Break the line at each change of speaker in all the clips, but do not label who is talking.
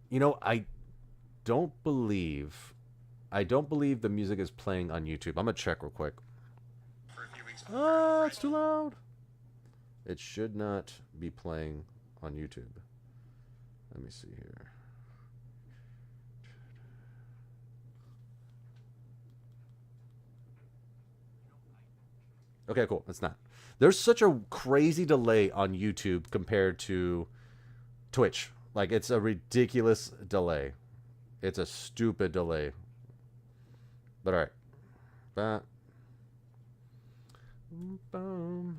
You know, don't believe I don't believe the music is playing on YouTube. I'm gonna check real quick. It's too loud. It should not be playing on YouTube. Let me see here. Okay, cool. It's not. There's such a crazy delay on YouTube compared to Twitch. Like it's a ridiculous delay. It's a stupid delay. But all right. That. Boom.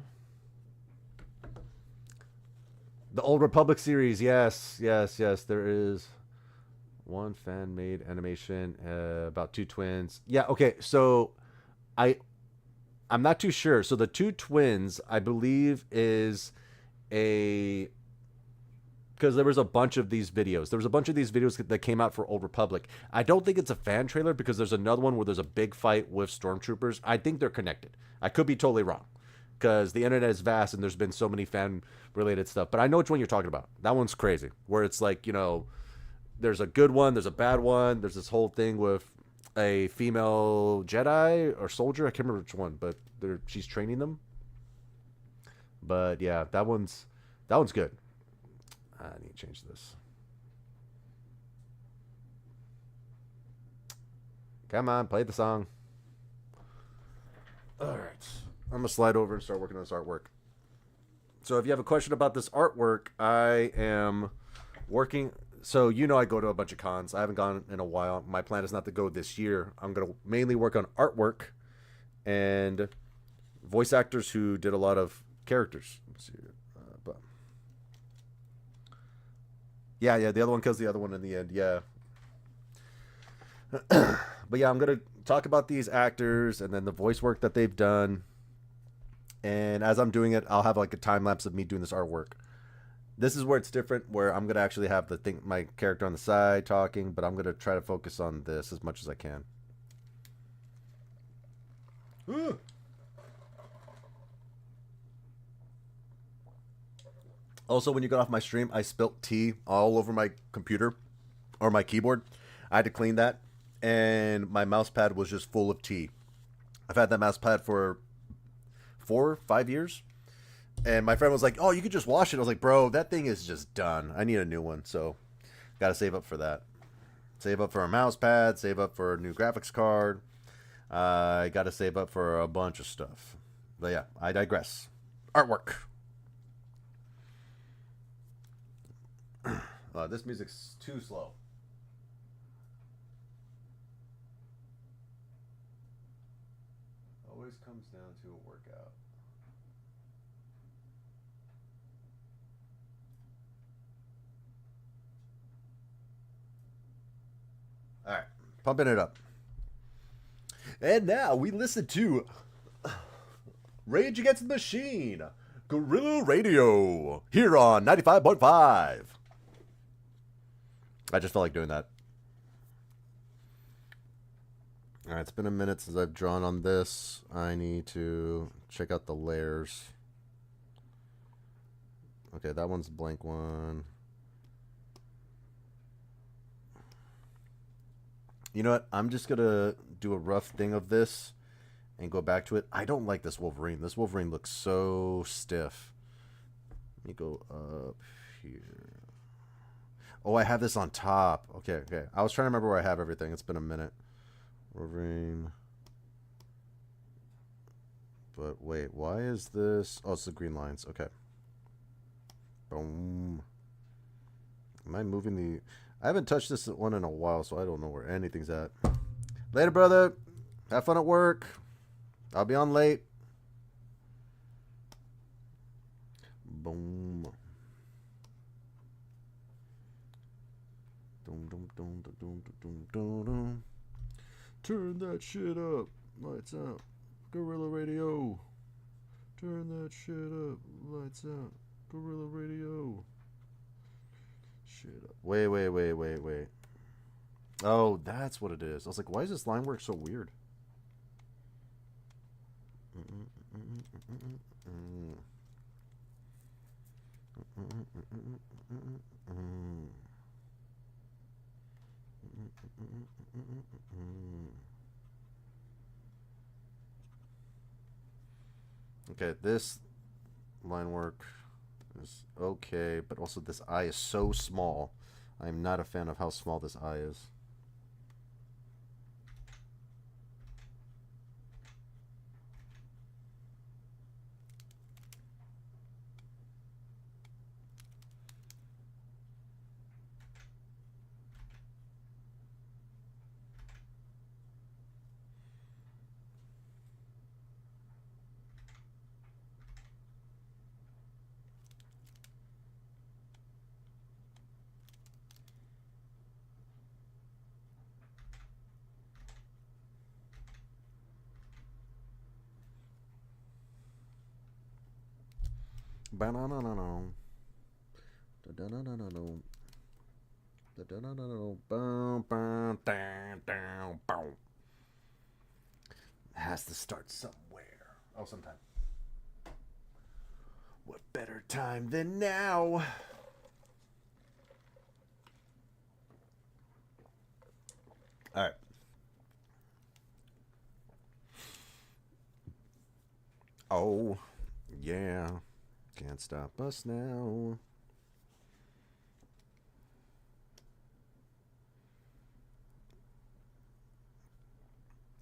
The Old Republic series, yes, yes, yes. There is one fan made animation about two twins. Yeah, okay. So I I'm not too sure. So the two twins, I believe, is a because there was a bunch of these videos. There was a bunch of these videos that came out for Old Republic. I don't think it's a fan trailer because there's another one where there's a big fight with stormtroopers. I think they're connected. I could be totally wrong because the internet is vast and there's been so many fan related stuff. But I know which one you're talking about. That one's crazy, where it's like, there's a good one, there's a bad one. There's this whole thing with a female Jedi or soldier. I can't remember which one, but she's training them. But yeah, that one's good. I need to change this. Come on, play the song. All right. I'm going to slide over and start working on this artwork. So if you have a question about this artwork, I am working. So I go to a bunch of cons. I haven't gone in a while. My plan is not to go this year. I'm going to mainly work on artwork and voice actors who did a lot of characters. Let's see. But yeah. The other one kills the other one in the end. Yeah. But yeah, I'm gonna talk about these actors and then the voice work that they've done. And as I'm doing it, I'll have like a time lapse of me doing this artwork. This is where it's different, where I'm gonna actually have my character on the side talking, but I'm gonna try to focus on this as much as I can. Also, when you got off my stream, I spilt tea all over my computer or my keyboard. I had to clean that, and my mouse pad was just full of tea. I've had that mouse pad for 4, 5 years. And my friend was like, "Oh, you could just wash it." I was like, "Bro, that thing is just done. I need a new one." So, got to save up for that. Save up for a mouse pad. Save up for a new graphics card. I got to save up for a bunch of stuff. But yeah, I digress. Artwork. This music's too slow. Always comes down to a workout. All right, pumping it up. And now we listen to Rage Against the Machine, Guerrilla Radio, here on 95.5. I just felt like doing that. All right, it's been a minute since I've drawn on this. I need to check out the layers. Okay, that one's a blank one. You know what? I'm just going to do a rough thing of this and go back to it. I don't like this Wolverine. This Wolverine looks so stiff. Let me go up here. Oh, I have this on top. Okay. I was trying to remember where I have everything. It's been a minute. Wolverine. But wait, why is this? Oh, it's the green lines. Okay. Boom. Am I moving the... I haven't touched this one in a while, so I don't know where anything's at. Later, brother. Have fun at work. I'll be on late. Boom. Turn that shit up. Lights out. Guerrilla Radio. Turn that shit up. Lights out. Guerrilla Radio. Shit up. Wait. Oh, that's what it is. I was like, why is this line work so weird? Okay, this line work is okay, but also this eye is so small. I'm not a fan of how small this eye is. Ba-na-na-na-na. Da-da-na-na-na. Da-da-na-na-na. Boom, boom, down, down, boom. It has to start somewhere. Oh, sometime. What better time than now? All right. Oh, yeah. Can't stop us now.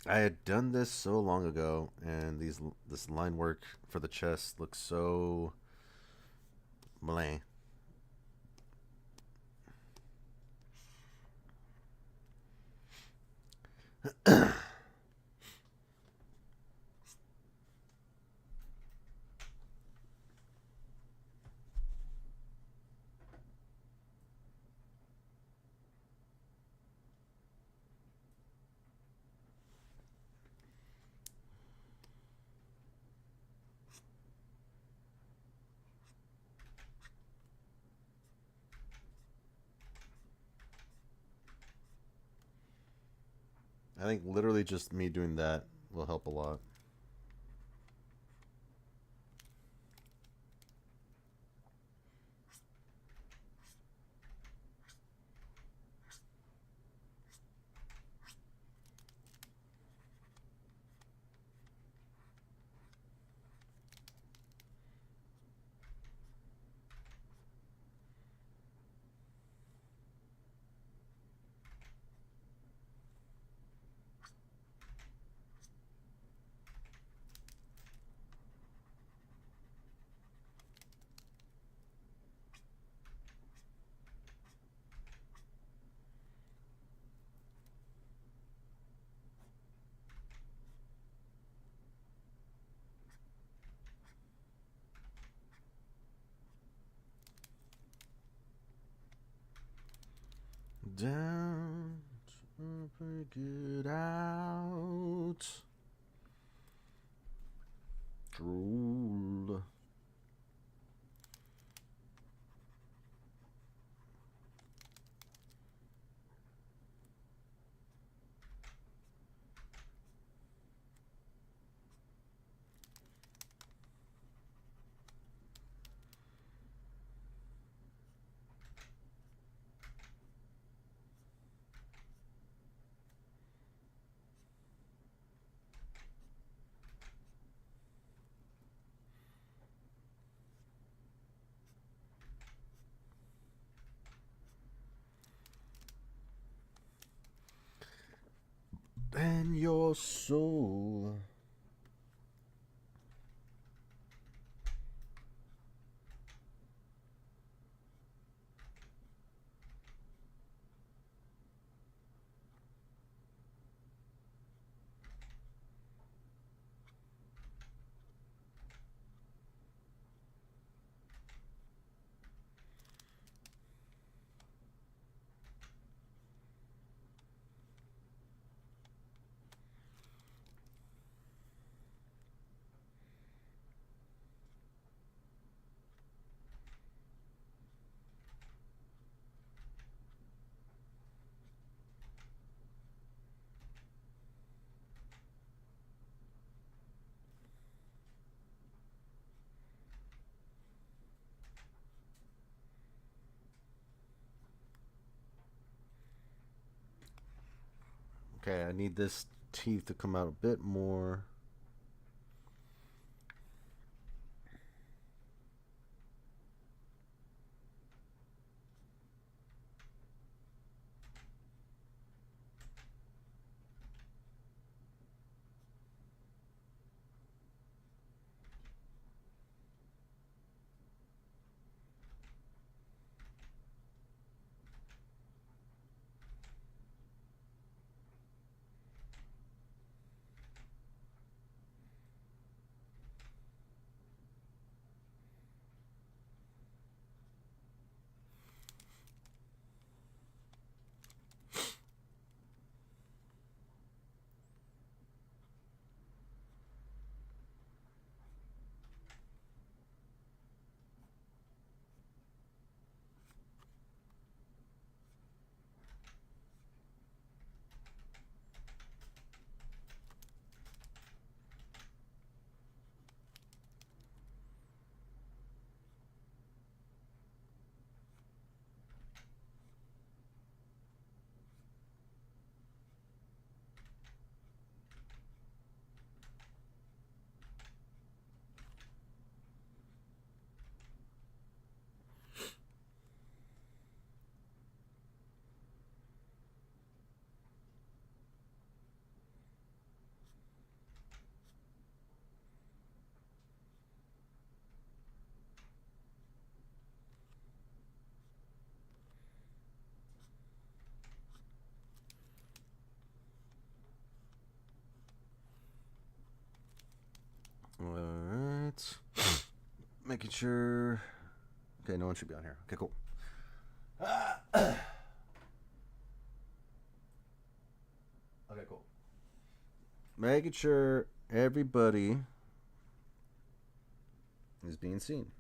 I had done this so long ago, and this line work for the chest looks so bland. I think literally just me doing that will help a lot. Down, figure it out. Drool. And your soul. Okay, I need this teeth to come out a bit more. Making sure. Okay, no one should be on here. Okay, cool. Okay, cool. Making sure everybody is being seen.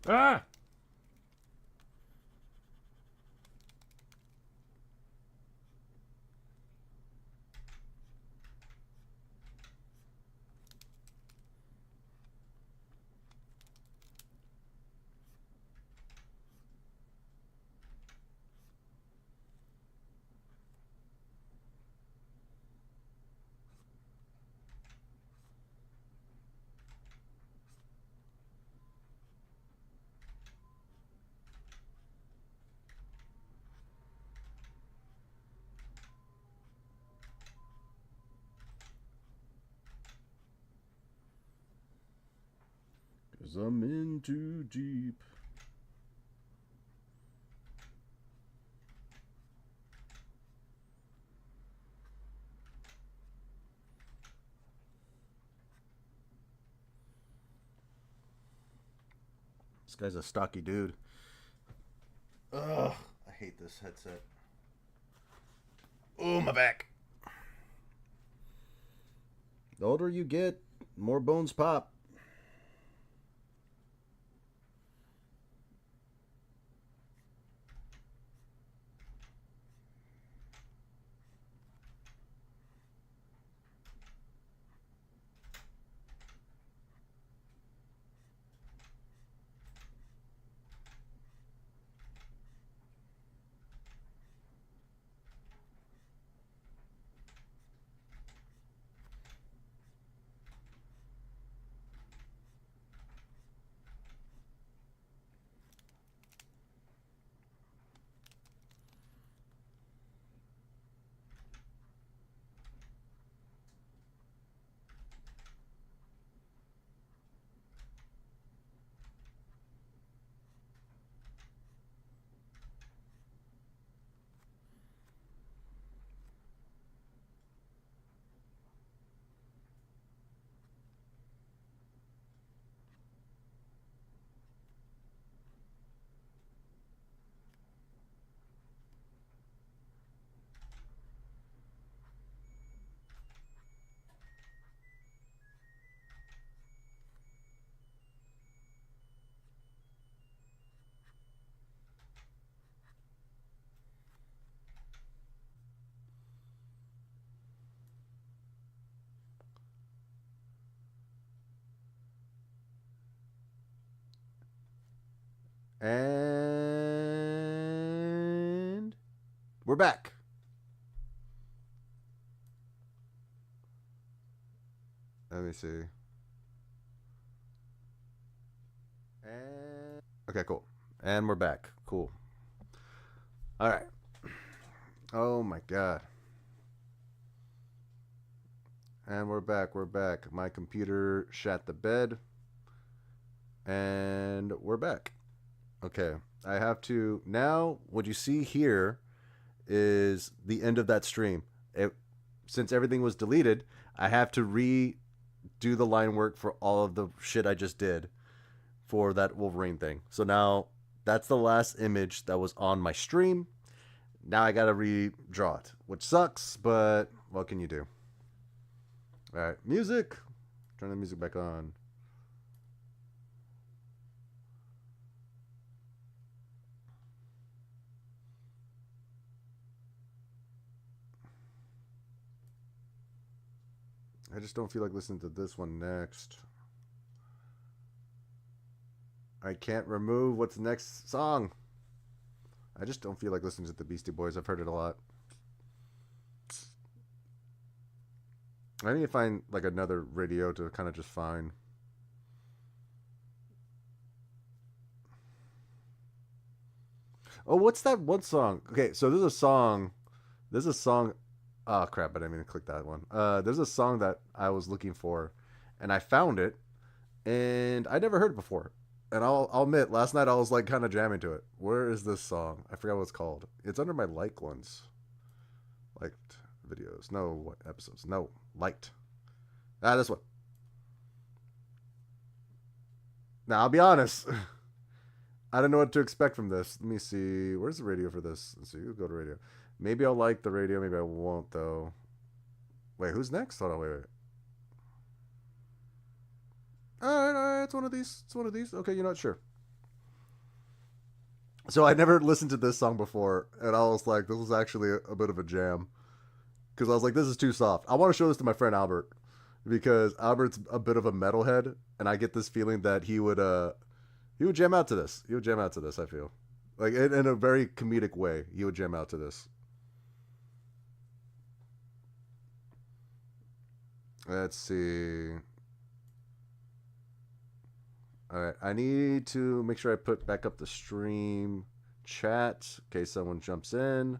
Ah! Cause I'm in too deep. This guy's a stocky dude. Ugh, I hate this headset. Oh, my back. The older you get, more bones pop. And we're back. Let me see. And okay, cool. And we're back. Cool. All right. Oh my god. And we're back. We're back. My computer shat the bed. And we're back. Okay. I have to. Now, what you see here is the end of that stream. Since everything was deleted, I have to redo the line work for all of the shit I just did for that Wolverine thing. So now that's the last image that was on my stream. Now I gotta redraw it, which sucks, but what can you do? All right, music. Turn the music back on. I just don't feel like listening to this one next. I can't remove what's the next song. I just don't feel like listening to the Beastie Boys. I've heard it a lot. I need to find like another radio to kind of just find. Oh, what's that one song? Okay, so there's a song. There's a song. Oh crap! I didn't mean to click that one. There's a song that I was looking for, and I found it, and I never heard it before. And I'll admit, last night I was like kind of jamming to it. Where is this song? I forgot what it's called. It's under my like ones. Liked videos. No, what episodes? No, liked. Ah, this one. Now, I'll be honest. I don't know what to expect from this. Let me see. Where's the radio for this? Let's see. We'll go to radio. Maybe I'll like the radio. Maybe I won't, though. Wait, who's next? Hold on, wait. All right. It's one of these. It's one of these. Okay, you're not sure. So I never listened to this song before, and I was like, this was actually a bit of a jam. Because I was like, this is too soft. I want to show this to my friend Albert. Because Albert's a bit of a metalhead, and I get this feeling that he would jam out to this. He would jam out to this, I feel. Like, in a very comedic way, he would jam out to this. Let's see. Alright, I need to make sure I put back up the stream chat in case someone jumps in.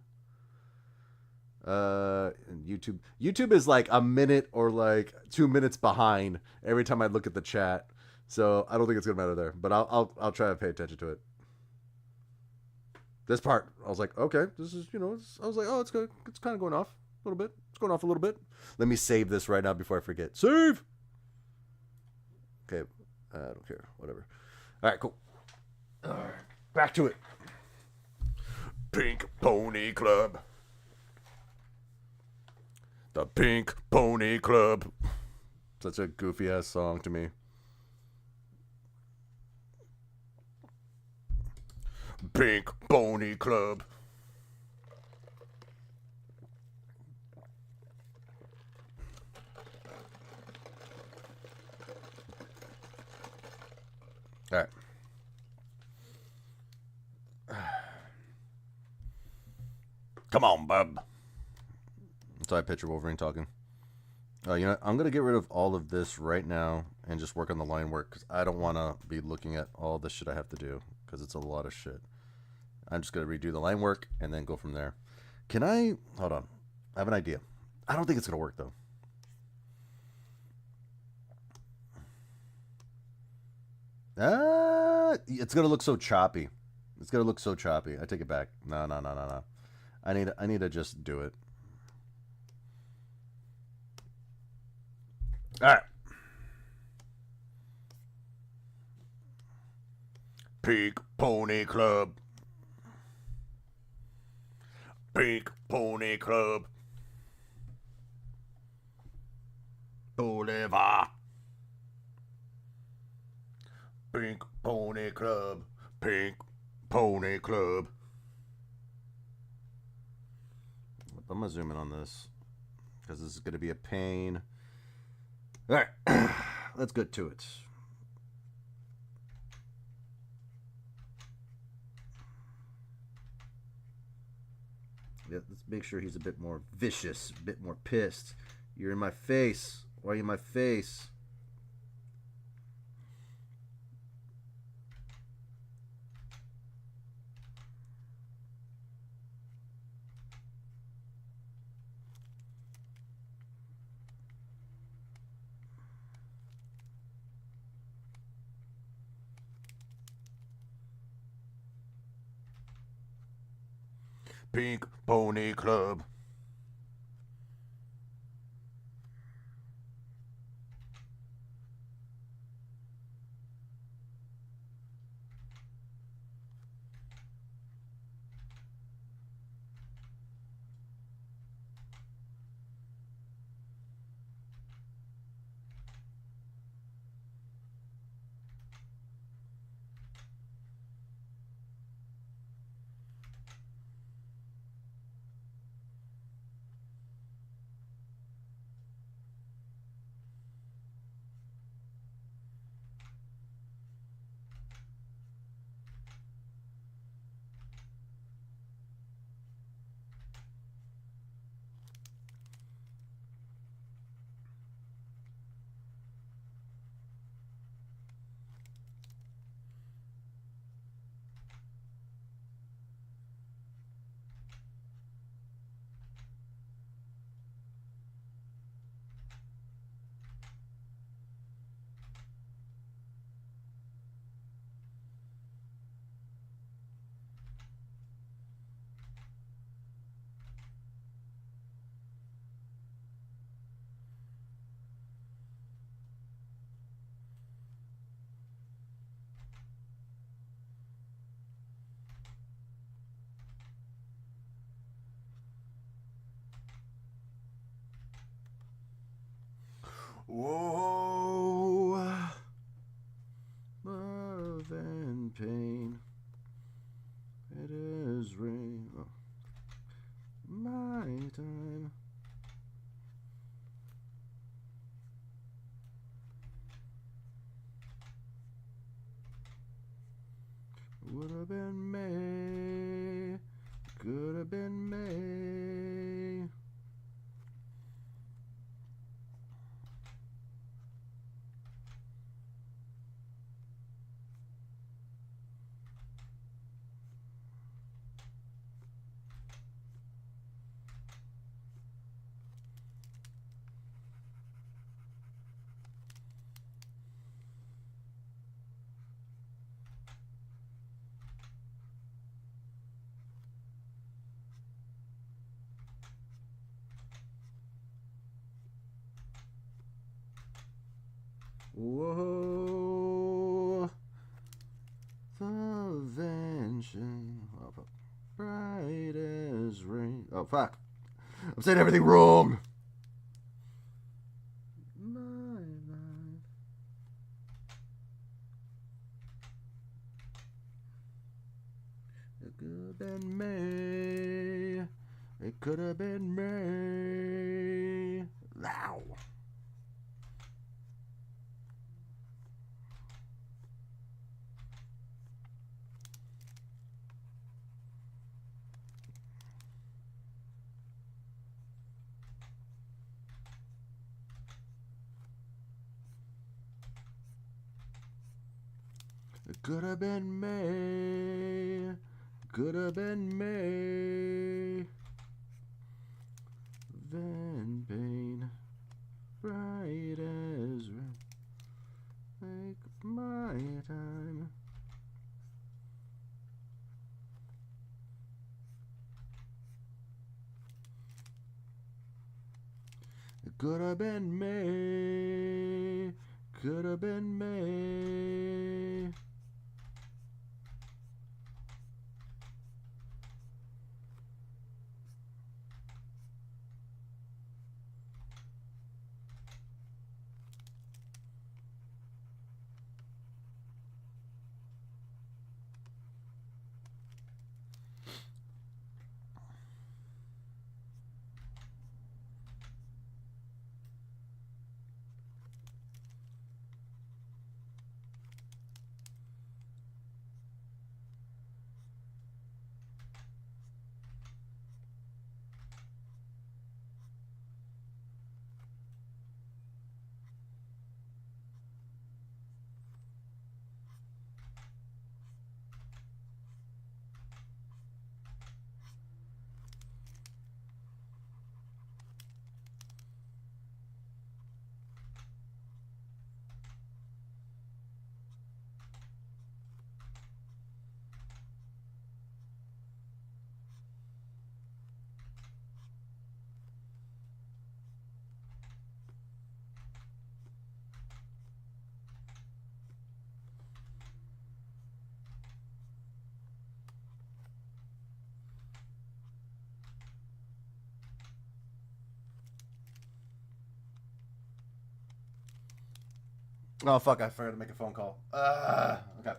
YouTube is like a minute or like 2 minutes behind every time I look at the chat. So I don't think it's gonna matter there. But I'll try to pay attention to it. This part, I was like, okay, this is I was like, oh, it's good. It's kind of going off a little bit. It's going off a little bit. Let me save this right now before I forget. Save. Okay, I don't care. Whatever. All right, cool. All right, back to it. Pink Pony Club. The Pink Pony Club. Such a goofy ass song to me. Pink Pony Club. All right. Come on, bub. So I picture Wolverine talking. I'm gonna get rid of all of this right now and just work on the line work because I don't want to be looking at all the shit I have to do because it's a lot of shit. I'm just gonna redo the line work and then go from there. Can I hold on? I have an idea. I don't think it's gonna work though. It's gonna look so choppy. It's gonna look so choppy. I take it back. No. I need to just do it. All right. Pink Pony Club. Pink Pony Club. Boulevard. Pink Pony Club. Pink Pony Club. I'm gonna zoom in on this because this is gonna be a pain. All right, let's get to it. Yeah, let's make sure he's a bit more vicious, a bit more pissed. You're in my face. Why are you in my face? Pink Pony Club. Whoa, love and pain. It is rain. Oh, my time. Would have been May. Could have been May. Whoa, the vengeance of a bright as rain. Oh, fuck. I'm saying everything wrong. My life. It could have been May. It could have been May. Wow. It could have been May. Could have been May. Then pain, bright as rain. Take my time. It could have been May. Could have been May. Oh fuck! I forgot to make a phone call. Okay.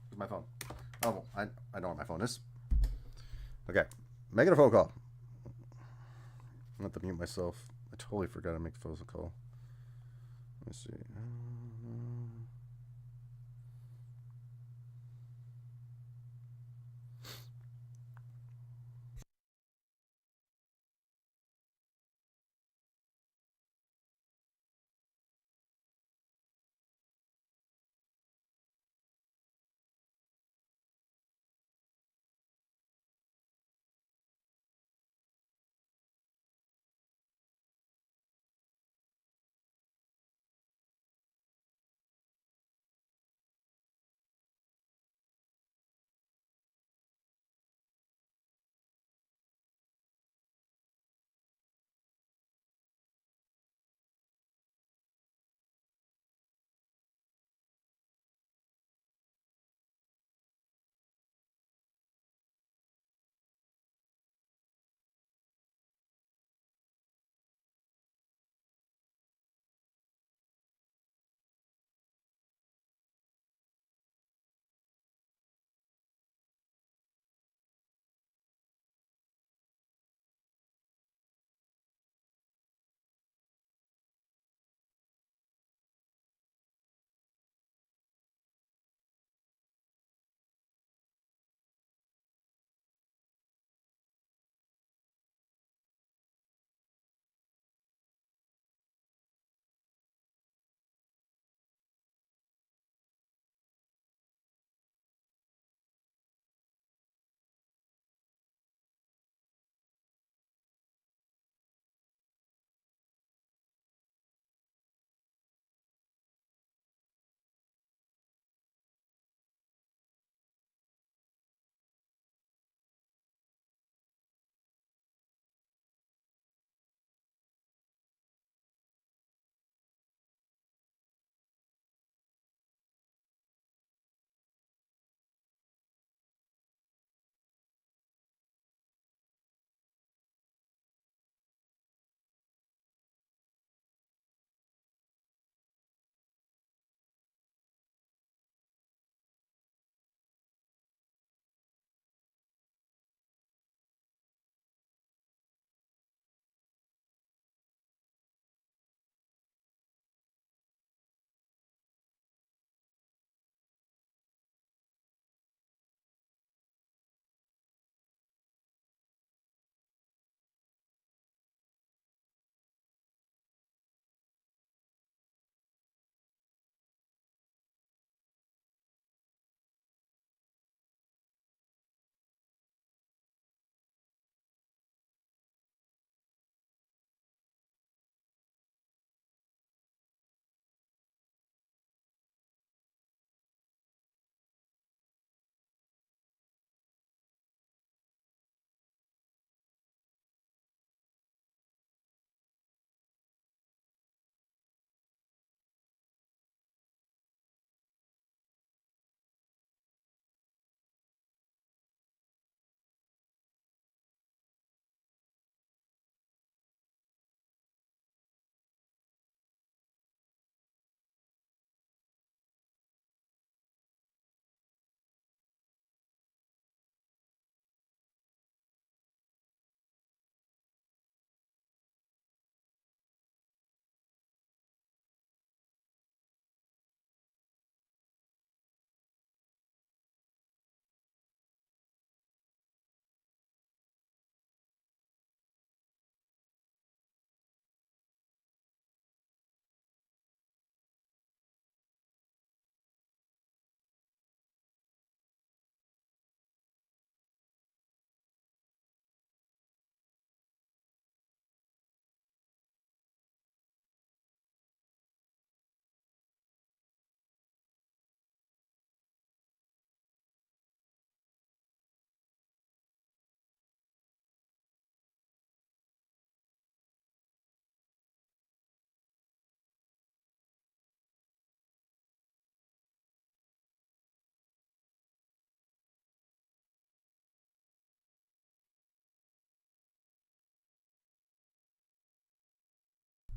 Where's my phone? Oh, I know where my phone is. Okay, making a phone call. I have to mute myself. I totally forgot to make a phone call. Let's see.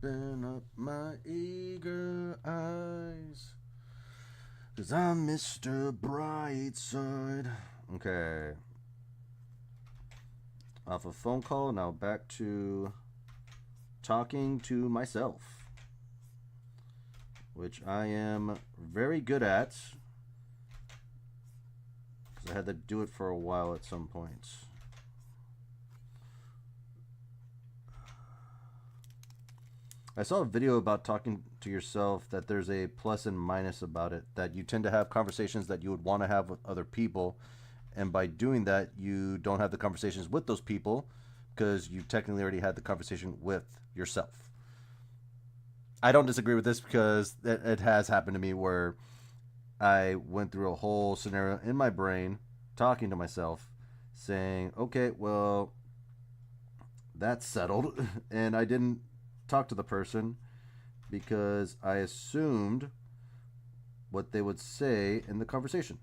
Open up my eager eyes. 'Cause I'm Mr. Brightside. Okay. Off a phone call, now back to talking to myself, which I am very good at, because I had to do it for a while at some point. I saw a video about talking to yourself, that there's a plus and minus about it, that you tend to have conversations that you would want to have with other people, and by doing that, you don't have the conversations with those people because you technically already had the conversation with yourself. I don't disagree with this because it has happened to me where I went through a whole scenario in my brain, talking to myself, saying, okay, well, that's settled. And I didn't talk to the person because I assumed what they would say in the conversation.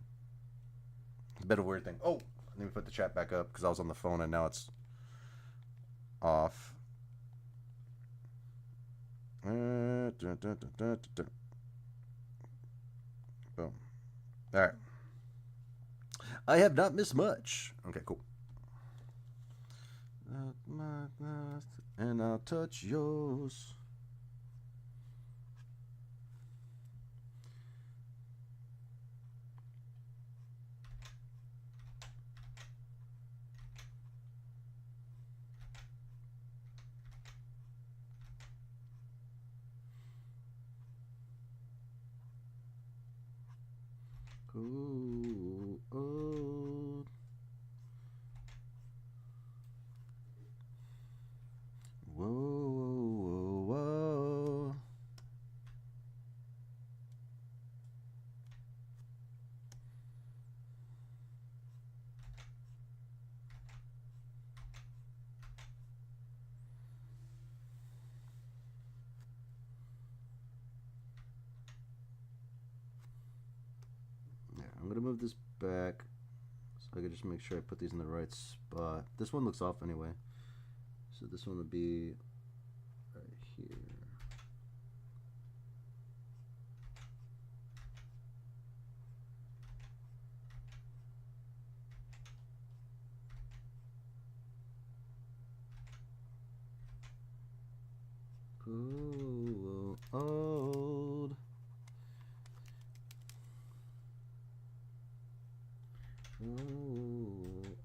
It's a bit of a weird thing. Oh, let me put the chat back up because I was on the phone and now it's off. Boom. All right. I have not missed much. Okay, cool. And I'll touch yours. Ooh, oh. Whoa, whoa, whoa. Yeah, I'm gonna move this back so I can just make sure I put these in the right spot. This one looks off anyway, so this one would be right here. Cool, old. Oh,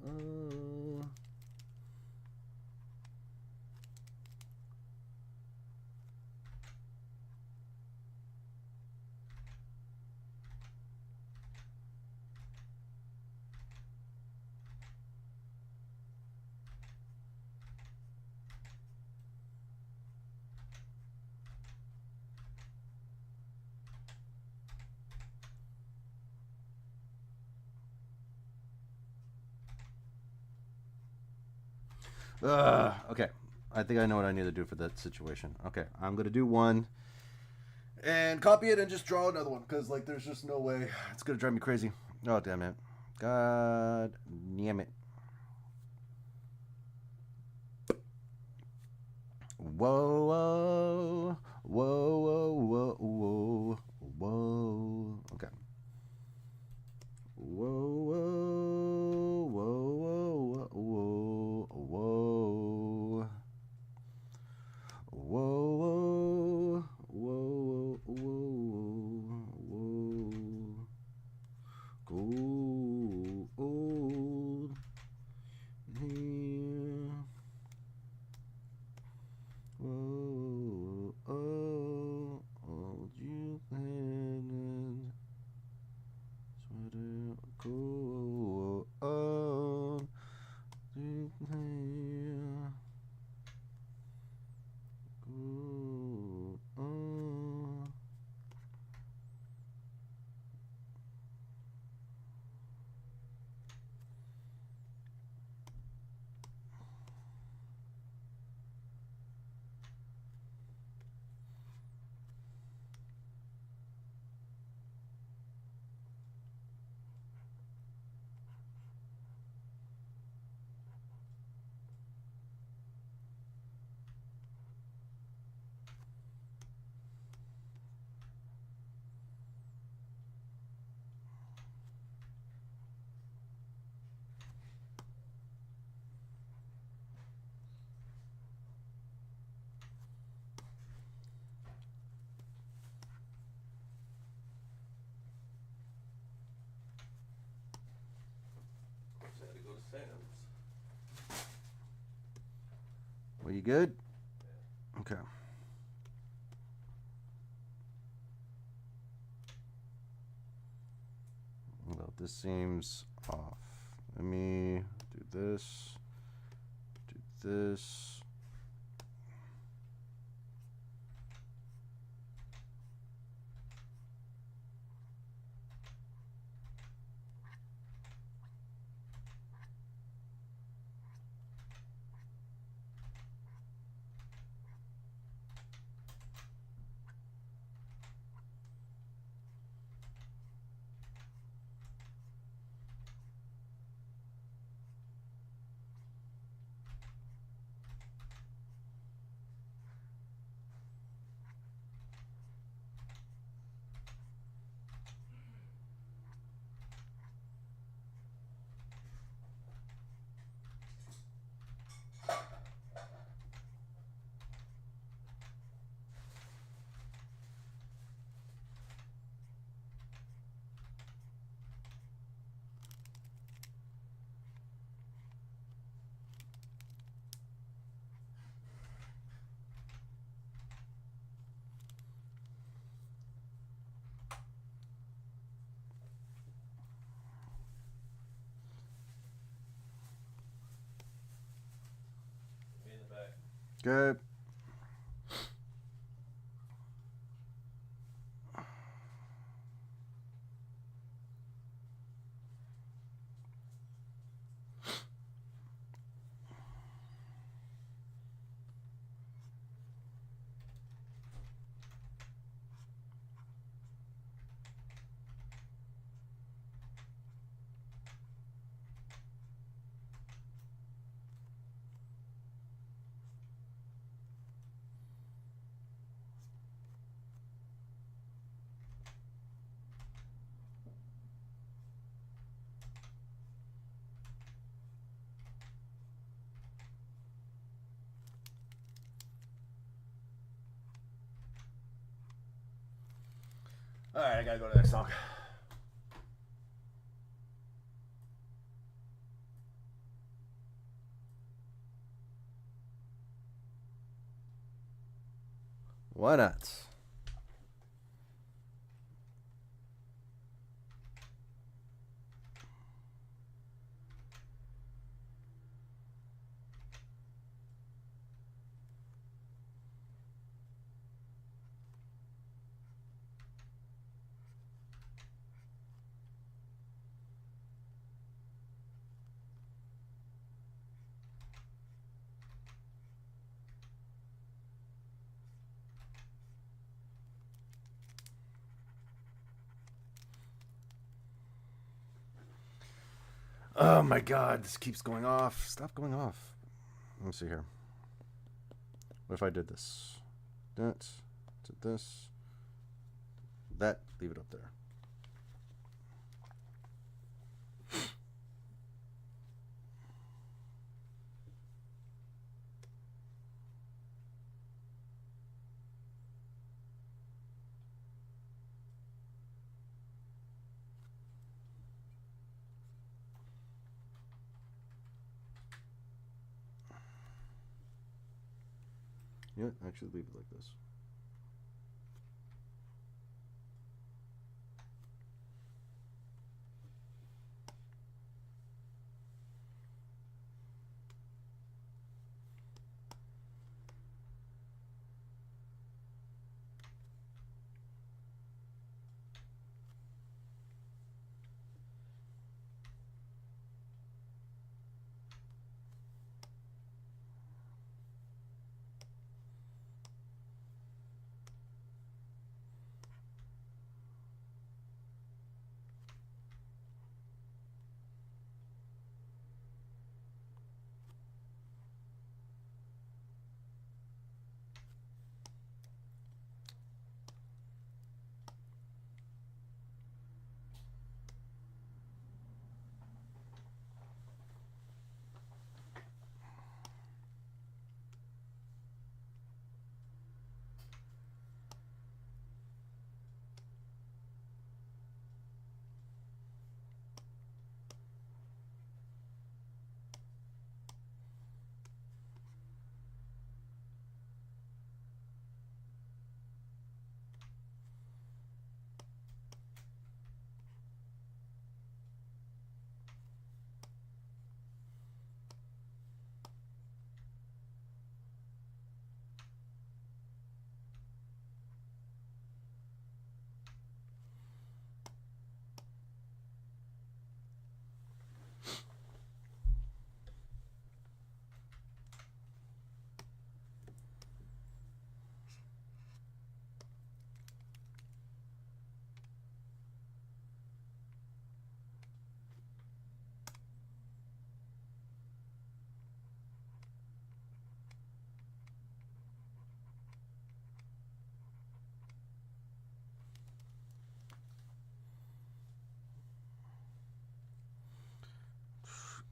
oh. Okay, I think I know what I need to do for that situation. Okay, I'm gonna do one and copy it and just draw another one because like there's just no way. It's gonna drive me crazy. Oh damn it! God damn it! Whoa, whoa, whoa, whoa, whoa, whoa. Okay. Whoa, whoa, whoa, whoa, whoa, whoa. Whoa, whoa, whoa, whoa, whoa. Go old here. Whoa, oh, old you. Well, you good? Okay. Well, this seems off. Let me do this. Do this. Good. All right, I gotta go to the next song. Why not? Oh my god, this keeps going off. Stop going off. Let me see here. What if I did this? That, did this. That, leave it up there. Yeah, actually leave it like this.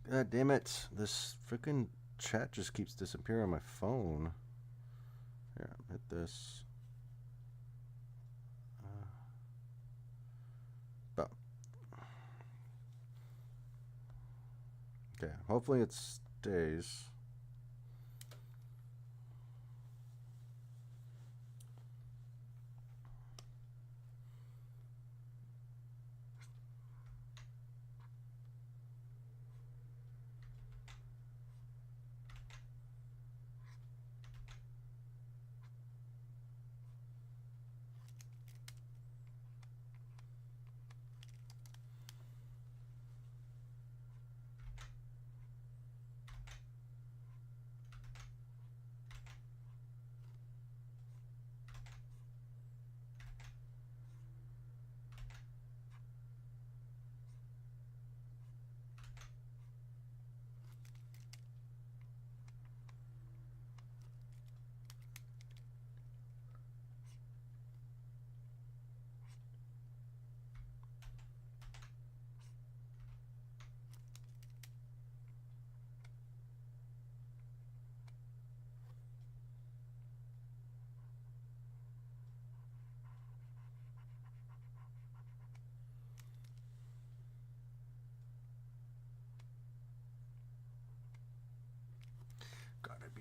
God damn it. This freaking chat just keeps disappearing on my phone. Here, hit this. But okay, hopefully it stays.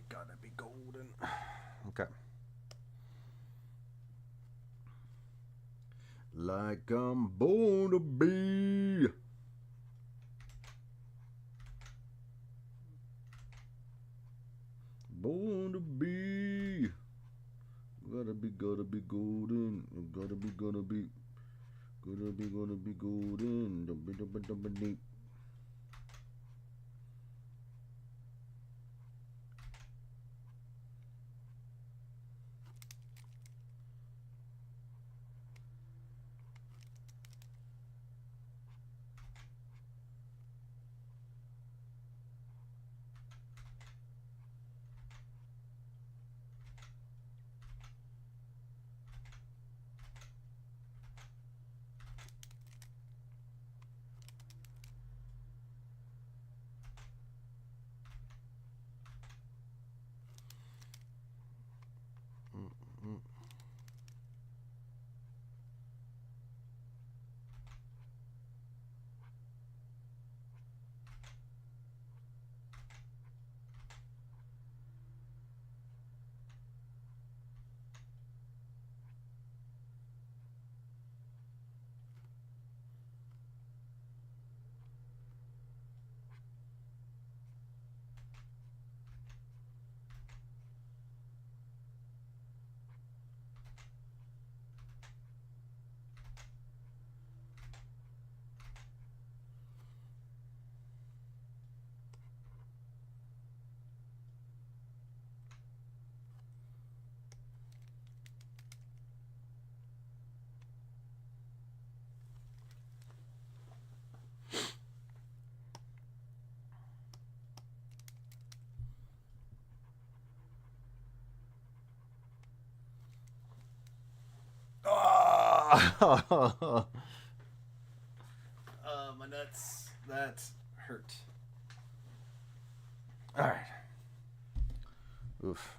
Gotta be golden. Okay. Like I'm born to be. Born to be. Gotta be golden. Gotta be golden. Don't be deep. Oh! My nuts. That hurt. All right. Oof.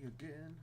again.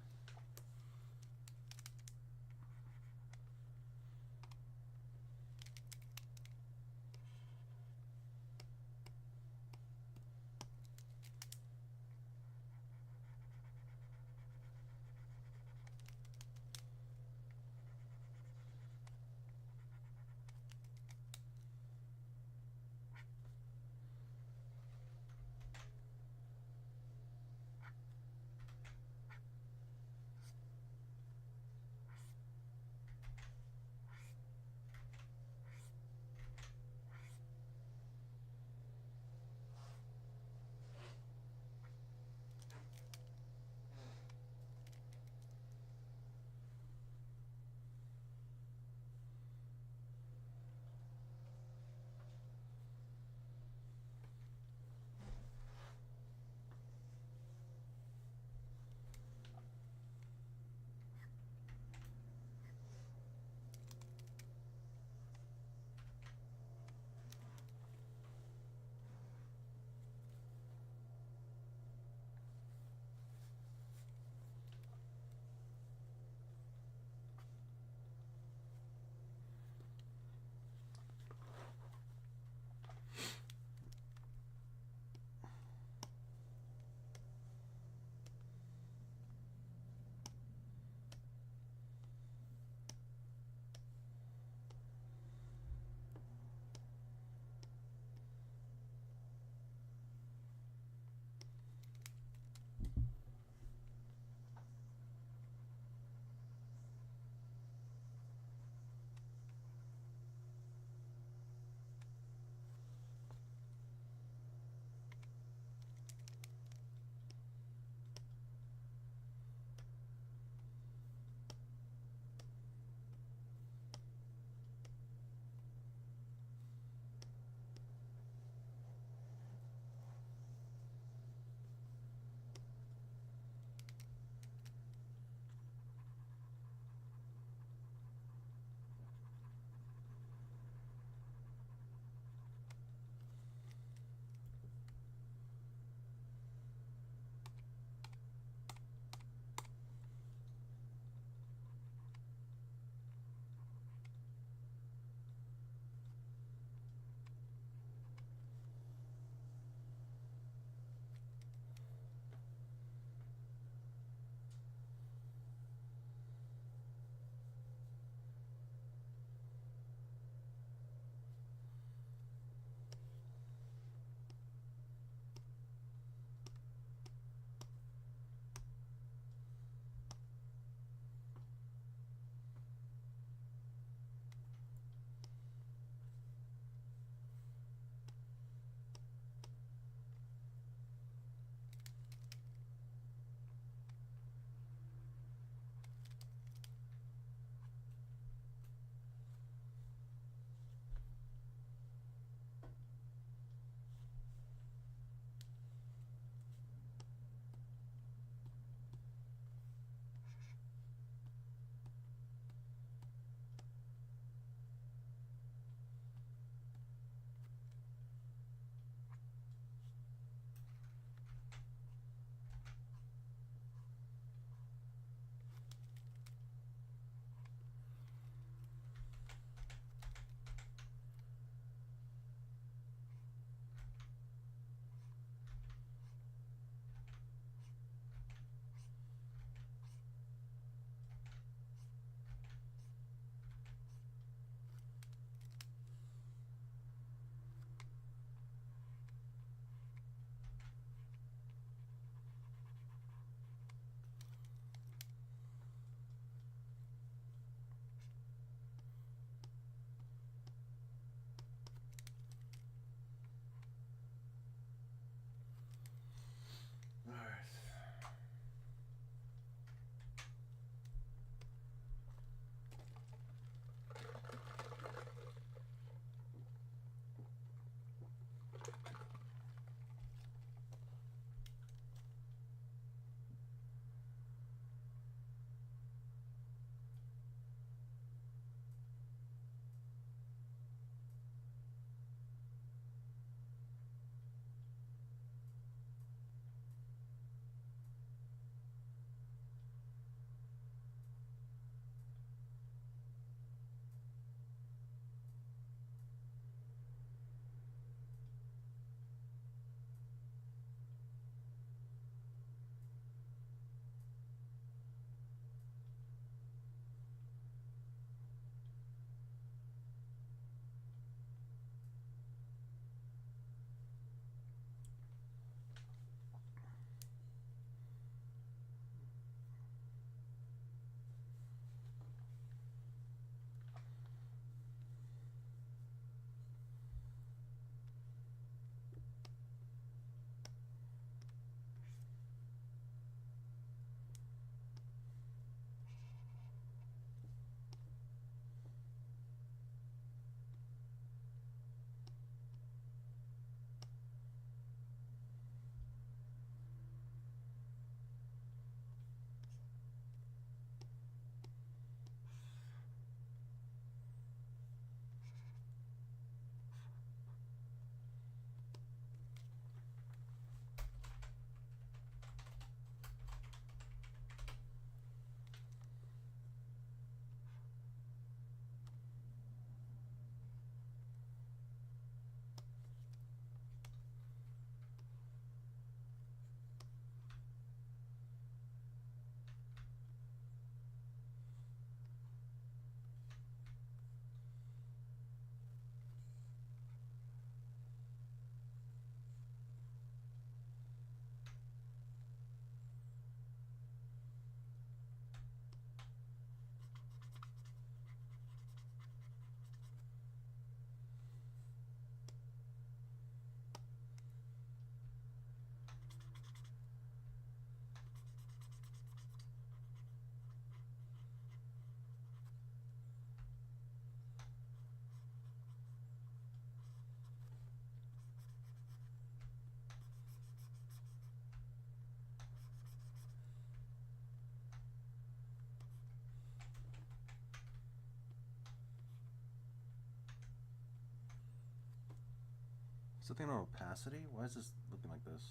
Something on opacity? Why is this looking like this?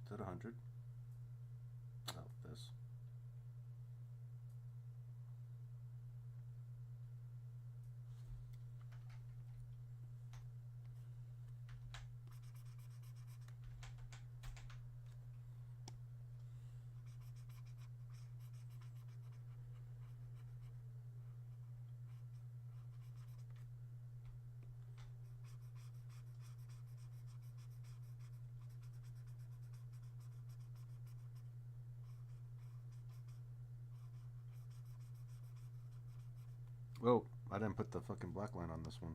Is that 100? Oh, this. Oh, I didn't put the fucking black line on this one.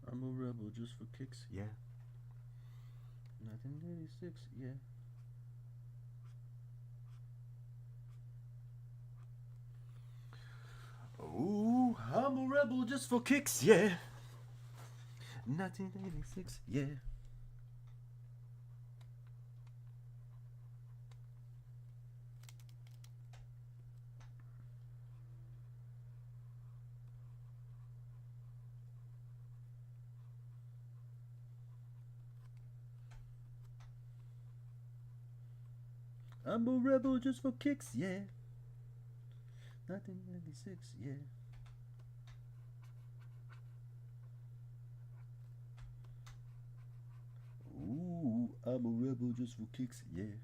I'm a rebel just for kicks, yeah. 1986, yeah. Ooh, I'm a rebel just for kicks, yeah. 1986, yeah. I'm a rebel just for kicks, yeah. 1996, yeah. Ooh, I'm a rebel just for kicks, yeah.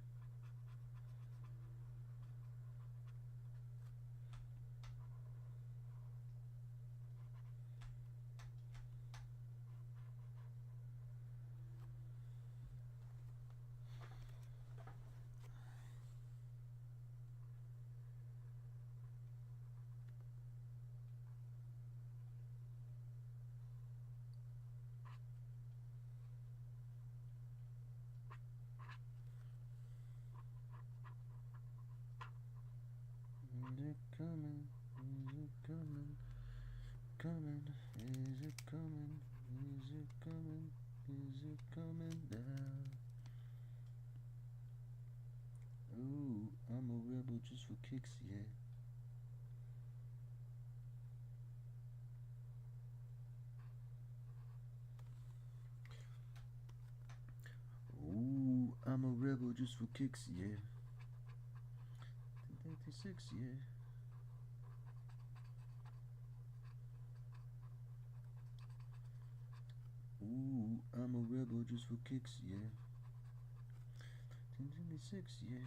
Is it coming? Is it coming? Coming? Is it coming? Is it coming? Is it coming down? Ooh, I'm a rebel just for kicks, yeah. Ooh, I'm a rebel just for kicks, yeah. 1996, yeah. Ooh, I'm a rebel just for kicks, yeah. 1996, yeah.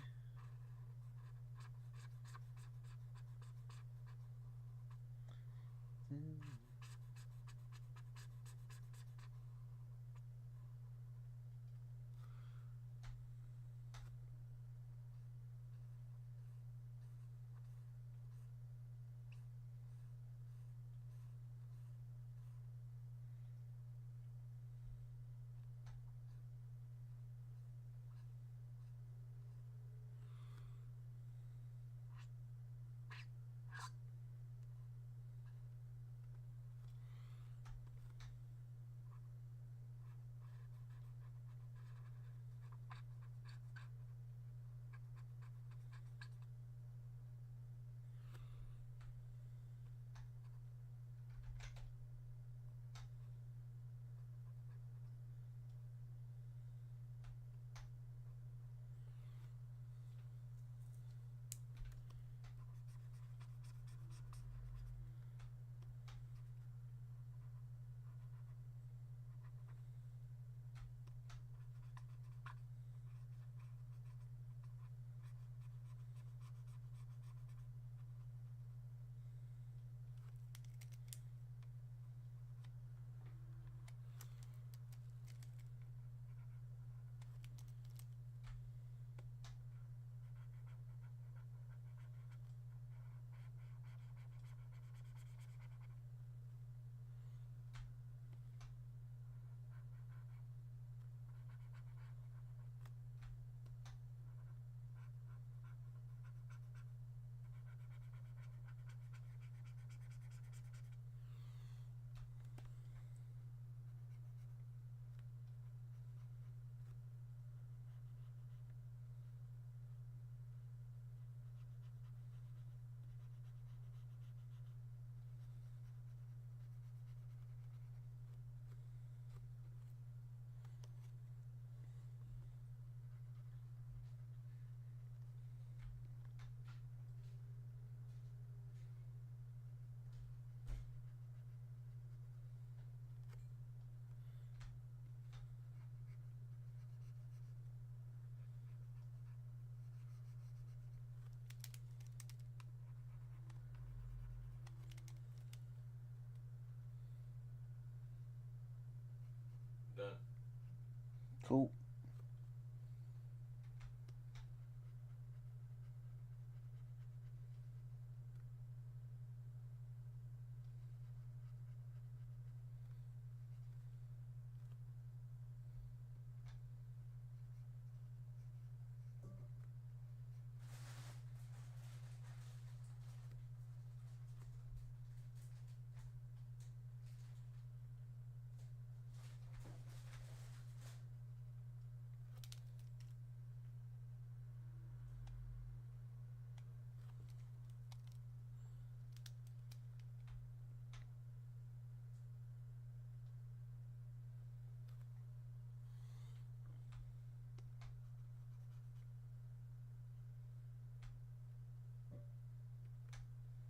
Cool.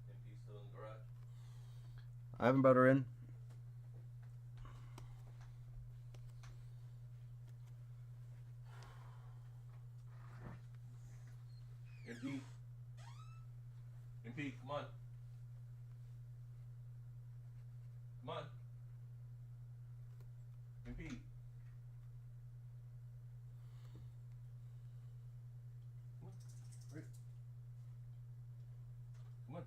MP still in the garage?
I haven't brought her in.
MP. MP, come on. Come on. MP. Come on. Hurry. Come on.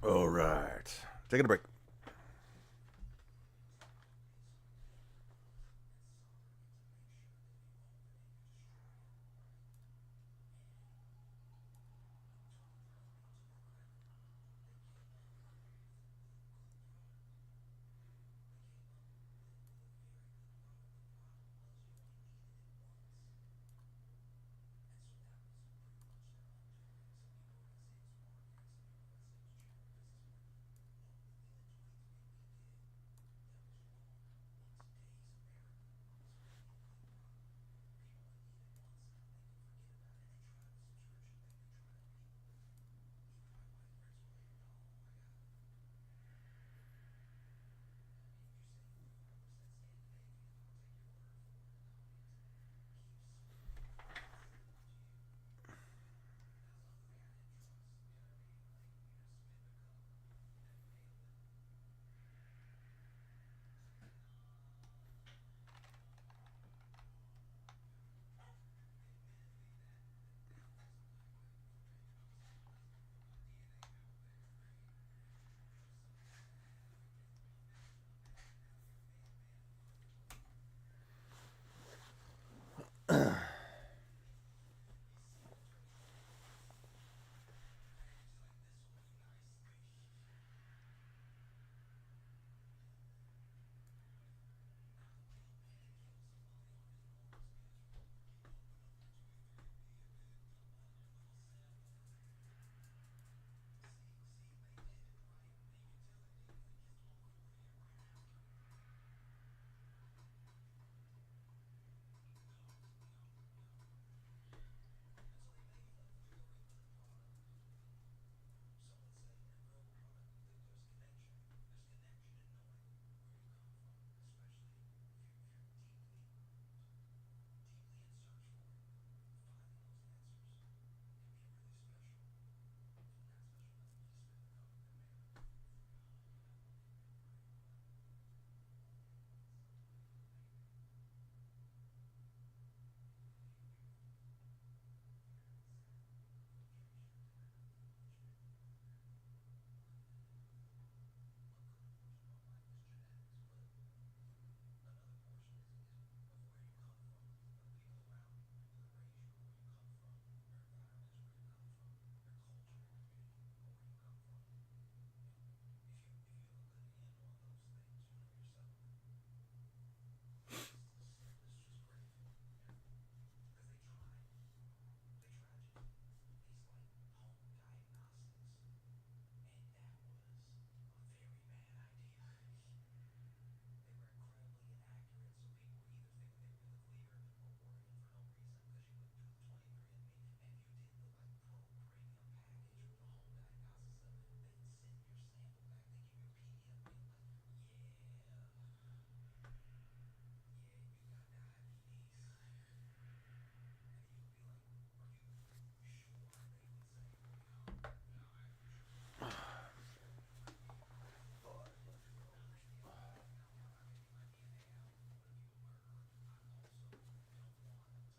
All right. Taking a break.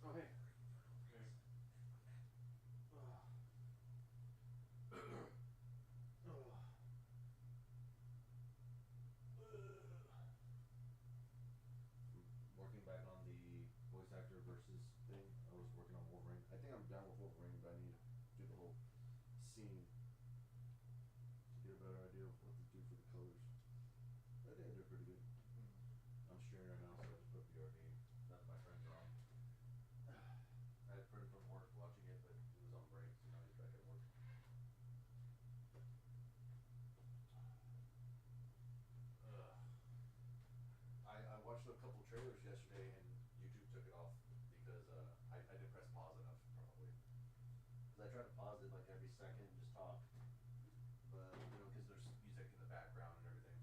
Oh, hey. Working back on the voice actor versus thing. I was working on Wolverine. I think I'm done with Wolverine, but I need to do the whole scene to get a better idea of what to do for the colors. I think I did pretty good. I'm streaming right now, so I just put BRB. None of my friends are on. I had a friend from work watching it, but he was on break, so now he's back at work. I watched a couple trailers yesterday, and YouTube took it off because I didn't press pause enough, probably. Because I try to pause it like every second and just talk, but because there's music in the background and everything.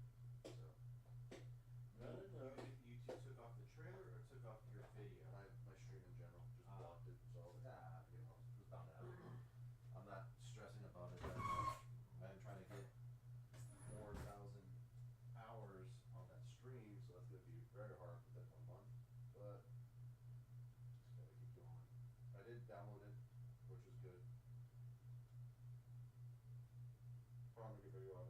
So
No, no.
YouTube took off the trailer or took off your video? My stream in general just blocked it. So I was like, it was bound to happen. I'm not stressing about it that much. I am trying to get 4,000 hours on that stream, so that's gonna be very hard within 1 month. But just gotta keep going. I did download it, which was good. Probably make a video out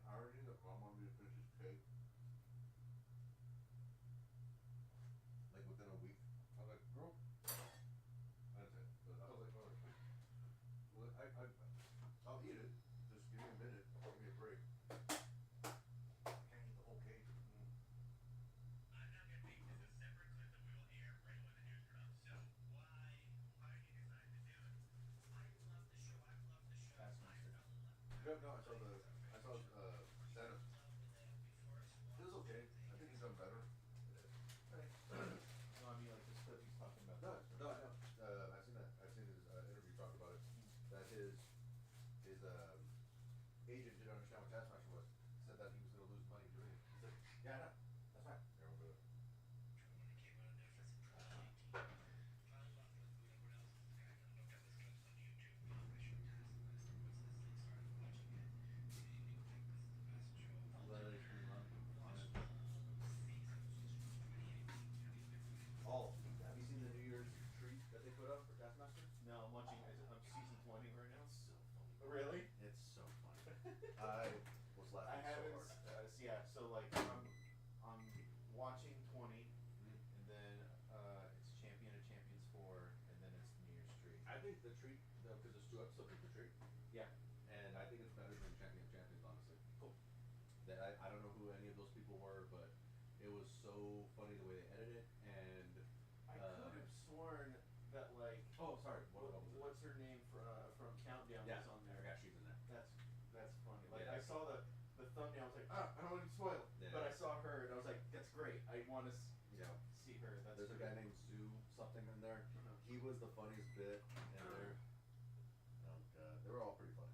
I already knew that mom wanted me to finish this cake. Like within a week. I was like, girl. I didn't say it, but I was like, oh, well, I'll eat it. Just give me a minute. Give me a break. I can't eat the whole cake.
I'm not gonna make this a separate clip that we will air right when the news drops. So why did you decide to do it? I love the show. I've loved the show. I
Taskmaster.
fell in love. I
Yeah,
fell
no,
in love with the
I saw
show. You fell
Santa.
in love with it before it's
It was okay. I think he's done better.
No, I mean like this clip he's talking about.
No, no, I know. I've seen that. I've seen his interview talk about it. That his agent didn't understand what Taskmaster was. Said that he was going to lose money doing it. He said, "Yeah, I know. That's fine." Everyone do it.
when it came out on Netflix in 2018. Fell in love with what else is this guy? I looked up his clips on YouTube. I showed Taskmaster. What's this thing? Started watching it. And he was like, "This is the best show of all
Let
time."
it rerun on
Watched
it.
all seasons. This was 2018. Have you been following?
Oh, have you seen the New Year's treat that they put up for Taskmaster?
No, I'm watching. I'm season 20 right now.
It's so funny.
Really?
It's so funny. I was
I
laughing so
haven't.
hard.
Yeah. So like I'm watching 20, and then it's Champion of Champions 4, and then it's New Year's Treat.
I think the treat, because there's 2 episodes of the treat,
Yeah.
and I think it's better than Champion of Champions, honestly.
Cool.
That I don't know who any of those people were, but it was so funny the way they edited it, and
I could have sworn that like.
oh, sorry, what was it?
What's her name from Countdown
Yeah,
was on
I
there.
forgot she's in there.
That's funny. Like
Yeah.
I saw the thumbnail. I was like, I don't want to be spoiled.
Yeah.
But I saw her and I was like, that's great. I want to
Yeah.
see her. That's
There's a
great.
guy named Zoo something in there.
Uh-huh.
He was the funniest bit in there. Oh god, they were all pretty funny.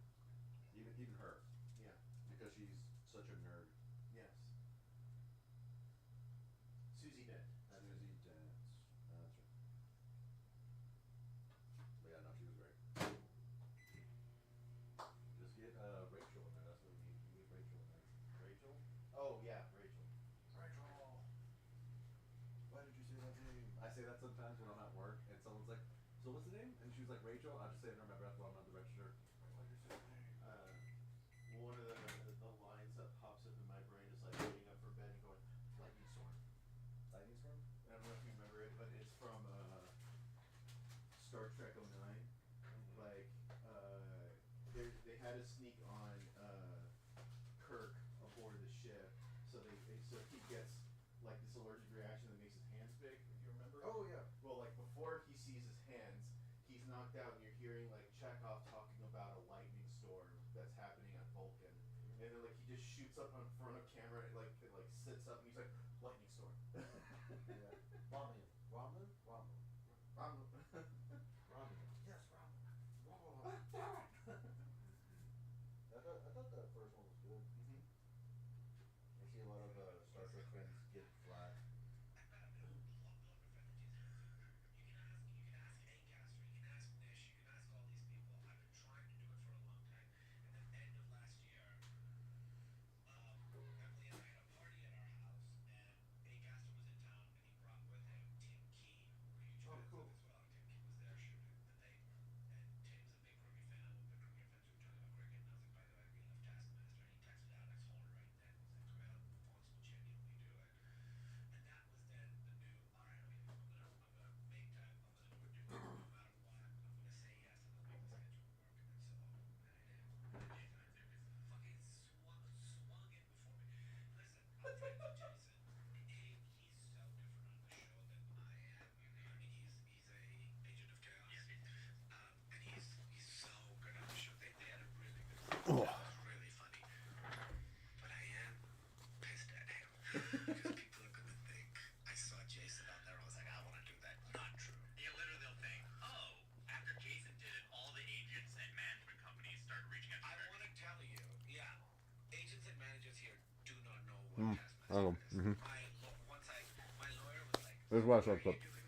Even her,
Yeah.
because she's such a nerd.
Yes. Susie Dent.
Susie Dance. That's right. But yeah, no, she was great. Just get Rachel in there. That's what we need. We need Rachel in there.
Rachel. Oh yeah, Rachel.
Rachel. Why did you say that name? I say that sometimes when I'm at work and someone's like, "So what's the name?" And she was like, "Rachel." I just say it under my breath while I'm at the register. Why did you say that name?
One of the lines that pops up in my brain is like getting up for bed and going, lightning storm.
Lightning Storm?
I don't know if you remember it, but it's from Star Trek '09. Like they had to sneak on Kirk aboard the ship, so so he gets like this allergic reaction that makes his hands big. If you remember.
Oh yeah.
Well, like before he sees his hands, he's knocked out, and you're hearing like Chekhov talking about a lightning storm that's happening at Vulcan, and then like he just shoots up in front of camera, and like sits up, and he's like, lightning storm.
Yeah. Romulan. Romulan? Romulan.
Rom-
Romulan. Yes, Romulan. Romulan. I thought the first one was good.
Mhm.
I see a lot of Star Trek fans get flack.
You can ask Acaster, you can ask Nish, you can ask all these people. I've been trying to do it for a long time. And then end of last year, Emily and I had a party at our house, and Acaster was in town, and he brought with him Tim Key, who you
Oh,
joined
cool.
with as well. Tim Key was there shooting the paper, and Tim's a big cricket fan. We've been cricket fans. We were talking about cricket, and I was like, by the way, we love Taskmaster. And he texted Alex Horn right then. He's like, well, Fox will genuinely do it. And that was then the new. All right, okay, I'm gonna make time. I'm gonna do it no matter what. I'm gonna say yes, and I'll make the schedule work. And so, and I did. And it fucking swung in before me. Listen, I'm friends with Jason. He's so different on the show than I am. I mean, he's a agent of chaos. And he's so good on the show. They had a really good. It was really funny. But I am pissed at him because people are gonna think I saw Jason on there. I was like, I want to do that. Not true.
Yeah, literally they'll think, oh, after Jason did it, all the agents and management companies started reaching out to
I
Kirk.
want to tell you, yeah, agents and managers here do not know
Mm.
what Taskmaster
Oh,
is.
mhm.
My lawyer was like,
This is why I
"Are
said
you
so.
doing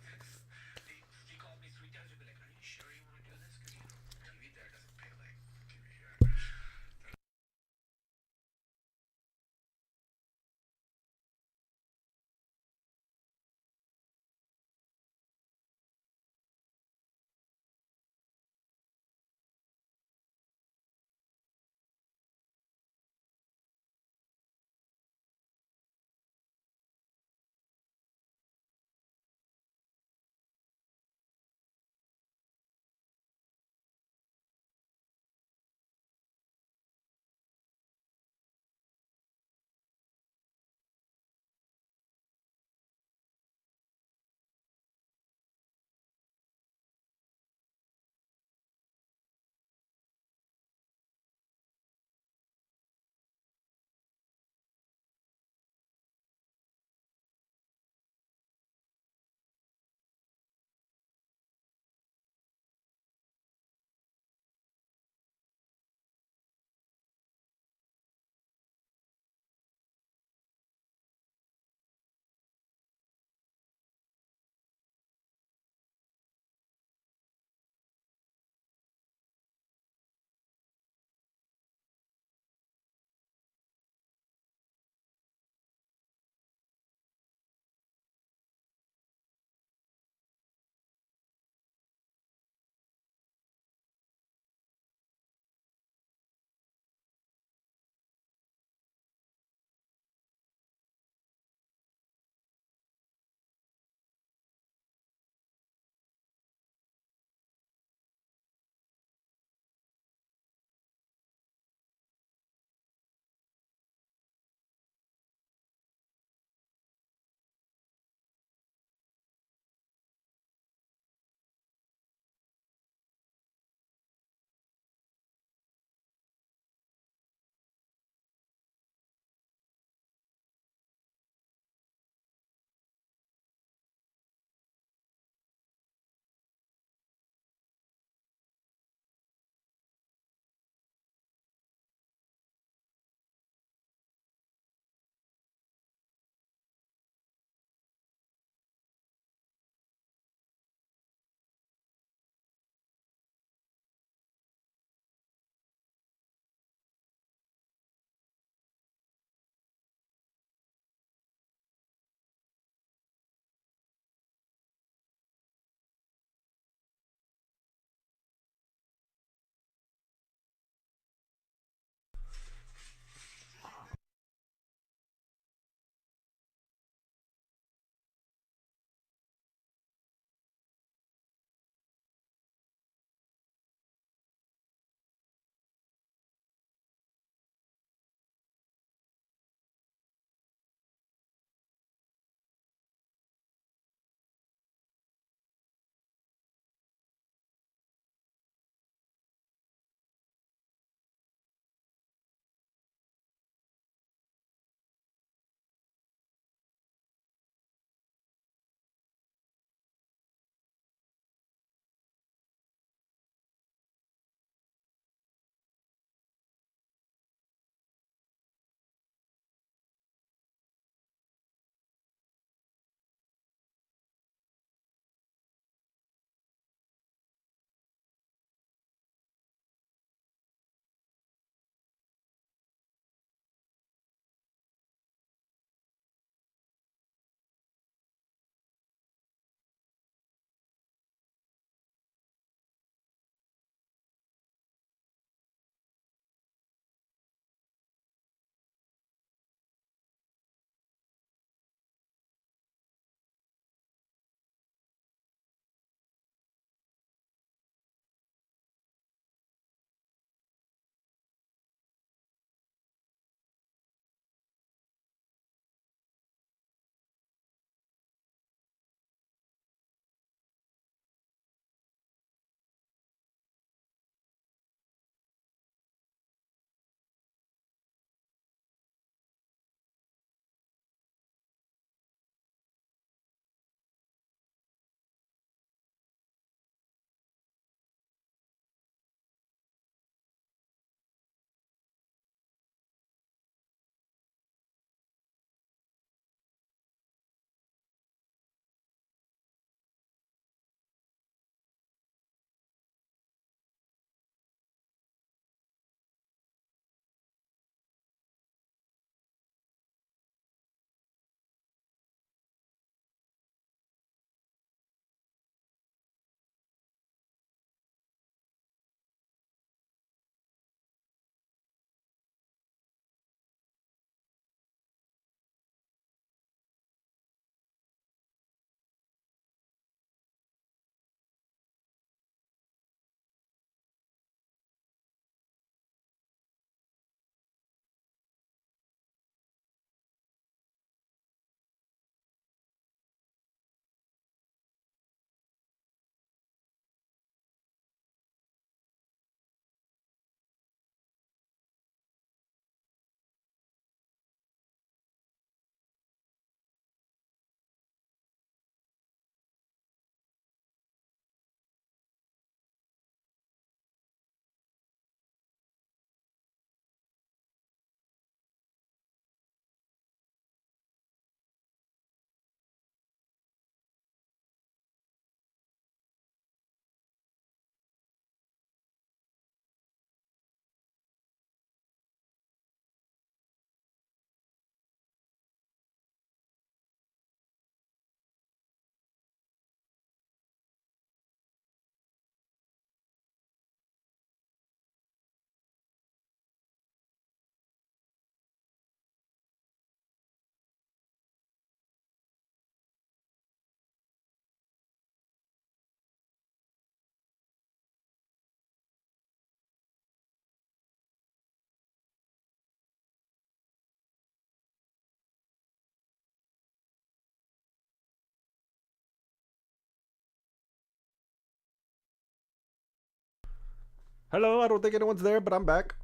Hello, I don't think anyone's there, but I'm back.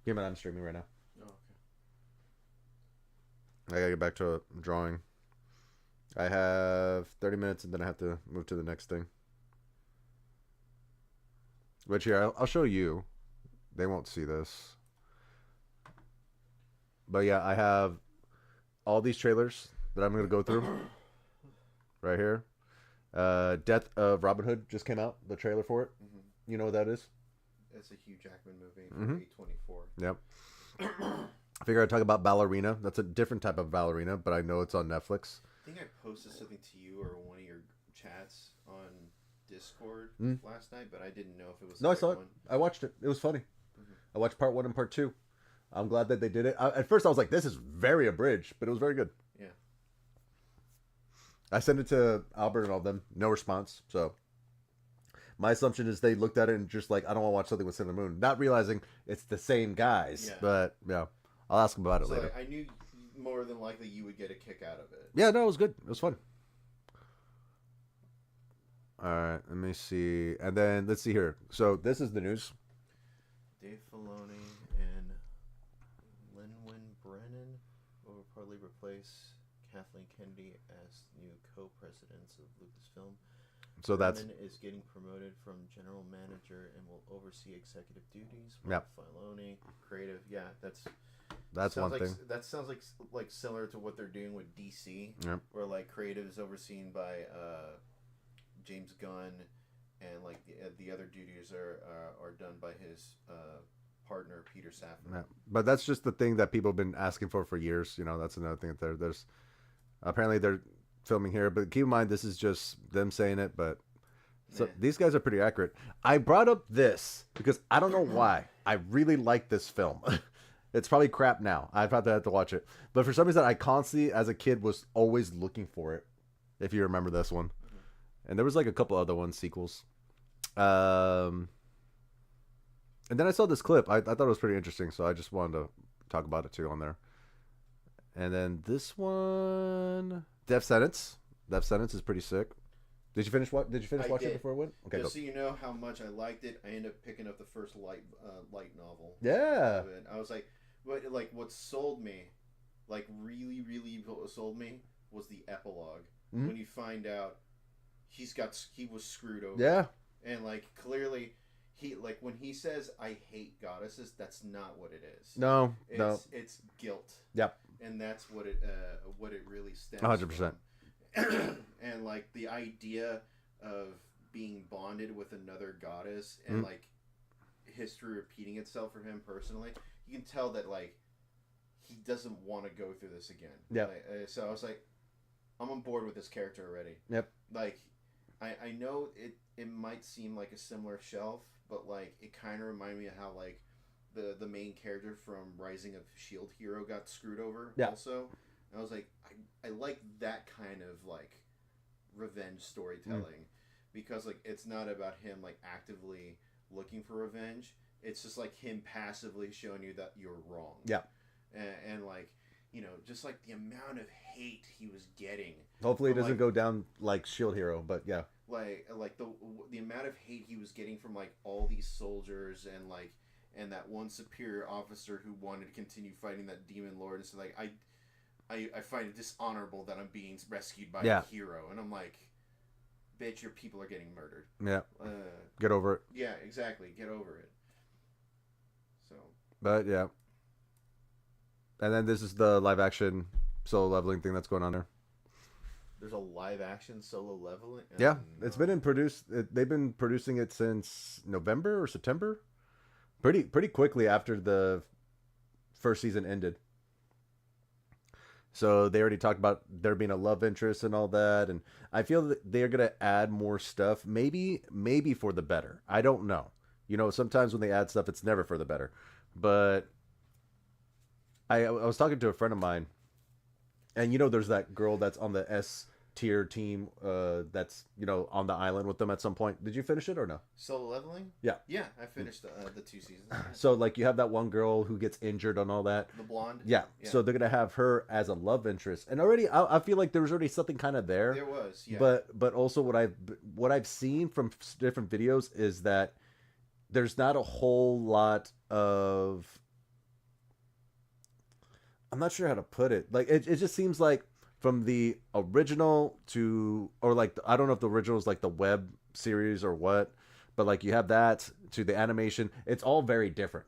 Yeah, man, I'm streaming right now.
Oh,
I gotta get back to drawing. I have 30 minutes and then I have to move to the next thing. Which here, I'll show you. They won't see this. But yeah, I have all these trailers that I'm gonna go through. Right here. Death of Robin Hood just came out, the trailer for it.
Mm-hmm.
You know what that is?
It's a Hugh Jackman movie
Mhm.
from A24.
Yep. I figure I'd talk about Ballerina. That's a different type of Ballerina, but I know it's on Netflix.
I think I posted something to you or one of your chats on Discord
Mm.
last night, but I didn't know if it was.
No,
the
I saw
right
it.
one.
I watched it. It was funny.
Mhm.
I watched part 1 and part 2. I'm glad that they did it. At first, I was like, this is very abridged, but it was very good.
Yeah.
I sent it to Albert and all them. No response. So my assumption is they looked at it and just like, I don't want to watch something with Sailor Moon. Not realizing it's the same guys.
Yeah.
But yeah, I'll ask them about it
So
later.
I knew more than likely you would get a kick out of it.
Yeah, no, it was good. It was fun. All right, let me see. And then let's see here. So this is the news.
Dave Filoni and Lin-Win Brennan will reportedly replace Kathleen Kennedy as new co-presidents of Lucasfilm.
So that's
Brennan is getting promoted from general manager and will oversee executive duties.
Yep.
Filoni, creative. Yeah, that's
one
sounds like,
thing.
That sounds like similar to what they're doing with DC,
Yep.
where like creative is overseen by James Gunn, and like the other duties are done by his partner Peter Safran.
Yeah. But that's just the thing that people have been asking for years. You know, that's another thing that there's apparently they're filming here, but keep in mind this is just them saying it. But so
Yeah.
these guys are pretty accurate. I brought up this because I don't know why I really like this film. It's probably crap now. I've had to have to watch it, but for some reason I constantly, as a kid, was always looking for it. If you remember this one, and there was like a couple other ones, sequels. And then I saw this clip. I thought it was pretty interesting, so I just wanted to talk about it too on there. And then this one, Death Sentence. Death Sentence is pretty sick. Did you finish watching
did.
it before it went? Okay,
Just
go.
so you know how much I liked it, I ended up picking up the first light novel.
Yeah.
Of it. I was what sold me, like really, really sold me was the epilogue.
Mhm.
When you find out he was screwed over.
Yeah.
And like clearly, when he says I hate goddesses, that's not what it is.
No. No.
It's guilt.
Yep.
And that's what it really stems
100%.
from. And like the idea of being bonded with another goddess and like history repeating itself for him personally, you can tell that like he doesn't want to go through this again.
Yep.
Like, so I was like, I'm on board with this character already.
Yep.
Like I know it might seem like a similar shelf, but like it kind of reminded me of how like the main character from Rising of Shield Hero got screwed over.
Yeah.
Also, and I was like, I like that kind of like revenge storytelling because like it's not about him like actively looking for revenge. It's just like him passively showing you that you're wrong.
Yeah.
And like, you know, just like the amount of hate he was getting.
Hopefully it
from,
doesn't
like,
go down like Shield Hero, but yeah.
Like the amount of hate he was getting from like all these soldiers and that one superior officer who wanted to continue fighting that demon lord, and so like I find it dishonorable that I'm being rescued by
Yeah.
a hero, and I'm like, bitch, your people are getting murdered.
Yeah.
Uh,
Get over it.
yeah, exactly. Get over it. So
But yeah. And then this is the live action solo leveling thing that's going on there.
there's a live action solo leveling.
Yeah, it's been they've been producing it since November or September, pretty quickly after the first season ended. So they already talked about there being a love interest and all that, and I feel that they're gonna add more stuff. Maybe for the better. I don't know. You know, sometimes when they add stuff, it's never for the better. But I was talking to a friend of mine, and you know, there's that girl that's on the tier team that's on the island with them at some point. Did you finish it or no?
Solo Leveling?
Yeah.
Yeah, I finished the 2 seasons.
So like you have that one girl who gets injured and all that.
The blonde?
Yeah. So they're gonna have her as a love interest, and already I feel like there was already something kind of there.
There was, yeah.
But also what I've seen from different videos is that there's not a whole lot of, I'm not sure how to put it. Like it just seems like from the original to, or like I don't know if the original is like the web series or what, but like you have that to the animation, it's all very different.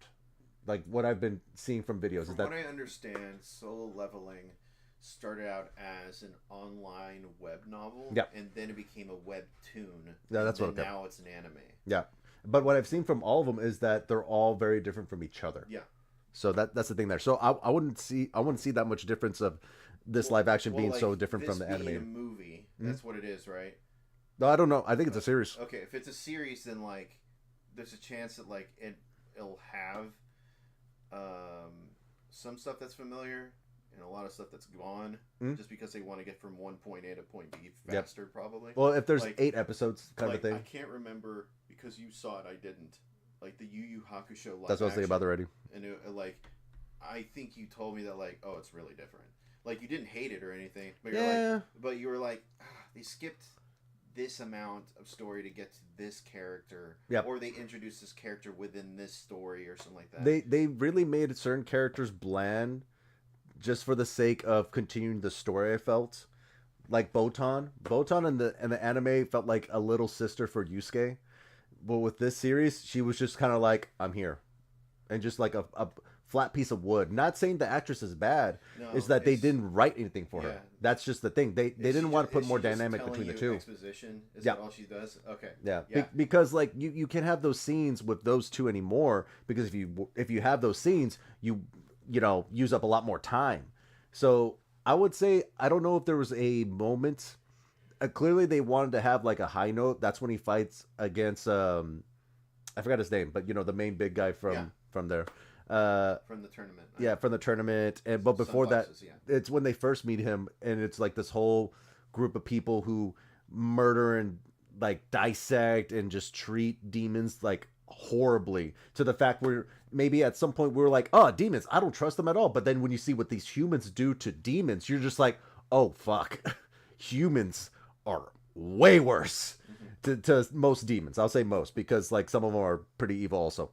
Like what I've been seeing from videos
From
is that
what I understand, Solo Leveling started out as an online web novel,
Yeah.
and then it became a webtoon.
Yeah, that's
and
what-
then
okay.
now it's an anime.
yeah. But what I've seen from all of them is that they're all very different from each other.
Yeah.
So that's the thing there. So I wouldn't see that much difference of this live action being so different from the
this being
animated.
a movie, that's what it is, right?
No, I don't know. I think it's a series.
Okay, if it's a series, then like, there's a chance that like it'll have some stuff that's familiar and a lot of stuff that's gone, just because they want to get from one point A to point B faster, probably.
Well, if there's
Like-
8 episodes kind
like,
of thing,
I can't remember because you saw it, I didn't. Like the Yu Yu Hakusho live
that's what I was thinking about
action,
already.
and like, I think you told me that like, oh, it's really different. Like you didn't hate it or anything, but you're
Yeah.
like, but you were like, they skipped this amount of story to get to this character,
Yep.
or they introduced this character within this story or something like that.
They really made certain characters bland just for the sake of continuing the story. I felt like Botan in the anime felt like a little sister for Yusuke, but with this series she was just kind of like, I'm here, and just like a flat piece of wood. Not saying the actress is bad,
No,
it's that they
it's-
didn't write anything for
Yeah.
her. That's just the thing. They didn't want to put more dynamic between the two.
Exposition is
Yeah.
that all she does? Okay.
Yeah,
Yeah.
because like you can't have those scenes with those two anymore, because if you have those scenes, you use up a lot more time. So I would say, I don't know if there was a moment. Clearly, they wanted to have like a high note. That's when he fights against I forgot his name, but the main big guy from there.
From the tournament.
Yeah, from the tournament. But before that,
Sunglasses, yeah.
it's when they first meet him, and it's like this whole group of people who murder and like dissect and just treat demons like horribly, to the fact where maybe at some point we were like, oh, demons, I don't trust them at all. But then when you see what these humans do to demons, you're just like, oh fuck, humans are way worse to most demons. I'll say most, because like some of them are pretty evil also.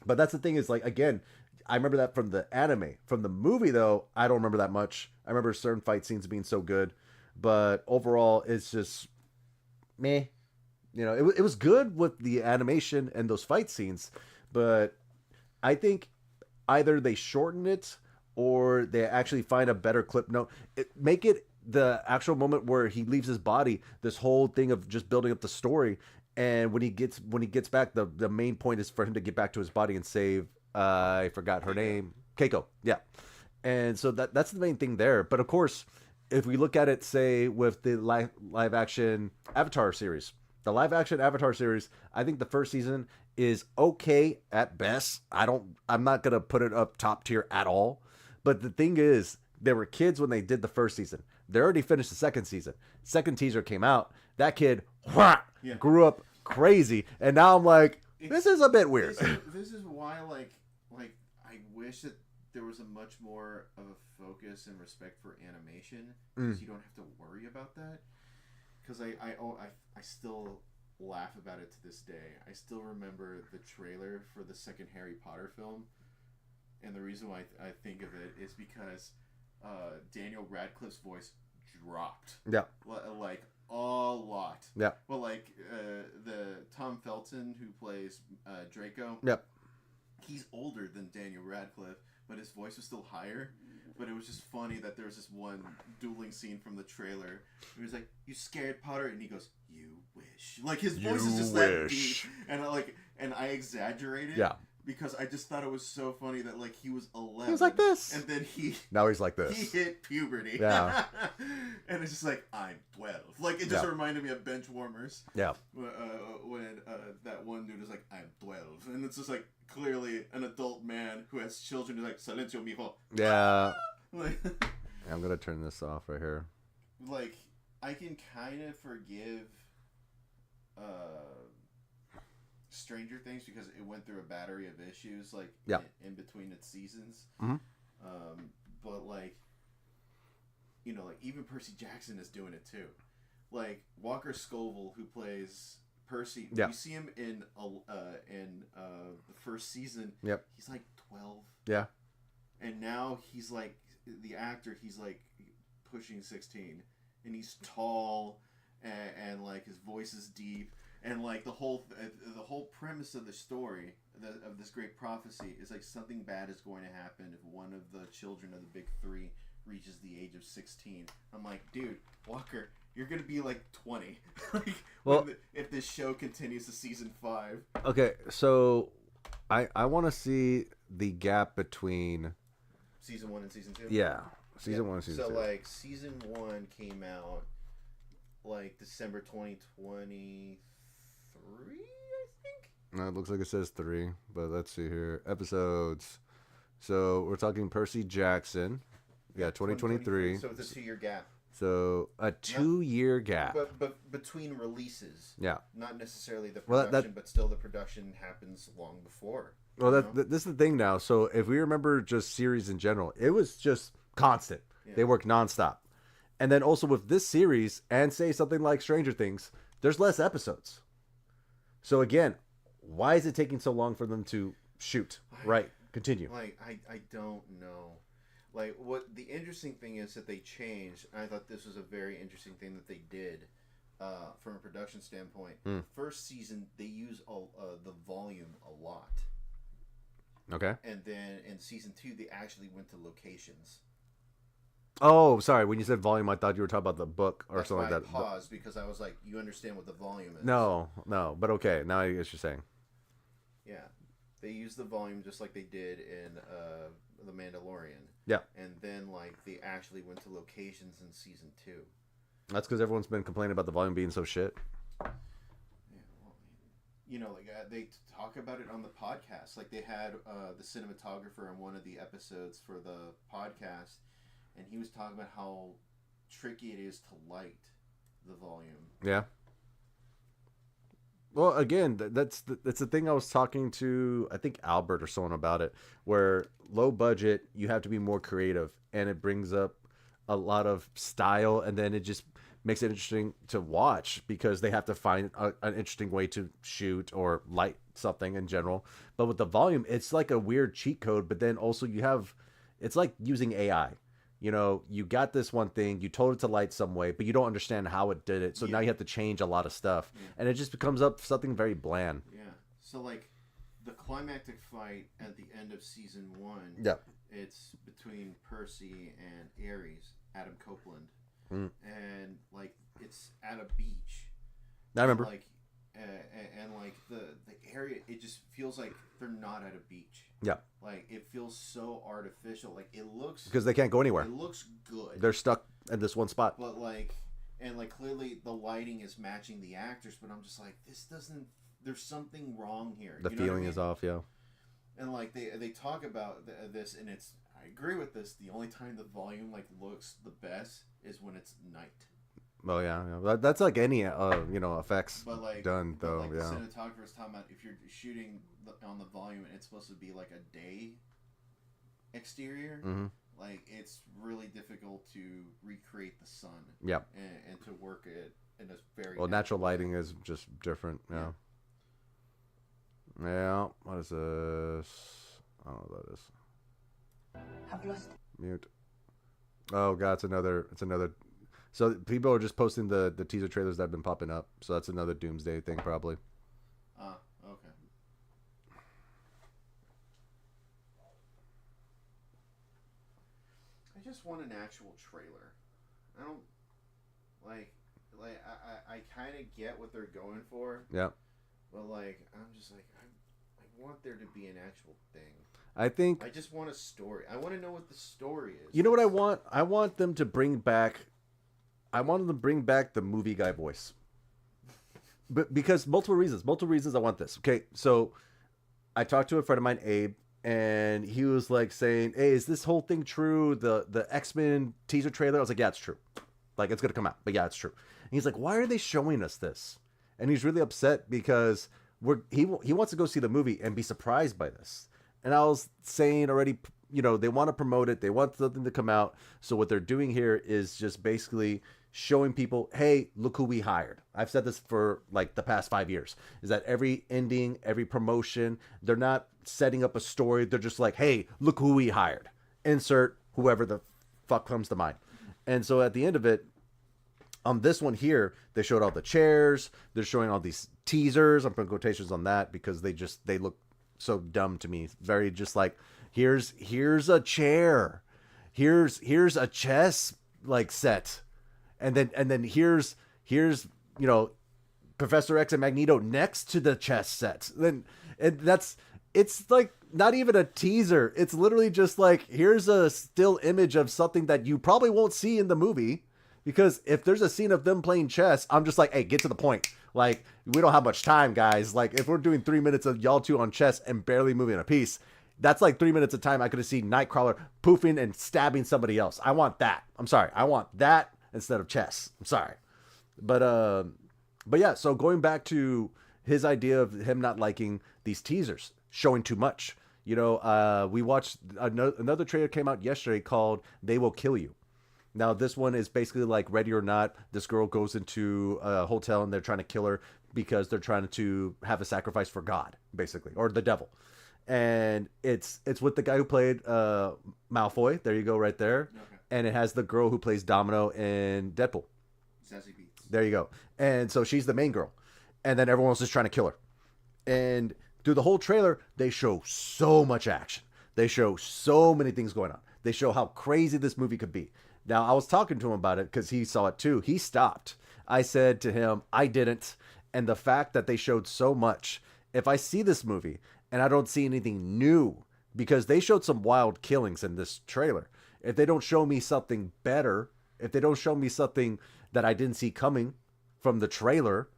But that's the thing, is like, again, I remember that from the anime. From the movie though, I don't remember that much. I remember certain fight scenes being so good, but overall it's just meh. It was good with the animation and those fight scenes, but I think either they shorten it or they actually find a better clip note. Make it the actual moment where he leaves his body, this whole thing of just building up the story. And when he gets back, the main point is for him to get back to his body and save, I forgot her name, Keiko. Yeah. And so that's the main thing there. But of course, if we look at it, say, with the live action Avatar series, I think the first season is okay at best. I'm not going to put it up top tier at all. But the thing is, there were kids when they did the first season. They already finished the second season. Second teaser came out. That kid grew up crazy. And now I'm like, this is a bit weird.
This is why, like I wish that there was a much more of a focus and respect for animation, because you don't have to worry about that. Because I still laugh about it to this day. I still remember the trailer for the second Harry Potter film, and the reason why I think of it is because Daniel Radcliffe's voice dropped.
Yeah.
Like a lot.
Yeah.
Well, like the Tom Felton who plays Draco.
Yep.
He's older than Daniel Radcliffe, but his voice was still higher. But it was just funny that there was this one dueling scene from the trailer. He was like, "You scared, Potter?" And he goes, "You wish." Like his voice is just that deep, and I exaggerated.
Yeah.
Because I just thought it was so funny that like he was 11.
He was like this.
And then
Now he's like
he
this.
hit puberty.
Yeah.
And it's just like, I'm 12. Like, it just reminded me of Benchwarmers.
Yeah.
When that one dude is like, I'm 12. And it's just like, clearly an adult man who has children who's like, Silencio, mijo.
Yeah.
Like,
I'm going to turn this off right here.
like, I can kind of forgive Stranger Things because it went through a battery of issues, like
Yeah.
in between its seasons.
Mhm.
But like, you know, like even Percy Jackson is doing it too. Like Walker Scoville, who plays Percy,
Yeah.
you see him in the first season.
Yep.
He's like 12,
Yeah.
and now he's like the actor. He's like pushing 16, and he's tall, and like his voice is deep, and like the whole premise of the story of this great prophecy is like something bad is going to happen if one of the children of the big three reaches the age of 16. I'm like, dude, Walker, you're gonna be like 20. Like,
Well-
if this show continues to season 5.
Okay, so I want to see the gap between
Season 1 and season 2.
season 1 and season
So
2.
like season 1 came out like December 2023, I think.
No, it looks like it says 3, but let's see here. Episodes. So we're talking Percy Jackson. Yeah, 2023.
So it's a 2-year gap.
So a 2-year gap.
But between releases,
Yeah.
not necessarily the
Well,
production,
that-
but still the production happens long before.
Well,
you
that,
know?
this is the thing now. So if we remember just series in general, it was just constant.
Yeah.
They work nonstop. And then also with this series and say something like Stranger Things, there's less episodes. So again, why is it taking so long for them to shoot? Right. Continue.
Like I don't know. Like what the interesting thing is that they changed. And I thought this was a very interesting thing that they did from a production standpoint. First season they use the volume a lot,
Okay.
and then in season 2 they actually went to locations.
Oh, sorry. When you said volume, I thought you were talking about the book or
That's
something
why
like that.
I paused because I was like, you understand what the volume is?
No. But okay. Now I get what you're saying.
Yeah, they used the volume just like they did in The Mandalorian.
Yeah.
And then like they actually went to locations in season 2.
That's because everyone's been complaining about the volume being so shit.
Yeah, well, you know, like they talk about it on the podcast. Like they had the cinematographer on one of the episodes for the podcast, and he was talking about how tricky it is to light the volume.
Yeah. Well, again, that's the thing I was talking to, I think Albert or someone about it, where low budget, you have to be more creative, and it brings up a lot of style, and then it just makes it interesting to watch because they have to find an interesting way to shoot or light something in general. But with the volume, it's like a weird cheat code, but then also you have, it's like using AI. You know, you got this one thing, you told it to light some way, but you don't understand how it did it. So now you have to change a lot of stuff. And it just becomes up something very bland.
Yeah. So like the climactic fight at the end of season 1.
Yeah.
It's between Percy and Ares, Adam Copeland, and like it's at a beach.
I remember.
Like, and like the area, it just feels like they're not at a beach.
Yeah.
Like it feels so artificial. Like it looks
Because they can't go anywhere.
It looks good.
They're stuck in this one spot.
But like, and like clearly the lighting is matching the actors, but I'm just like, this doesn't. There's something wrong here.
The
You know what I
feeling
mean?
is off, yeah.
And like they talk about this, and it's, I agree with this. The only time the volume like looks the best is when it's night.
Oh, yeah. That's like any, effects
But like
done, though,
like
yeah.
the cinematographer is talking about if you're shooting on the volume and it's supposed to be like a day exterior,
Mm-hmm.
like it's really difficult to recreate the sun.
Yeah.
And to work it in a very
Well, natural lighting is just different, yeah. Yeah. What is this? I don't know what that is.
Have lost.
Mute. Oh god, it's another. So people are just posting the teaser trailers that have been popping up. So that's another Doomsday thing, probably.
Okay. I just want an actual trailer. I don't like I kind of get what they're going for,
Yeah.
but like I'm just like I want there to be an actual thing.
I think
I just want a story. I want to know what the story is.
you know what I want. I want them to bring back. I want them to bring back the movie guy voice. But because multiple reasons I want this. Okay, so I talked to a friend of mine, Abe, and he was like saying, "Hey, is this whole thing true? The X-Men teaser trailer?" I was like, "Yeah, it's true. Like, it's gonna come out. But yeah, it's true. And he's like, why are they showing us this? And he's really upset because he wants to go see the movie and be surprised by this. And I was saying already, they want to promote it. They want something to come out. So what they're doing here is just basically showing people, hey, look who we hired. I've said this for like the past 5 years, is that every ending, every promotion, they're not setting up a story. They're just like, hey, look who we hired. Insert whoever the fuck comes to mind. And so at the end of it, on this one here, they showed all the chairs. They're showing all these teasers. I'm putting quotations on that because they look so dumb to me. Very just like, here's a chair. Here's a chess like set. And then here's Professor X and Magneto next to the chess set. It's like not even a teaser. It's literally just like, here's a still image of something that you probably won't see in the movie. Because if there's a scene of them playing chess, I'm just like, hey, get to the point. Like, we don't have much time, guys. Like, if we're doing 3 minutes of y'all two on chess and barely moving a piece, that's like 3 minutes of time I could have seen Nightcrawler poofing and stabbing somebody else. I want that. I'm sorry. I want that instead of chess. I'm sorry. But yeah, so going back to his idea of him not liking these teasers, showing too much. We watched another trailer came out yesterday called They Will Kill You. Now, this one is basically like Ready or Not. This girl goes into a hotel and they're trying to kill her because they're trying to have a sacrifice for God, basically, or the devil. And it's with the guy who played Malfoy. There you go, right there. Okay. And it has the girl who plays Domino in Deadpool.
Sassy Beats.
There you go. And so she's the main girl. And then everyone else is trying to kill her. And through the whole trailer, they show so much action. They show so many things going on. They show how crazy this movie could be. Now, I was talking to him about it because he saw it too. He stopped. I said to him, I didn't. And the fact that they showed so much, if I see this movie and I don't see anything new, because they showed some wild killings in this trailer. If they don't show me something better, if they don't show me something that I didn't see coming from the trailer,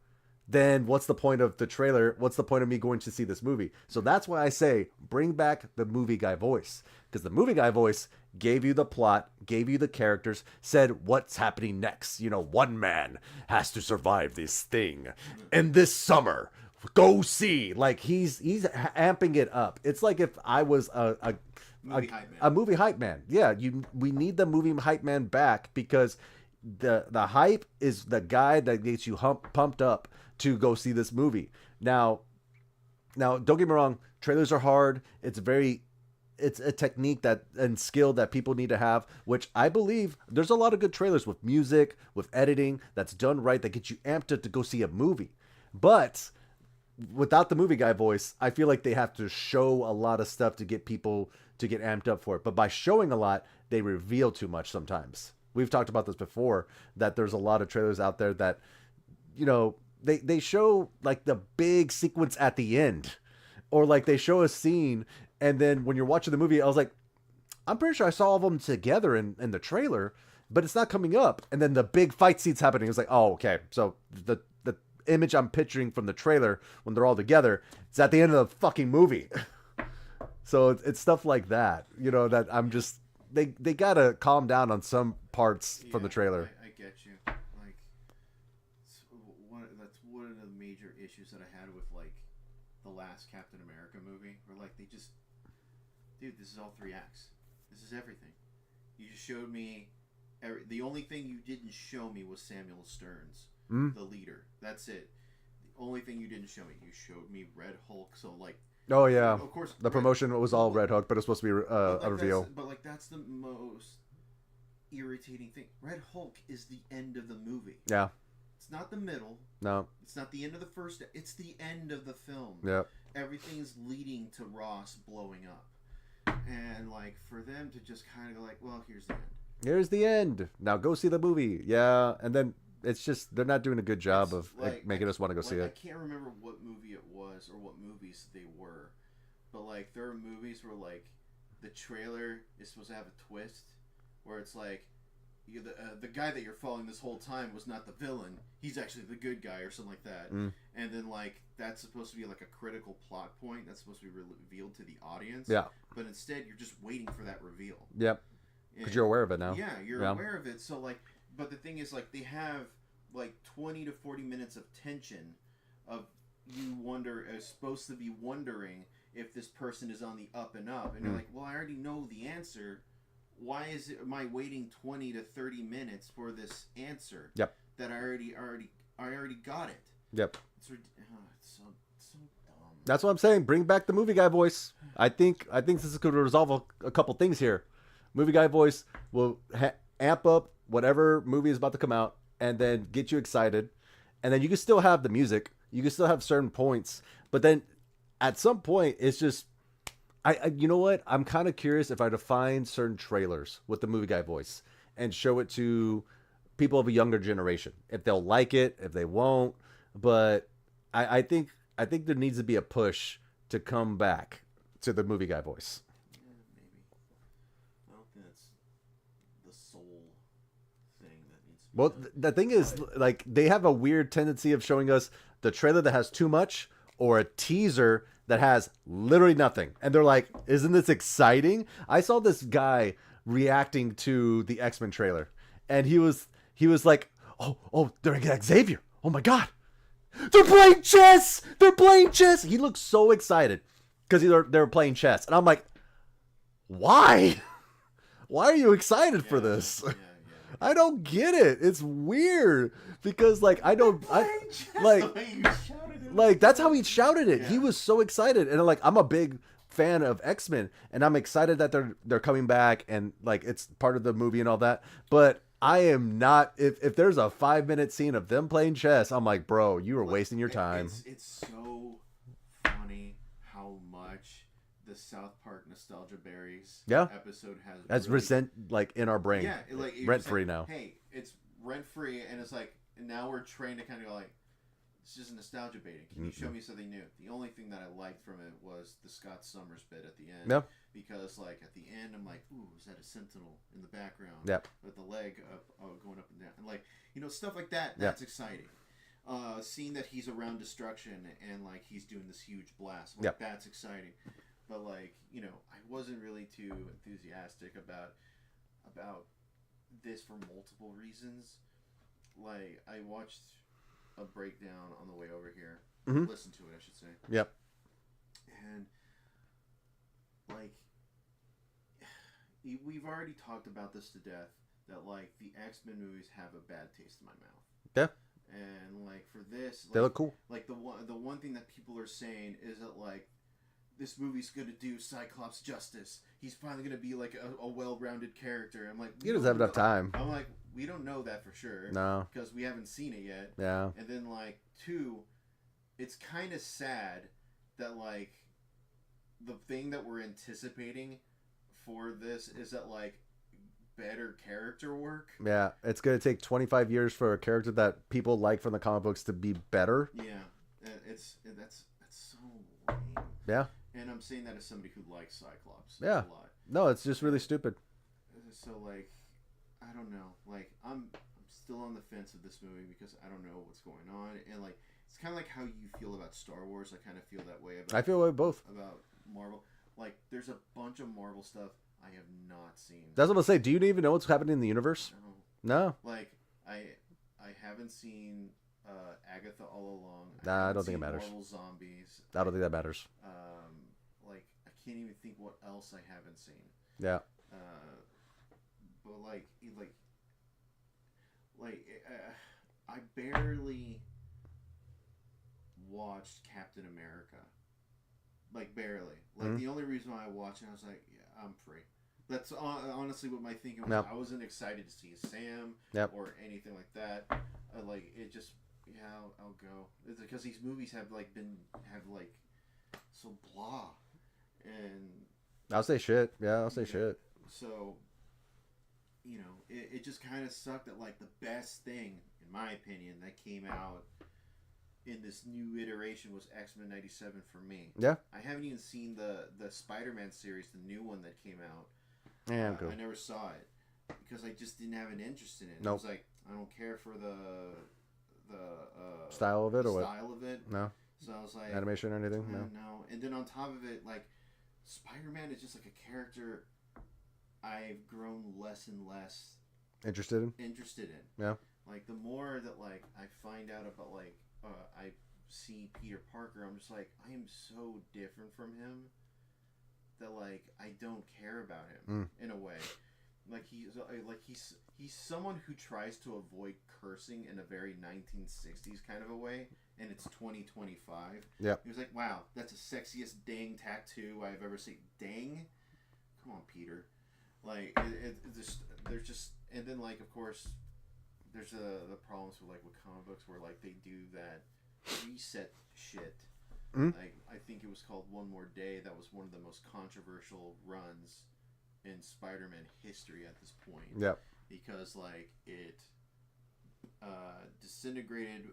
then what's the point of the trailer? What's the point of me going to see this movie? So that's why I say bring back the movie guy voice. Because the movie guy voice gave you the plot, gave you the characters, said what's happening next. One man has to survive this thing. And this summer, go see. Like, he's amping it up. It's like if I was a movie hype man. Yeah, we need the movie hype man back because the hype is the guy that gets you pumped up to go see this movie. Now, don't get me wrong, trailers are hard. It's a technique and skill that people need to have, which I believe there's a lot of good trailers with music, with editing that's done right that gets you amped up to go see a movie. But without the movie guy voice, I feel like they have to show a lot of stuff to get people to get amped up for it. But by showing a lot, they reveal too much sometimes. We've talked about this before, that there's a lot of trailers out there that, they show like the big sequence at the end, or like they show a scene, and then when you're watching the movie, I was like, I'm pretty sure I saw all of them together in the trailer, but it's not coming up. And then the big fight scene's happening. It's like, oh, okay. So the image I'm picturing from the trailer when they're all together, it's at the end of the fucking movie. So it's stuff like that, that I'm just, they gotta calm down on some parts from the trailer.
I get you. Like, that's one of the major issues that I had with like the last Captain America movie, where like they just, dude, this is all 3 acts. This is everything. You just showed me. The only thing you didn't show me was Samuel Stearns, the leader. That's it. The only thing you didn't show me. You showed me Red Hulk. So like.
Oh yeah.
Of course.
The promotion was all Red Hulk, but it's supposed to be a reveal.
But like that's the most irritating thing. Red Hulk is the end of the movie.
Yeah.
It's not the middle.
No.
It's not the end of the first. It's the end of the film.
Yeah.
Everything's leading to Ross blowing up. And like for them to just kind of go like, well, here's the end.
Here's the end. Now go see the movie. Yeah, and then it's just they're not doing a good job of making us want to go see it.
I can't remember what movie it was or what movies they were, but like there are movies where like the trailer is supposed to have a twist, where it's like the guy that you're following this whole time was not the villain. He's actually the good guy or something like that. And then like that's supposed to be like a critical plot point that's supposed to be revealed to the audience.
Yeah.
But instead you're just waiting for that reveal.
Yep. Because you're aware of it now.
Yeah, you're aware of it. So like but the thing is, like, they have like 20 to 40 minutes of tension of you supposed to be wondering if this person is on the up and up, and you're like, well, I already know the answer. Why am I waiting 20 to 30 minutes for this answer?
Yep.
That I already got it.
Yep.
It's so dumb.
That's what I'm saying. Bring back the movie guy voice. I think this could resolve a couple things here. Movie guy voice will amp up whatever movie is about to come out, and then get you excited. And then you can still have the music. You can still have certain points, but then at some point, it's just, you know what? I'm kind of curious if I define certain trailers with the movie guy voice and show it to people of a younger generation, if they'll like it, if they won't. But I think there needs to be a push to come back to the movie guy voice.
Yeah, maybe. I don't think that's the sole thing that needs to be
Well,
done.
the thing is, like, they have a weird tendency of showing us the trailer that has too much or a teaser that has literally nothing. And they're like, isn't this exciting? I saw this guy reacting to the X-Men trailer, and he was like, oh, they're gonna get Xavier. Oh my God. They're playing chess. They're playing chess. He looked so excited because they were playing chess. And I'm like, why? Why are you excited for this?
Yeah.
I don't get it. It's weird because, like, I don't, like,
The way you shouted it.
like that's how he shouted it.
Yeah.
He was so excited, and like, I'm a big fan of X-Men, and I'm excited that they're coming back, and like, it's part of the movie and all that. But I am not. If there's a 5-minute scene of them playing chess, I'm like, bro, you are wasting your time.
It's so funny how much the South Park Nostalgia Berries
Yeah.
episode has.
That's
really,
resent like in our brain.
Yeah, it was
rent free
like,
now.
Hey, it's rent free, and it's like, and now we're trained to kind of go like, it's just nostalgia baiting. Can you show me something new? The only thing that I liked from it was the Scott Summers bit at the end.
Yeah.
Because like at the end, I'm like, ooh, is that a sentinel in the background?
Yeah.
With the leg up, going up and down, and like, you know, stuff like that.
Yeah.
That's exciting. Seeing that he's around destruction and like he's doing this huge blast, like, that's exciting. But like, you know, I wasn't really too enthusiastic about this for multiple reasons. Like, I watched a breakdown on the way over here.
Mhm.
Listen to it, I should say.
Yep.
And like, we've already talked about this to death, that like the X-Men movies have a bad taste in my mouth.
Yeah.
And like for this, like,
They look cool.
Like the one thing that people are saying is that like, this movie's gonna do Cyclops justice. He's finally gonna be like a well-rounded character. I'm like,
He doesn't have enough time.
I'm like, we don't know that for sure.
No.
Because we haven't seen it yet.
Yeah.
And then like 2, it's kind of sad that like the thing that we're anticipating for this is that like better character work.
Yeah. It's gonna take 25 years for a character that people like from the comic books to be better.
Yeah, that's so lame.
Yeah.
And I'm saying that as somebody who likes Cyclops
Yeah.
a lot.
No, it's just really stupid.
So like, I don't know. Like, I'm still on the fence of this movie because I don't know what's going on, and like, it's kind of like how you feel about Star Wars. I kind of feel that way about
I feel like both.
about Marvel. Like, there's a bunch of Marvel stuff I have not seen.
That's what I'm saying. Do you even know what's happening in the universe?
No.
No.
Like, I haven't seen Agatha All Along.
Nah, I
haven't
don't think it
seen
matters.
Marvel Zombies.
I don't think that matters.
Like, I can't even think what else I haven't seen.
Yeah.
But I barely watched Captain America. Like, barely. Like, the only reason why I watched it, I was like, yeah, I'm free. That's honestly what my thinking was.
Yep.
I wasn't excited to see Sam
Yep.
or anything like that. Like, it just, yeah, I'll go. It's because these movies have so blah. And
I'll say shit. Yeah, I'll say shit.
so, you know, it just kind of sucked that, like, the best thing, in my opinion, that came out in this new iteration was X-Men 97 for me.
Yeah.
I haven't even seen the Spider-Man series, the new one that came out.
Yeah, I'm cool.
I never saw it because I just didn't have an interest in it. I
Nope.
was like, I don't care for the
Style of it
the
or what?
style of it.
No.
So I was like,
Animation or anything? No.
no. And then on top of it, like, Spider-Man is just like a character I've grown less and less
Interested in?
interested in.
Yeah.
Like the more that like I find out about like I see Peter Parker, I'm just like I am so different from him that like I don't care about him in a way. Like he's someone who tries to avoid cursing in a very 1960s kind of a way, and it's 2025.
Yeah.
He was like, "Wow, that's the sexiest dang tattoo I've ever seen." Dang, come on, Peter. Like it just there's just and then like of course there's the problems with like with comic books where like they do that reset shit. Like I think it was called One More Day. That was one of the most controversial runs in Spider-Man history at this point.
Yeah.
Because like it disintegrated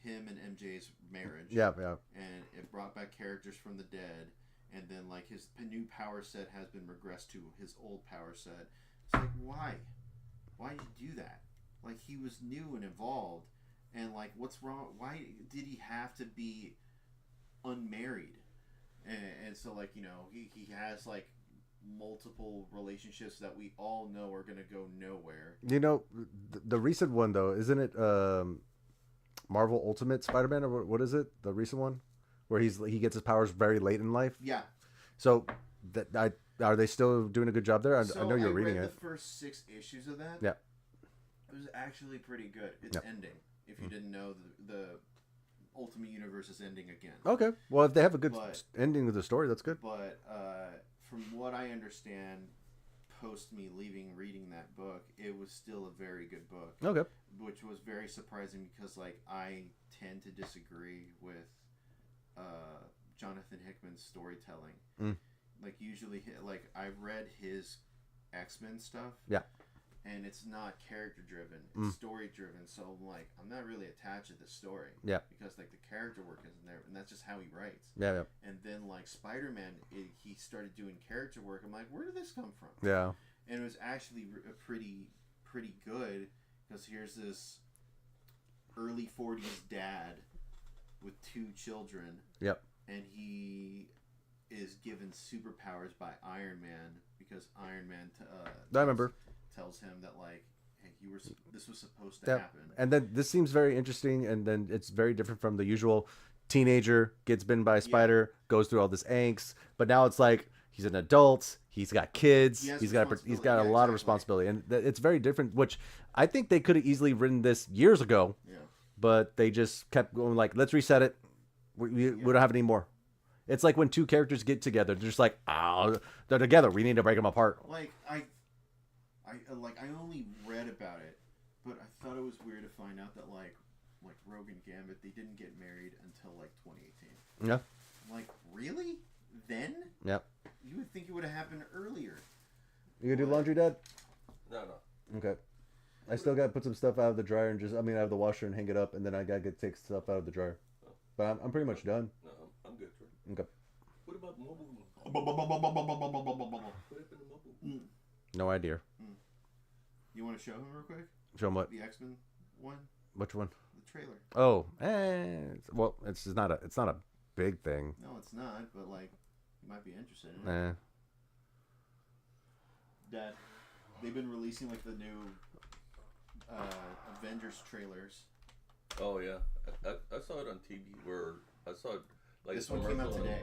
him and MJ's marriage.
Yeah, yeah.
And it brought back characters from the dead. And then like his new power set has been regressed to his old power set. It's like why? Why did you do that? Like he was new and evolved. And like what's wrong? Why did he have to be unmarried? And so like you know he has like multiple relationships that we all know are gonna go nowhere.
You know, the recent one though, isn't it Marvel Ultimate Spider-Man or what is it? The recent one where he gets his powers very late in life.
Yeah.
So are they still doing a good job there? I know you're reading
read
it.
The first 6 issues of that.
Yeah.
It was actually pretty good. It's ending. If you didn't know, the Ultimate Universe is ending again.
Okay. Well, if they have a good ending of the story, that's good.
But from what I understand, post me leaving reading that book, it was still a very good book.
Okay.
Which was very surprising because like I tend to disagree with Jonathan Hickman's storytelling. Like usually, like I've read his X-Men stuff.
Yeah.
And it's not character driven; it's story driven. So like, I'm not really attached to the story.
Yeah.
Because like the character work isn't there, and that's just how he writes.
Yeah, yeah.
And then like Spider-Man, he started doing character work. I'm like, where did this come from?
Yeah.
And it was actually a pretty good because here's this early 40s dad with 2 children.
Yep.
And he is given superpowers by Iron Man because Iron Man
I remember.
Tells him that like, hey, this was supposed to happen.
And then this seems very interesting, and then it's very different from the usual teenager gets bitten by a spider, goes through all this angst, but now it's like he's an adult, he's got kids, he's got a lot of responsibility, and it's very different. Which I think they could have easily written this years ago, but they just kept going like, let's reset it. We don't have any more. It's like when 2 characters get together, they're just like, they're together. We need to break them apart.
Like I only read about it, but I thought it was weird to find out that like Rogue and Gambit, they didn't get married until like 2018.
Yeah.
Like really? Then?
Yep.
You would think it would have happened earlier.
You gonna do laundry, Dad?
No.
Okay. I still gotta put some stuff out of the dryer and out of the washer and hang it up, and then I gotta take stuff out of the dryer. But I'm pretty much done.
No, I'm good.
Okay.
What about mobile? What happened to mobile?
No idea.
You want to show him real quick?
Show him what?
The X-Men one?
Which one?
The trailer.
Oh, well, it's not a big thing.
No, it's not. But like, you might be interested in it. Dad, they've been releasing like the new Avengers trailers.
Oh yeah, I saw it on TV. Where I saw it like
this one came out today.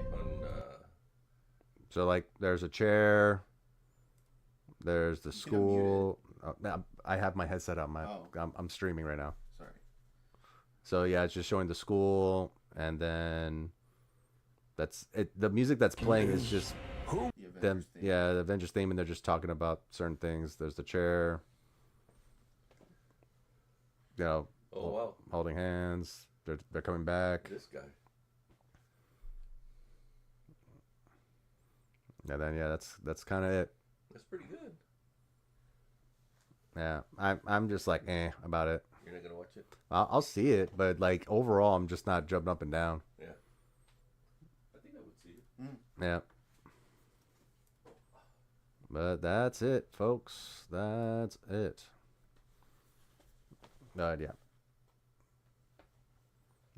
So like, there's a chair. There's the school. I have my headset on. I'm streaming right now.
Sorry.
So yeah, it's just showing the school, and then that's it. The music that's playing is just them. Yeah, the Avengers theme, and they're just talking about certain things. There's the chair. You know.
Oh wow.
Holding hands. They're coming back.
This guy.
And then that's kind of it.
That's pretty good.
Yeah, I'm just like about it.
You're not gonna watch it?
I'll see it, but like overall, I'm just not jumping up and down.
Yeah. I think I would see it.
Yeah. But that's it, folks. That's it. Yeah.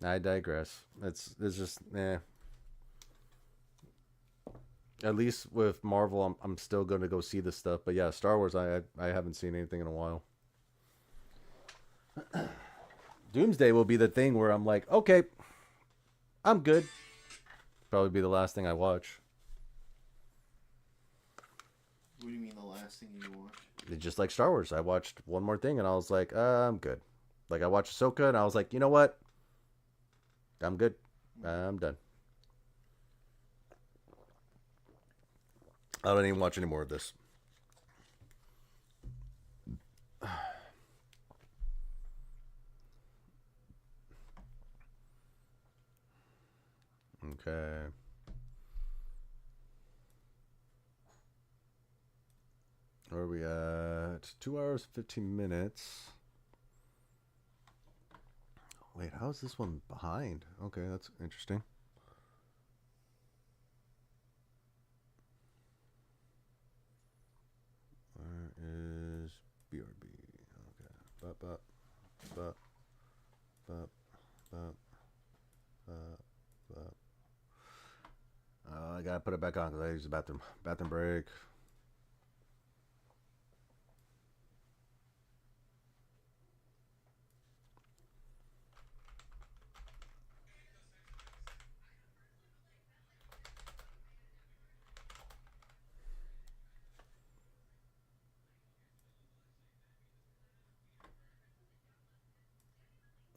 I digress. It's just At least with Marvel, I'm still gonna go see this stuff. But yeah, Star Wars, I haven't seen anything in a while. Doomsday will be the thing where I'm like, okay, I'm good. Probably be the last thing I watch.
What do you mean the last thing you watch?
It's just like Star Wars. I watched one more thing and I was like, I'm good. Like I watched Ahsoka and I was like, you know what? I'm good. I'm done. I don't even watch any more of this. Okay. Where are we at? 2 hours, 15 minutes. Wait, how is this one behind? Okay, that's interesting. Where is BRB? Okay. Bup, bup, bup, bup, bup, bup, bup. I gotta put it back on because I use the bathroom break.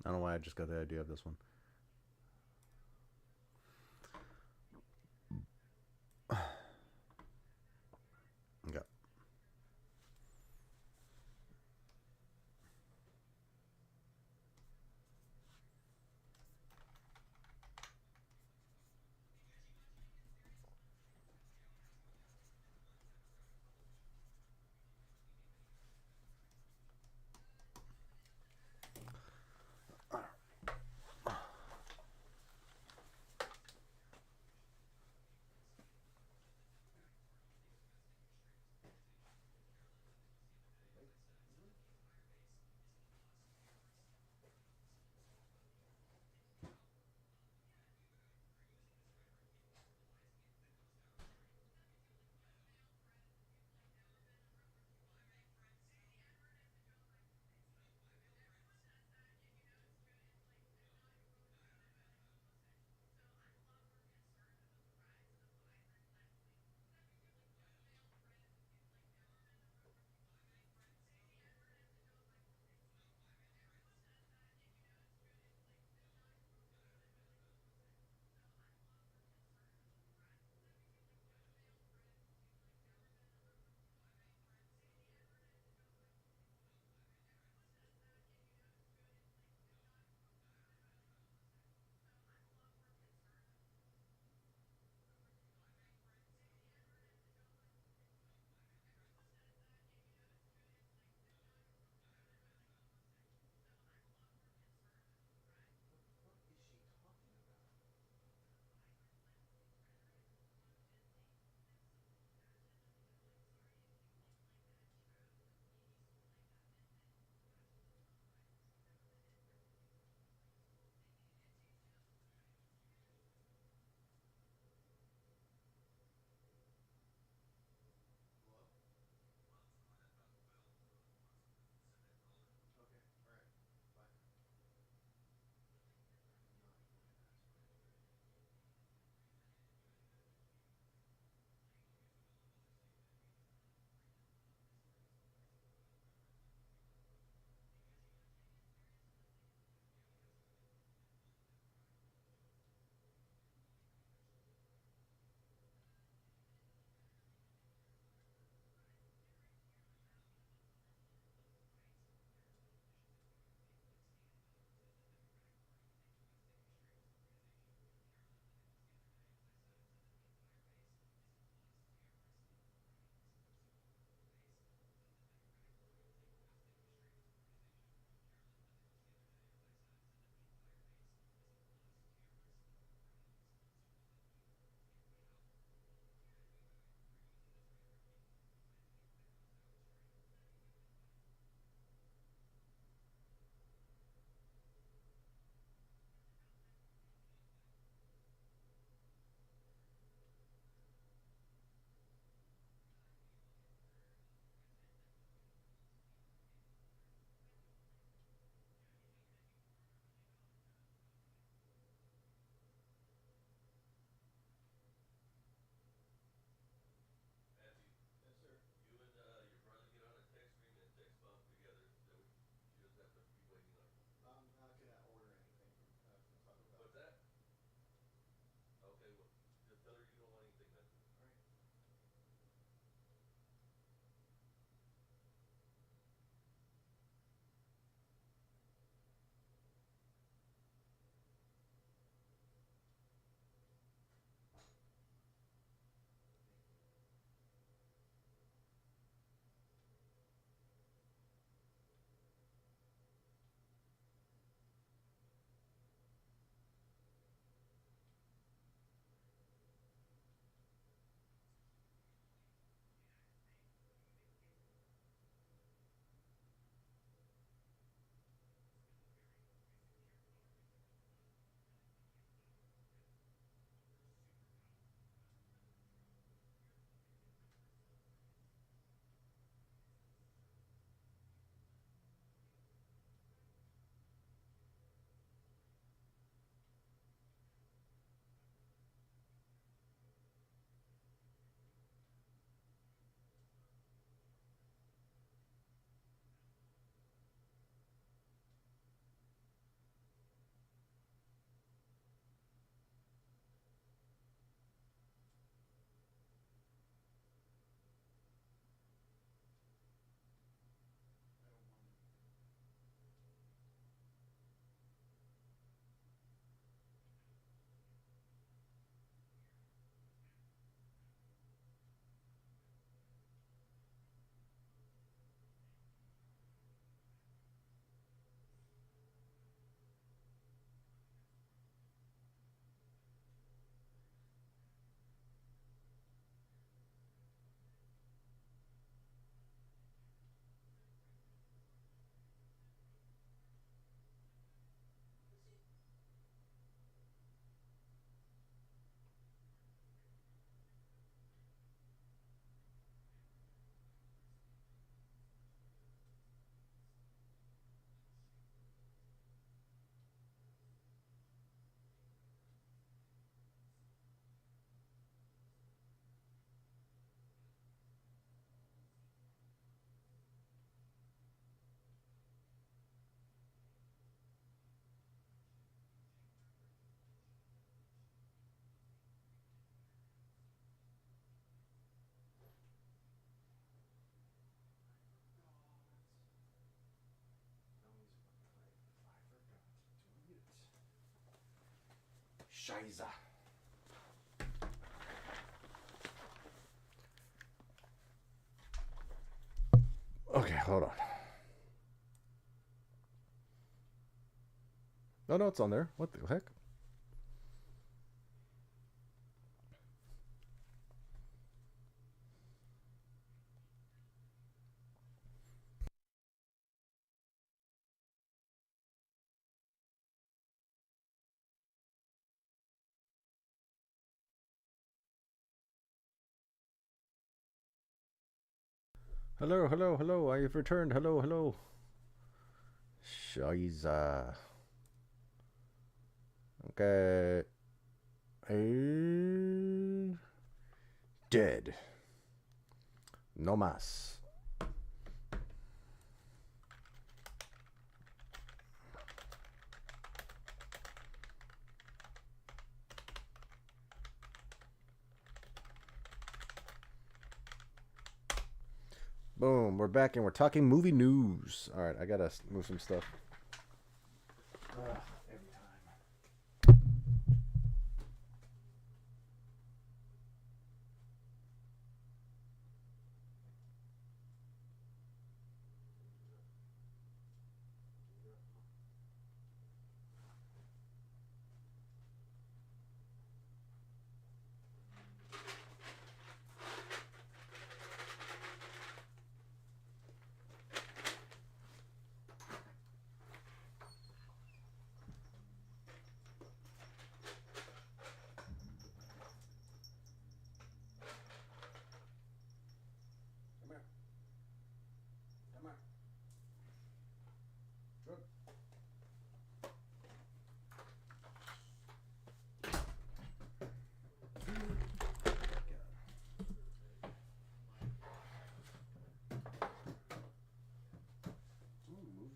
I don't know why I just got the idea of this one. Okay. Scheiße. Okay, hold on. No, it's on there. What the heck? Hello. I have returned. Hello. Scheiße. Okay. Dead. No más. Boom, we're back and we're talking movie news. All right, I gotta move some stuff. Every time.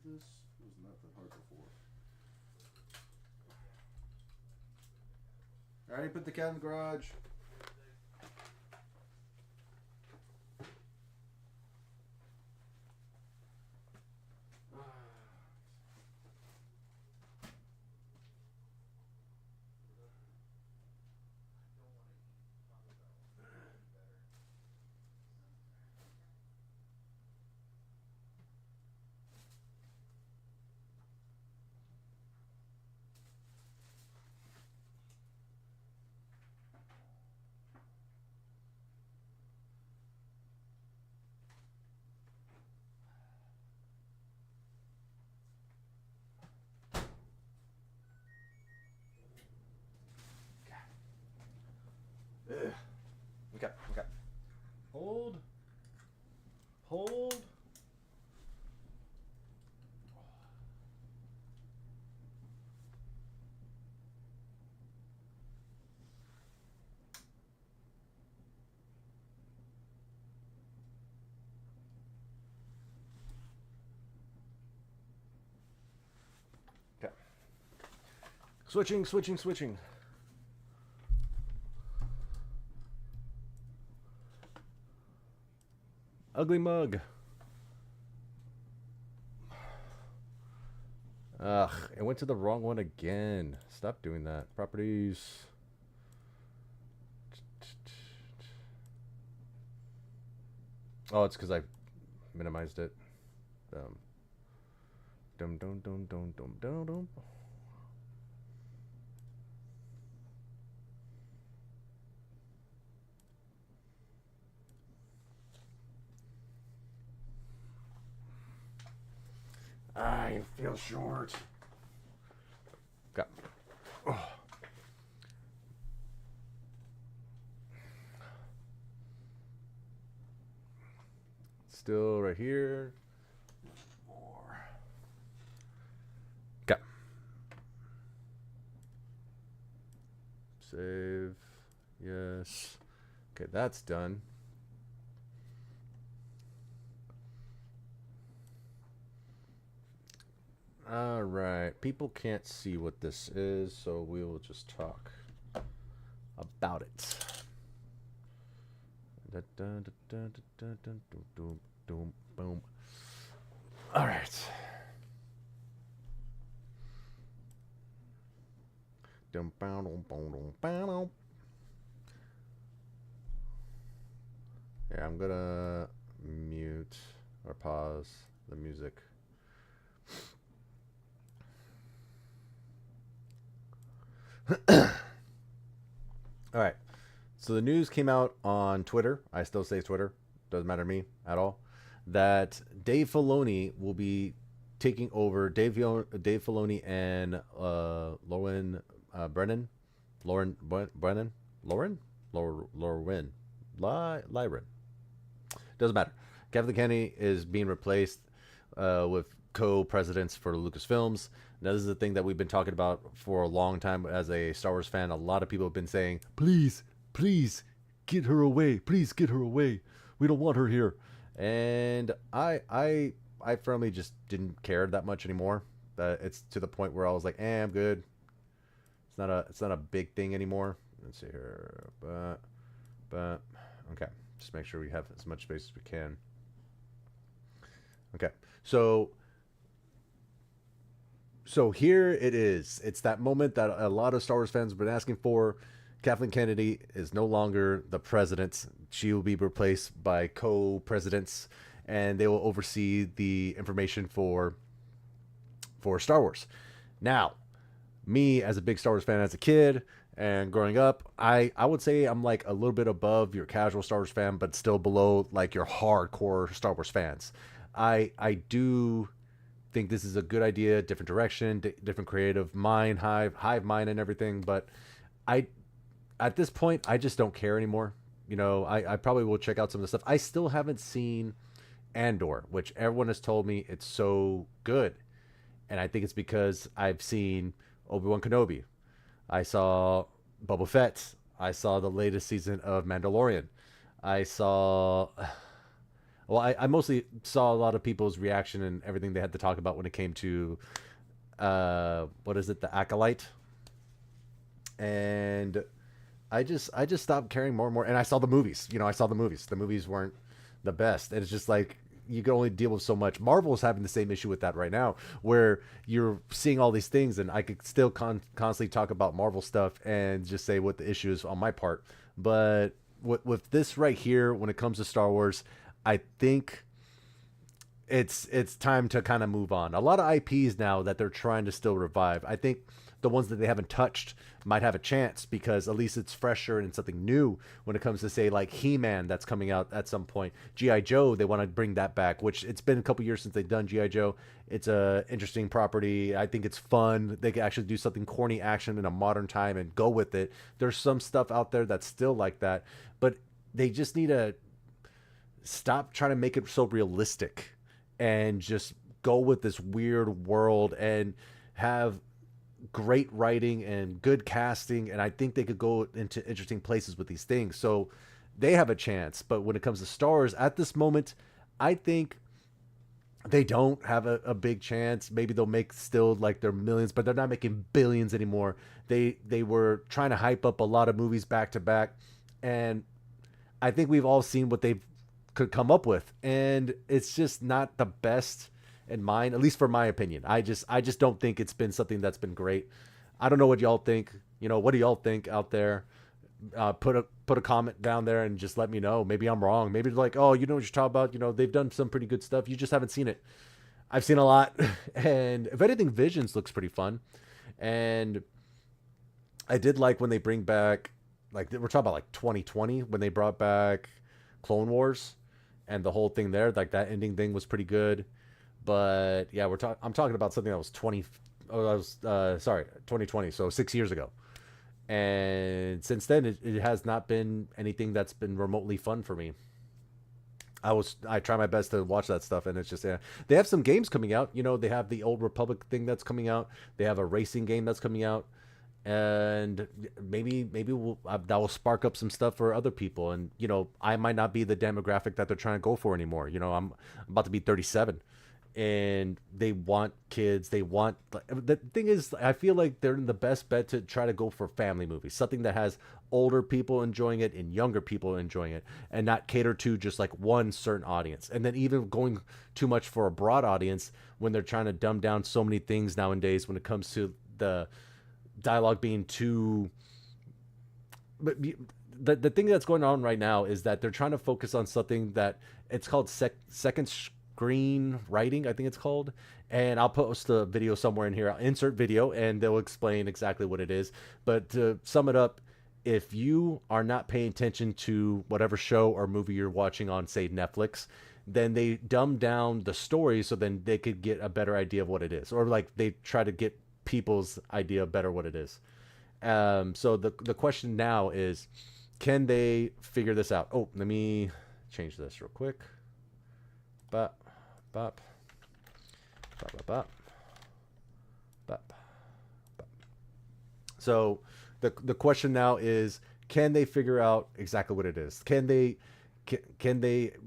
This was not that hard before. I already put the cat in the garage. Okay. Hold. Okay. Switching. Ugly mug. Ugh, it went to the wrong one again. Stop doing that. Properties. Oh, it's because I minimized it. Dum. I feel short. Got. Oh. Still right here. More. Got. Save. Yes. Okay, that's done. All right. People can't see what this is, so we will just talk about it. Boom. All right. Yeah, I'm gonna mute or pause the music. All right. So the news came out on Twitter. I still say Twitter. Doesn't matter to me at all. That Dave Filoni will be taking over. Dave Filoni and Lauren Brennan. Lauren Brennan. Lauren. Lyron. Doesn't matter. Kathleen Kennedy is being replaced with co-presidents for Lucasfilms. Now, this is the thing that we've been talking about for a long time as a Star Wars fan. A lot of people have been saying, please, get her away. Please get her away. We don't want her here. And I firmly just didn't care that much anymore. It's to the point where I was like, I'm good. It's not a big thing anymore. Let's see here. But okay. Just make sure we have as much space as we can. Okay. So here it is. It's that moment that a lot of Star Wars fans have been asking for. Kathleen Kennedy is no longer the president. She will be replaced by co-presidents, and they will oversee the information for Star Wars. Now, me as a big Star Wars fan as a kid and growing up, I would say I'm like a little bit above your casual Star Wars fan, but still below like your hardcore Star Wars fans. I do think this is a good idea, different direction, different creative mind, hive mind and everything, but at this point I just don't care anymore. You know, I probably will check out some of the stuff. I still haven't seen Andor, which everyone has told me it's so good. And I think it's because I've seen Obi-Wan Kenobi. I saw Boba Fett. I saw the latest season of Mandalorian. I mostly saw a lot of people's reaction and everything they had to talk about when it came to, The Acolyte. And I just stopped caring more and more. And I saw the movies. You know, I saw the movies. The movies weren't the best. And it's just like, you can only deal with so much. Marvel's having the same issue with that right now, where you're seeing all these things, and I could still constantly talk about Marvel stuff and just say what the issue is on my part. But with this right here, when it comes to Star Wars, I think it's time to kind of move on. A lot of IPs now that they're trying to still revive. I think the ones that they haven't touched might have a chance because at least it's fresher and something new when it comes to, say, like He-Man that's coming out at some point. G.I. Joe, they want to bring that back, which it's been a couple years since they've done G.I. Joe. It's a interesting property. I think it's fun. They can actually do something corny action in a modern time and go with it. There's some stuff out there that's still like that, but they just need to stop trying to make it so realistic and just go with this weird world and have great writing and good casting, and I think they could go into interesting places with these things. So they have a chance. But when it comes to Star Wars at this moment, I think they don't have a big chance. Maybe they'll make still like their millions, but they're not making billions anymore. They were trying to hype up a lot of movies back to back, and I think we've all seen what they could come up with, and it's just not the best in mine, at least for my opinion. I just don't think it's been something that's been great. I don't know what y'all think. You know, what do y'all think out there? Put a comment down there and just let me know. Maybe I'm wrong. Maybe like, oh, you know what you're talking about. You know, they've done some pretty good stuff. You just haven't seen it. I've seen a lot, and if anything, Visions looks pretty fun. And I did like when they bring back, like we're talking about like 2020 when they brought back Clone Wars, and the whole thing there, like that ending thing was pretty good. But yeah, I'm talking about something that was 2020, so 6 years ago. And since then, it has not been anything that's been remotely fun for me. I try my best to watch that stuff, and it's just, yeah. They have some games coming out. You know, they have the Old Republic thing that's coming out. They have a racing game that's coming out. And maybe that will spark up some stuff for other people. And, you know, I might not be the demographic that they're trying to go for anymore. You know, I'm about to be 37. And they want kids. The thing is, I feel like they're the best bet to try to go for family movies, something that has older people enjoying it and younger people enjoying it, and not cater to just like one certain audience. And then even going too much for a broad audience when they're trying to dumb down so many things nowadays when it comes to dialogue being too. But the thing that's going on right now is that they're trying to focus on something that it's called second screen writing, I think it's called. And I'll post a video somewhere in here. I'll insert video and they'll explain exactly what it is. But to sum it up, if you are not paying attention to whatever show or movie you're watching on, say, Netflix, then they dumb down the story so then they could get a better idea of what it is. Or like they try to get people's idea better what it is. So the question now is, can they figure this out? Oh, let me change this real quick. Bop, bop, bop, bop, bop, bop, bop. So the question now is, can they figure out exactly what it is? Can they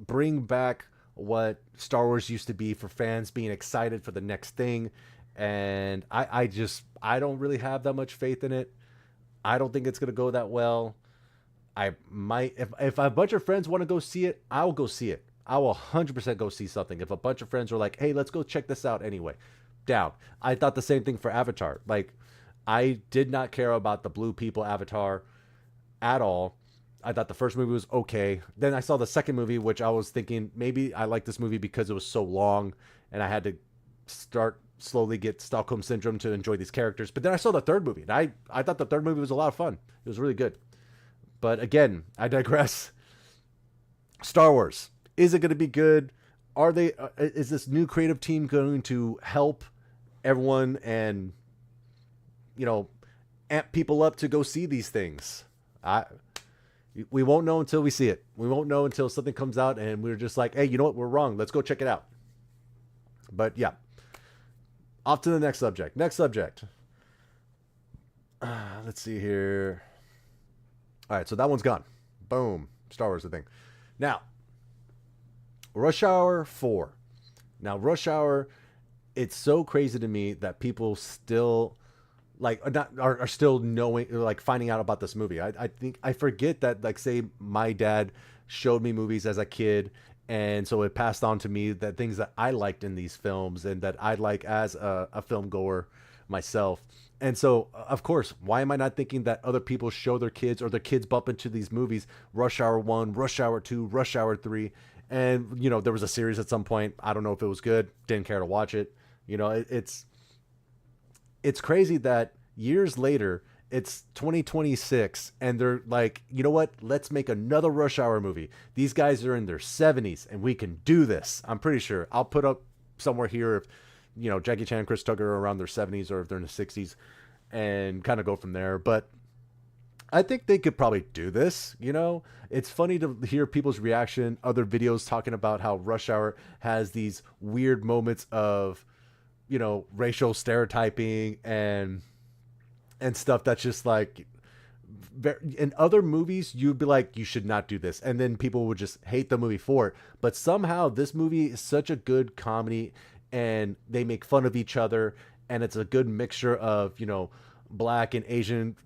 bring back what Star Wars used to be for fans being excited for the next thing? And I don't really have that much faith in it. I don't think it's going to go that well. I might, if a bunch of friends want to go see it, I'll go see it. I will 100% go see something. If a bunch of friends are like, hey, let's go check this out anyway. Down. I thought the same thing for Avatar. Like, I did not care about the blue people Avatar at all. I thought the first movie was okay. Then I saw the second movie, which I was thinking maybe I like this movie because it was so long and I had to start slowly get Stockholm Syndrome to enjoy these characters. But then I saw the third movie and I thought the third movie was a lot of fun. It was really good. But again, I digress. Star Wars. Is it going to be good? Is this new creative team going to help everyone and, amp people up to go see these things? We won't know until we see it. We won't know until something comes out and we're just like, hey, you know what? We're wrong. Let's go check it out. But yeah. Off to the next subject. Next subject. Let's see here. All right, so that one's gone. Boom. Star Wars, the thing. Now, Rush Hour 4. Now, Rush Hour, it's so crazy to me that people still are still knowing, like finding out about this movie. I think I forget that, like, say my dad showed me movies as a kid, and so it passed on to me that things that I liked in these films and that I like as a film goer myself. And so, of course, why am I not thinking that other people show their kids or their kids bump into these movies? Rush Hour 1, Rush Hour 2, Rush Hour 3. And, there was a series at some point. I don't know if it was good. Didn't care to watch it. It's crazy that years later, it's 2026, and they're like, you know what? Let's make another Rush Hour movie. These guys are in their 70s, and we can do this. I'm pretty sure. I'll put up somewhere here if, Jackie Chan and Chris Tucker are around their 70s or if they're in the 60s and kind of go from there. But I think they could probably do this. It's funny to hear people's reaction, other videos talking about how Rush Hour has these weird moments of, racial stereotyping and stuff that's just like, in other movies, you'd be like, you should not do this. And then people would just hate the movie for it. But somehow this movie is such a good comedy and they make fun of each other. And it's a good mixture of, black and Asian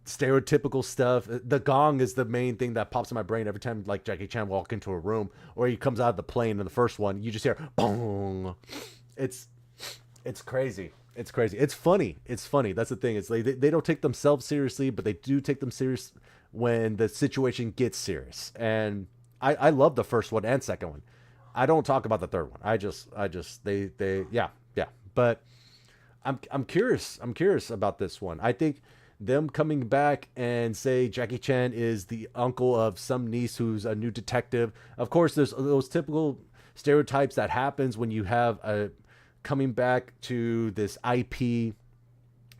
stereotypical stuff. The gong is the main thing that pops in my brain every time, like, Jackie Chan walk into a room or he comes out of the plane in the first one. You just hear, boom. It's crazy. It's crazy. It's funny. It's funny. That's the thing. It's like they don't take themselves seriously, but they do take them serious when the situation gets serious. And I love the first one and second one. I don't talk about the third one. Yeah. But I'm curious. I'm curious about this one. I think them coming back and say Jackie Chan is the uncle of some niece who's a new detective. Of course, there's those typical stereotypes that happens when you have a coming back to this IP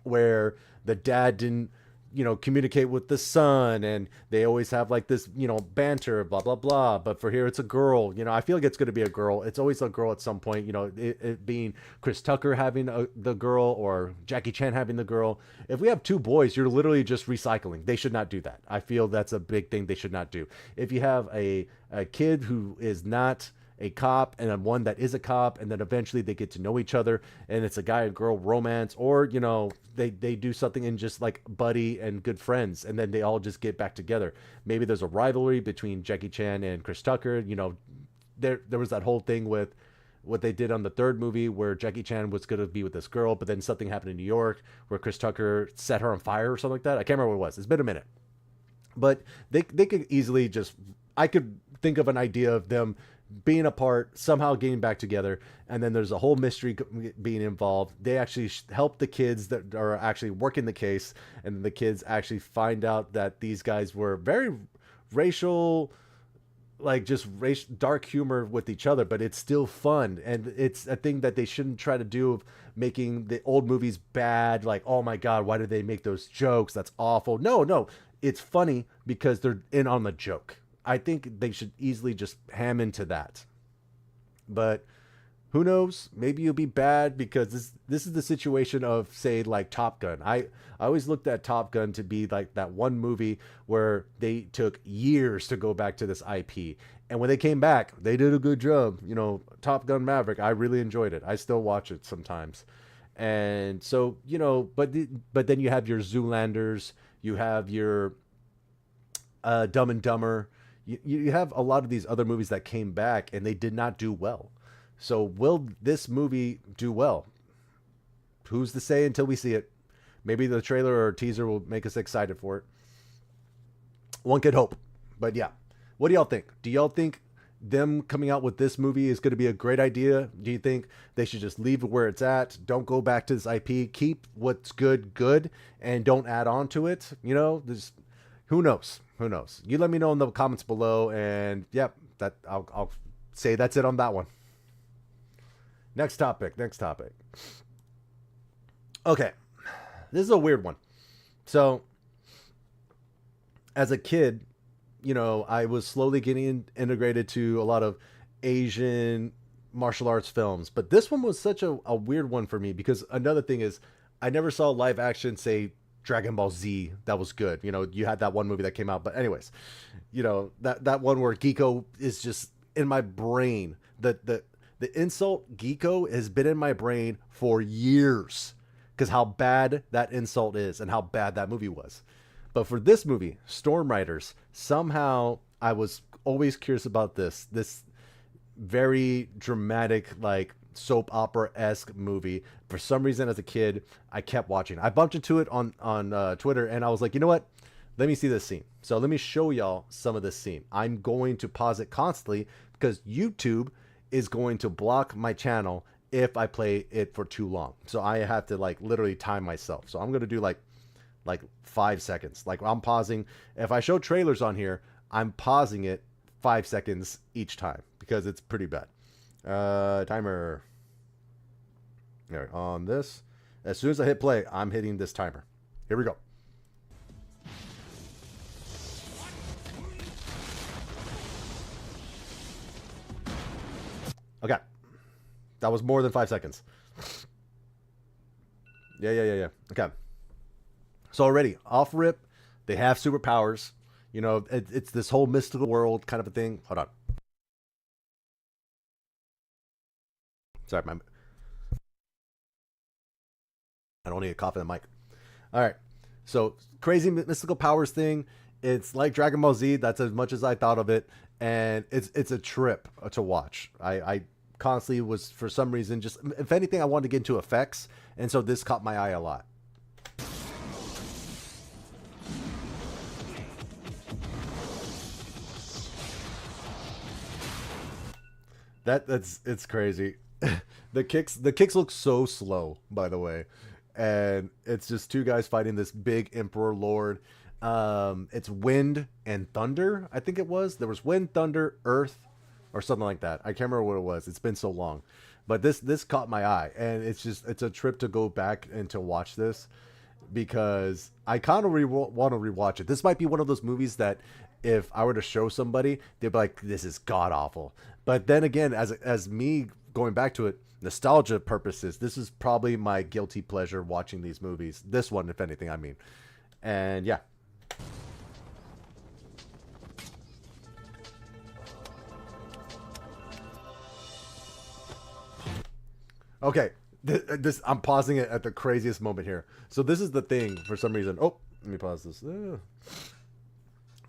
where the dad didn't, communicate with the son and they always have like this, banter, blah, blah, blah. But for here, it's a girl, I feel like it's going to be a girl. It's always a girl at some point, it being Chris Tucker having the girl or Jackie Chan having the girl. If we have two boys, you're literally just recycling. They should not do that. I feel that's a big thing they should not do. If you have a kid who is not a cop and then one that is a cop, and then eventually they get to know each other and it's a guy and girl romance, or they do something in just like buddy and good friends, and then they all just get back together. Maybe there's a rivalry between Jackie Chan and Chris Tucker. There was that whole thing with what they did on the third movie where Jackie Chan was going to be with this girl, but then something happened in New York where Chris Tucker set her on fire or something like that. I can't remember what it was. It's been a minute. But they could easily just, I could think of an idea of them being apart, somehow getting back together, and then there's a whole mystery being involved. They actually help the kids that are actually working the case, and the kids actually find out that these guys were very racial, like just dark humor with each other, but it's still fun. And it's a thing that they shouldn't try to do of making the old movies bad. Like, oh my God, why did they make those jokes? That's awful. No, it's funny because they're in on the joke. I think they should easily just ham into that. But who knows? Maybe it'll be bad because this is the situation of, say, like Top Gun. I always looked at Top Gun to be like that one movie where they took years to go back to this IP. And when they came back, they did a good job. You know, Top Gun Maverick, I really enjoyed it. I still watch it sometimes. And so, you know, but then you have your Zoolanders, you have your Dumb and Dumber. You have a lot of these other movies that came back and they did not do well. So will this movie do well? Who's to say until we see it? Maybe the trailer or teaser will make us excited for it. One could hope. But yeah, what do y'all think? Do y'all think them coming out with this movie is going to be a great idea? Do you think they should just leave it where it's at? Don't go back to this IP. Keep what's good, and don't add on to it. You know, who knows? Who knows? You let me know in the comments below, and yep, that I'll say that's it on that one. Next topic. Okay, this is a weird one. So, as a kid, you know, I was slowly getting integrated to a lot of Asian martial arts films, but this one was such a weird one for me because another thing is I never saw live action, say, Dragon Ball Z that was good. You know, you had that one movie that came out, but anyways, you know, that one where Geeko is just in my brain. The insult Geeko has been in my brain for years because how bad that insult is and how bad that movie was. But for this movie, Storm Riders, somehow I was always curious about this very dramatic, like soap opera-esque movie. For some reason, as a kid, I kept watching. I bumped into it on Twitter, and I was like, you know what? Let me see this scene. So let me show y'all some of this scene. I'm going to pause it constantly because YouTube is going to block my channel if I play it for too long. So I have to like literally time myself. So I'm going to do like 5 seconds. Like I'm pausing. If I show trailers on here, I'm pausing it 5 seconds each time because it's pretty bad. Timer. There, on this. As soon as I hit play, I'm hitting this timer. Here we go. Okay. That was more than 5 seconds. Yeah. Okay. So already, off rip, they have superpowers. You know, it's this whole mystical world kind of a thing. Hold on. Sorry, I don't need a cough in the mic. All right. So crazy mystical powers thing. It's like Dragon Ball Z. That's as much as I thought of it. And it's a trip to watch. I constantly was, for some reason, just, if anything, I wanted to get into effects. And so this caught my eye a lot. It's crazy. The kicks look so slow, by the way. And it's just two guys fighting this big Emperor Lord. It's wind and thunder, I think it was. There was wind, thunder, earth, or something like that. I can't remember what it was. It's been so long. But this caught my eye, and it's a trip to go back and to watch this because I kind of want to rewatch it. This might be one of those movies that if I were to show somebody, they'd be like, this is god awful. But then again, as me going back to it, nostalgia purposes, this is probably my guilty pleasure watching these movies. This one, if anything, I mean. And yeah. Okay, this I'm pausing it at the craziest moment here. So this is the thing for some reason. Oh, let me pause this.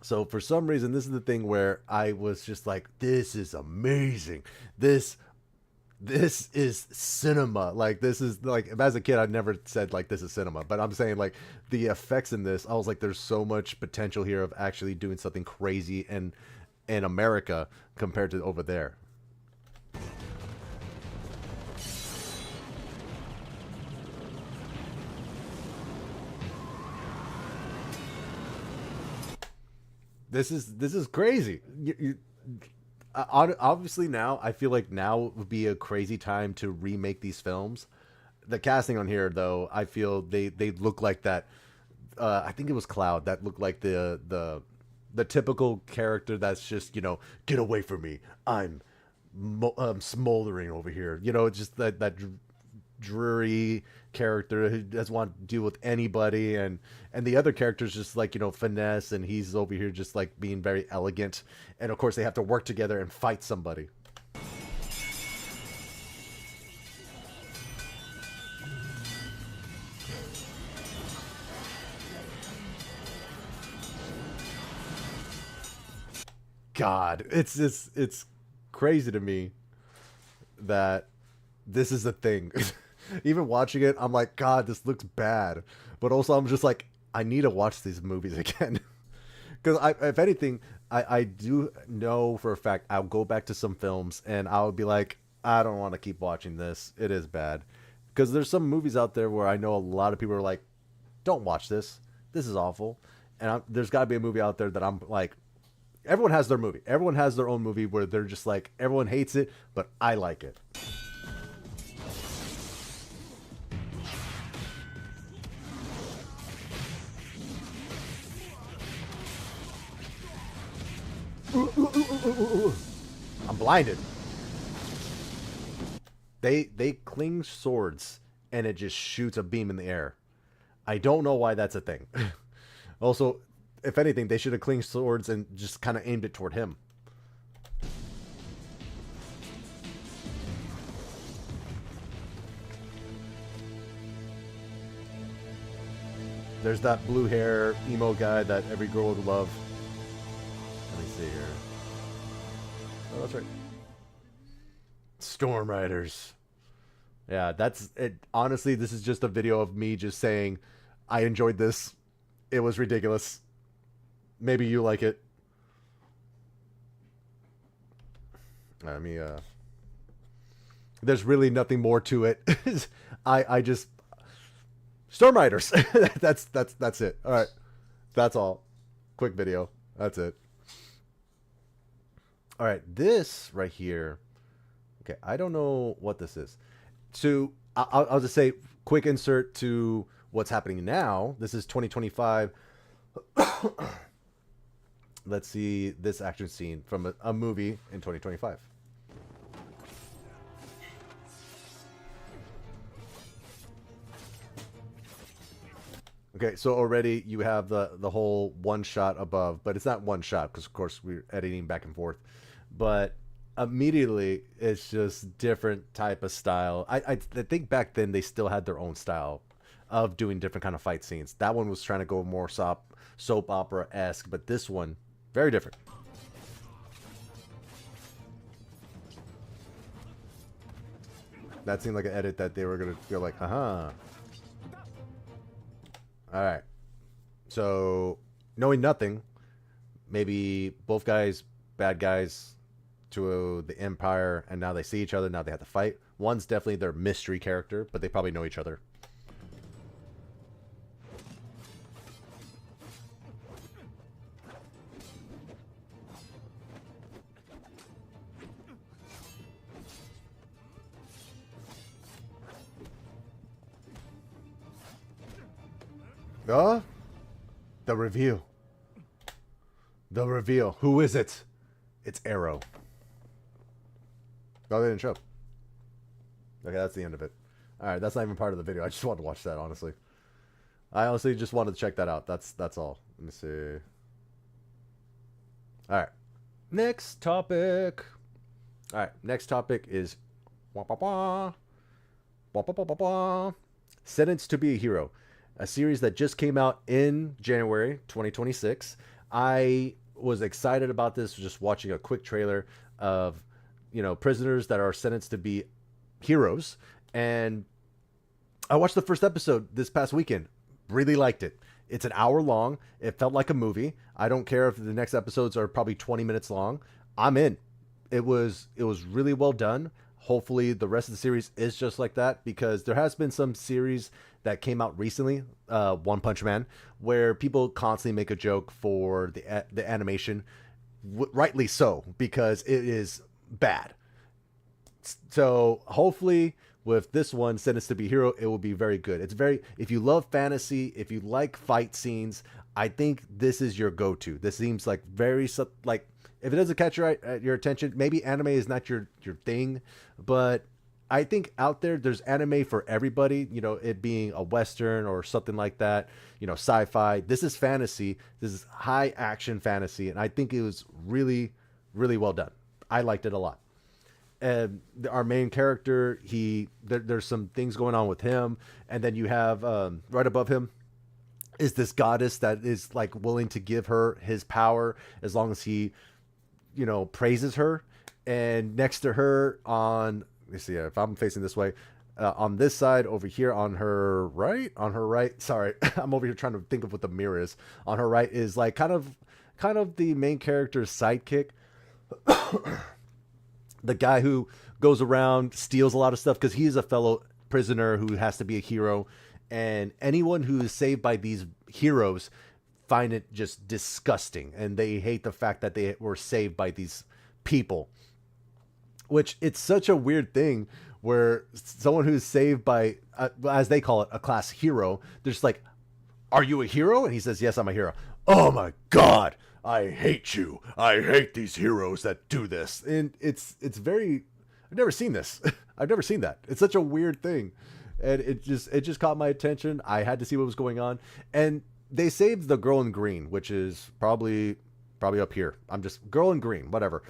So for some reason, this is the thing where I was just like, this is amazing. This this is cinema. Like, this is like, as a kid, I never said like this is cinema, but I'm saying like the effects in this, I was like, there's so much potential here of actually doing something crazy and in America compared to over there. This is crazy. Obviously now I feel like now would be a crazy time to remake these films. The casting on here though, I feel they look like that. I think it was Cloud that looked like the typical character that's just, you know, get away from me. I'm smoldering over here. You know, just that dreary character who doesn't want to deal with anybody, and the other character's just like, you know, finesse, and he's over here just like being very elegant, and of course they have to work together and fight somebody. God, it's crazy to me that this is a thing. Even watching it, I'm like, God, this looks bad. But also, I'm just like, I need to watch these movies again. Because if anything, I do know for a fact I'll go back to some films and I'll be like, I don't want to keep watching this. It is bad. Because there's some movies out there where I know a lot of people are like, don't watch this. This is awful. And there's got to be a movie out there that I'm like, everyone has their movie. Everyone has their own movie where they're just like, everyone hates it, but I like it. I'm blinded. They cling swords and it just shoots a beam in the air. I don't know why that's a thing. Also, if anything, they should have clinged swords and just kind of aimed it toward him. There's that blue hair emo guy that every girl would love. Let me see here. Oh, that's right. Storm Riders. Yeah, that's it. Honestly, this is just a video of me just saying, I enjoyed this. It was ridiculous. Maybe you like it. Let me, there's really nothing more to it. I just... Storm Riders. That's it. All right. That's all. Quick video. That's it. All right. This right here. Okay. I don't know what this is. So I'll just say quick insert to what's happening now. This is 2025. Let's see this action scene from a movie in 2025. Okay, so already you have the whole one shot above, but it's not one shot because of course we're editing back and forth. But immediately it's just different type of style. I think back then they still had their own style of doing different kind of fight scenes. That one was trying to go more soap opera-esque, but this one, very different. That seemed like an edit that they were going to go like, uh-huh. Alright. So, knowing nothing, maybe both guys, bad guys to the Empire, and now they see each other, now they have to fight. One's definitely their mystery character, but they probably know each other. The reveal. The reveal. Who is it? It's Arrow. Oh, they didn't show. Okay, that's the end of it. Alright, that's not even part of the video. I just wanted to watch that, honestly. I honestly just wanted to check that out. That's all. Let me see. Alright. Next topic. Alright, next topic is Sentenced to be a Hero. A series that just came out in January 2026. I was excited about this, just watching a quick trailer of, you know, prisoners that are sentenced to be heroes. And I watched the first episode this past weekend. Really liked it. It's an hour long. It felt like a movie. I don't care if the next episodes are probably 20 minutes long. I'm in. It was really well done. Hopefully the rest of the series is just like that, because there has been some series that came out recently, One Punch Man, where people constantly make a joke for the animation, rightly so, because it is bad. So hopefully with this one, Sentenced to Be a Hero, it will be very good. It's very, if you love fantasy, if you like fight scenes, I think this is your go-to. This seems like very, like, if it doesn't catch your attention, maybe anime is not your thing, but I think out there's anime for everybody, you know, it being a Western or something like that, you know, sci-fi. This is fantasy. This is high action fantasy. And I think it was really, really well done. I liked it a lot. And our main character, there's some things going on with him. And then you have, right above him is this goddess that is like willing to give her his power as long as he, you know, praises her. And next to her on, let me see if I'm facing this way, on this side over here on her right, sorry, I'm over here trying to think of what the mirror is. On her right is like kind of the main character's sidekick. The guy who goes around, steals a lot of stuff because he's a fellow prisoner who has to be a hero. And anyone who is saved by these heroes find it just disgusting. And they hate the fact that they were saved by these people. Which, it's such a weird thing where someone who's saved by, as they call it, a class hero, they're just like, are you a hero? And he says, yes, I'm a hero. Oh my God, I hate you. I hate these heroes that do this. And it's very, I've never seen this. I've never seen that. It's such a weird thing. And it just caught my attention. I had to see what was going on. And they saved the girl in green, which is probably up here. I'm just, girl in green, whatever.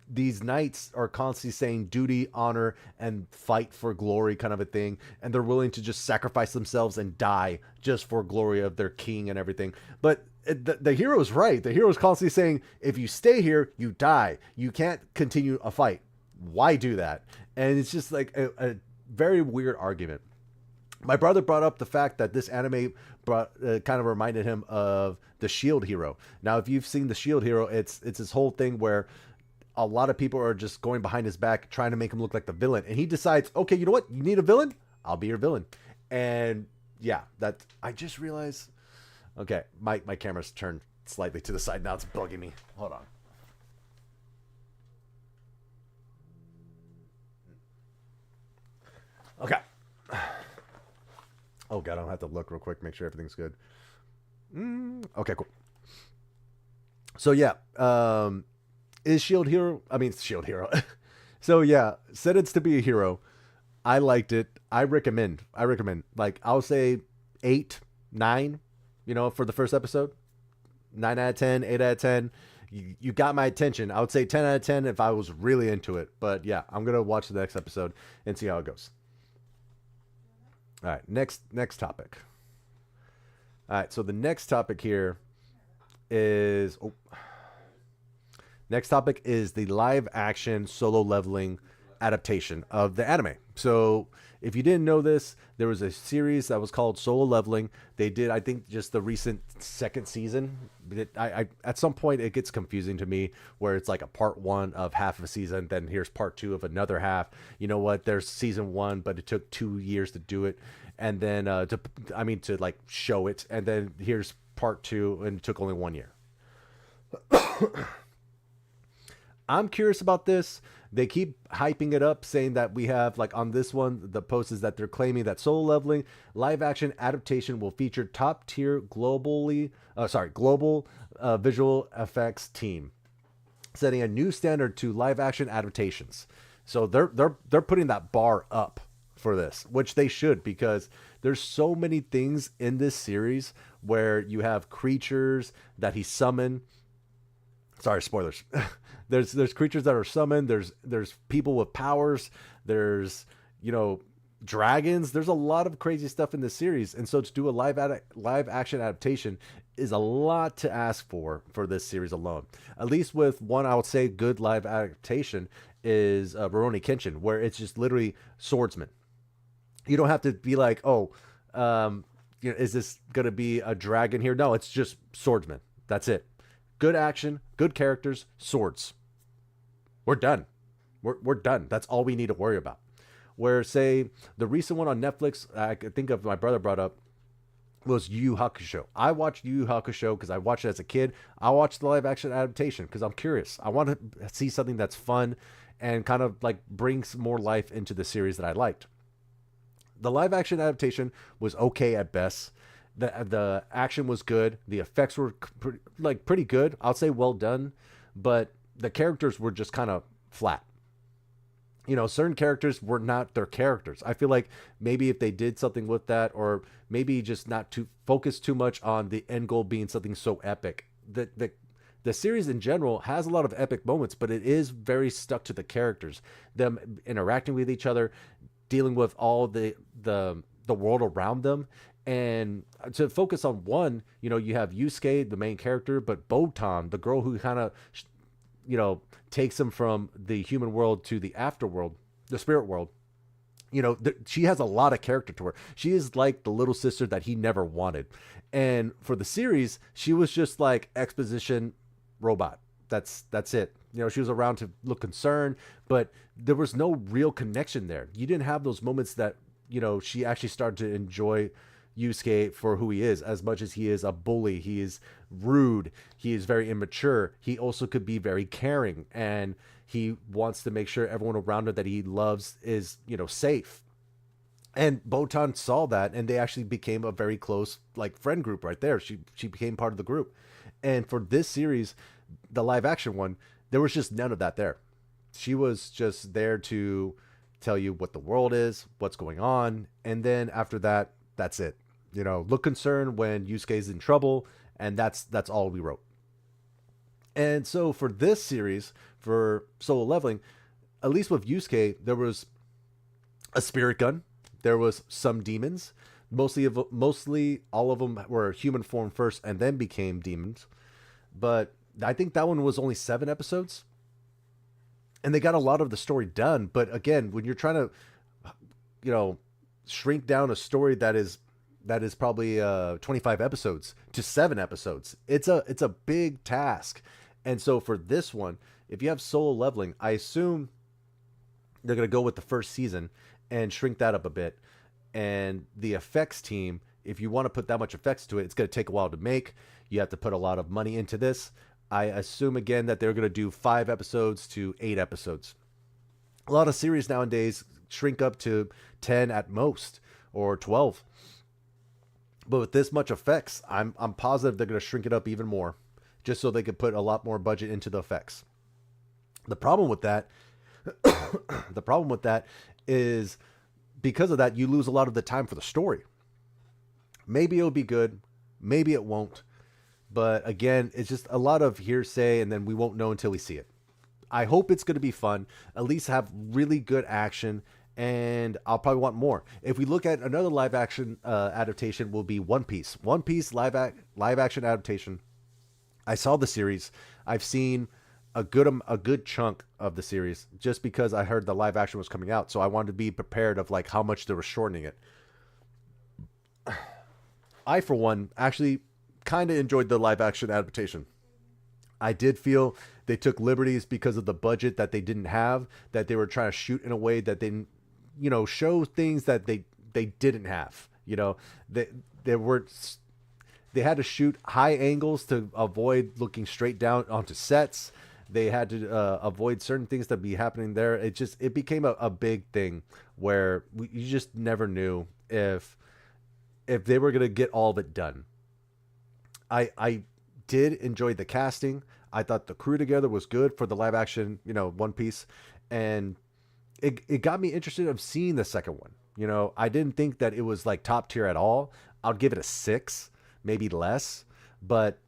These knights are constantly saying duty, honor, and fight for glory kind of a thing. And they're willing to just sacrifice themselves and die just for glory of their king and everything. But the hero's right. The hero's constantly saying, if you stay here, you die. You can't continue a fight. Why do that? And it's just like a very weird argument. My brother brought up the fact that this anime kind of reminded him of the Shield Hero. Now, if you've seen the Shield Hero, it's this whole thing where a lot of people are just going behind his back, trying to make him look like the villain. And he decides, okay, you know what? You need a villain? I'll be your villain. And yeah, I just realized, okay, my camera's turned slightly to the side. Now it's bugging me. Hold on. Okay. Oh God, I don't have to look real quick, make sure everything's good. Okay, cool. So yeah, is Shield Hero? I mean, Shield Hero. So yeah, Sentenced to Be a Hero. I liked it. I recommend. Like, I'll say 8, 9. You know, for the first episode, 9 out of 10, 8 out of 10. You got my attention. I would say 10 out of 10 if I was really into it. But yeah, I'm gonna watch the next episode and see how it goes. All right, next topic. All right, so the next topic here is next topic is the live action Solo Leveling adaptation of the anime. So if you didn't know this, there was a series that was called Solo Leveling. They did, I think, just the recent second season. I at some point it gets confusing to me where it's like a part 1 of half of a season, then here's part 2 of another half. You know what? There's season 1, but it took 2 years to do it, and then to like show it, and then here's part 2, and it took only 1 year. I'm curious about this. They keep hyping it up, saying that we have, like on this one, the post is that they're claiming that Solo Leveling live action adaptation will feature top tier global visual effects team, setting a new standard to live action adaptations. So they're putting that bar up for this, which they should, because there's so many things in this series where you have creatures that he summoned. Sorry, spoilers. There's creatures that are summoned. There's people with powers. There's, you know, dragons. There's a lot of crazy stuff in this series, and so to do a live action adaptation is a lot to ask for this series alone. At least with one, I would say, good live adaptation, is Rurouni Kenshin, where it's just literally swordsman. You don't have to be like, oh, is this gonna be a dragon here? No, it's just swordsman. That's it. Good action, good characters, swords. We're done. We're done. That's all we need to worry about. Where, say, the recent one on Netflix, I could think of, my brother brought up, was Yu Yu Hakusho. I watched Yu Yu Hakusho because I watched it as a kid. I watched the live action adaptation because I'm curious. I want to see something that's fun and kind of like brings more life into the series that I liked. The live action adaptation was okay at best. The action was good. The effects were pretty good. I'll say well done, but the characters were just kind of flat. Certain characters were not their characters. I feel like maybe if they did something with that, or maybe just not to focus too much on the end goal being something so epic. The series in general has a lot of epic moments, but it is very stuck to the characters, them interacting with each other, dealing with all the world around them. And to focus on one, you have Yusuke, the main character, but Botan, the girl who kind of takes him from the human world to the afterworld, the spirit world. She has a lot of character to her. She is like the little sister that he never wanted. And for the series, she was just like exposition robot. That's it. She was around to look concerned, but there was no real connection there. You didn't have those moments that, she actually started to enjoy Yusuke for who he is, as much as he is a bully. He is rude. He is very immature. He also could be very caring, and he wants to make sure everyone around him that he loves is, safe. And Botan saw that, and they actually became a very close, like, friend group right there. She became part of the group. And for this series, the live action one, there was just none of that there. She was just there to tell you what the world is, what's going on, and then after that, that's it. Look concerned when Yusuke's in trouble, and that's all we wrote. And so for this series, for Solo Leveling, at least with Yusuke, there was a spirit gun, there was some demons. Mostly all of them were human form first and then became demons. But I think that one was only 7 episodes. And they got a lot of the story done. But again, when you're trying to, shrink down a story that is probably 25 episodes to 7 episodes, it's a big task. And so for this one, if you have Solo Leveling, I assume they're going to go with the first season and shrink that up a bit. And the effects team, if you want to put that much effects to it, it's going to take a while to make. You have to put a lot of money into this. I assume, again, that they're going to do 5 episodes to 8 episodes. A lot of series nowadays shrink up to 10 at most, or 12. But with this much effects, I'm positive they're going to shrink it up even more, just so they could put a lot more budget into the effects. The problem with that is, because of that, you lose a lot of the time for the story. Maybe it'll be good, maybe it won't. But again, it's just a lot of hearsay, and then we won't know until we see it. I hope it's going to be fun, at least have really good action, and I'll probably want more. If we look at another live action adaptation, will be One Piece. One Piece live action adaptation. I saw the series. I've seen a good chunk of the series just because I heard the live action was coming out, so I wanted to be prepared of like how much they were shortening it. I, for one, actually kind of enjoyed the live action adaptation. I did feel they took liberties because of the budget that they didn't have, that they were trying to shoot in a way that they, show things that they didn't have. They had to shoot high angles to avoid looking straight down onto sets. They had to avoid certain things that be happening there. It became a big thing where you just never knew if they were going to get all of it done. I did enjoy the casting. I thought the crew together was good for the live action, One Piece. And it got me interested of seeing the second one. I didn't think that it was like top tier at all. I'll give it a 6, maybe less. But,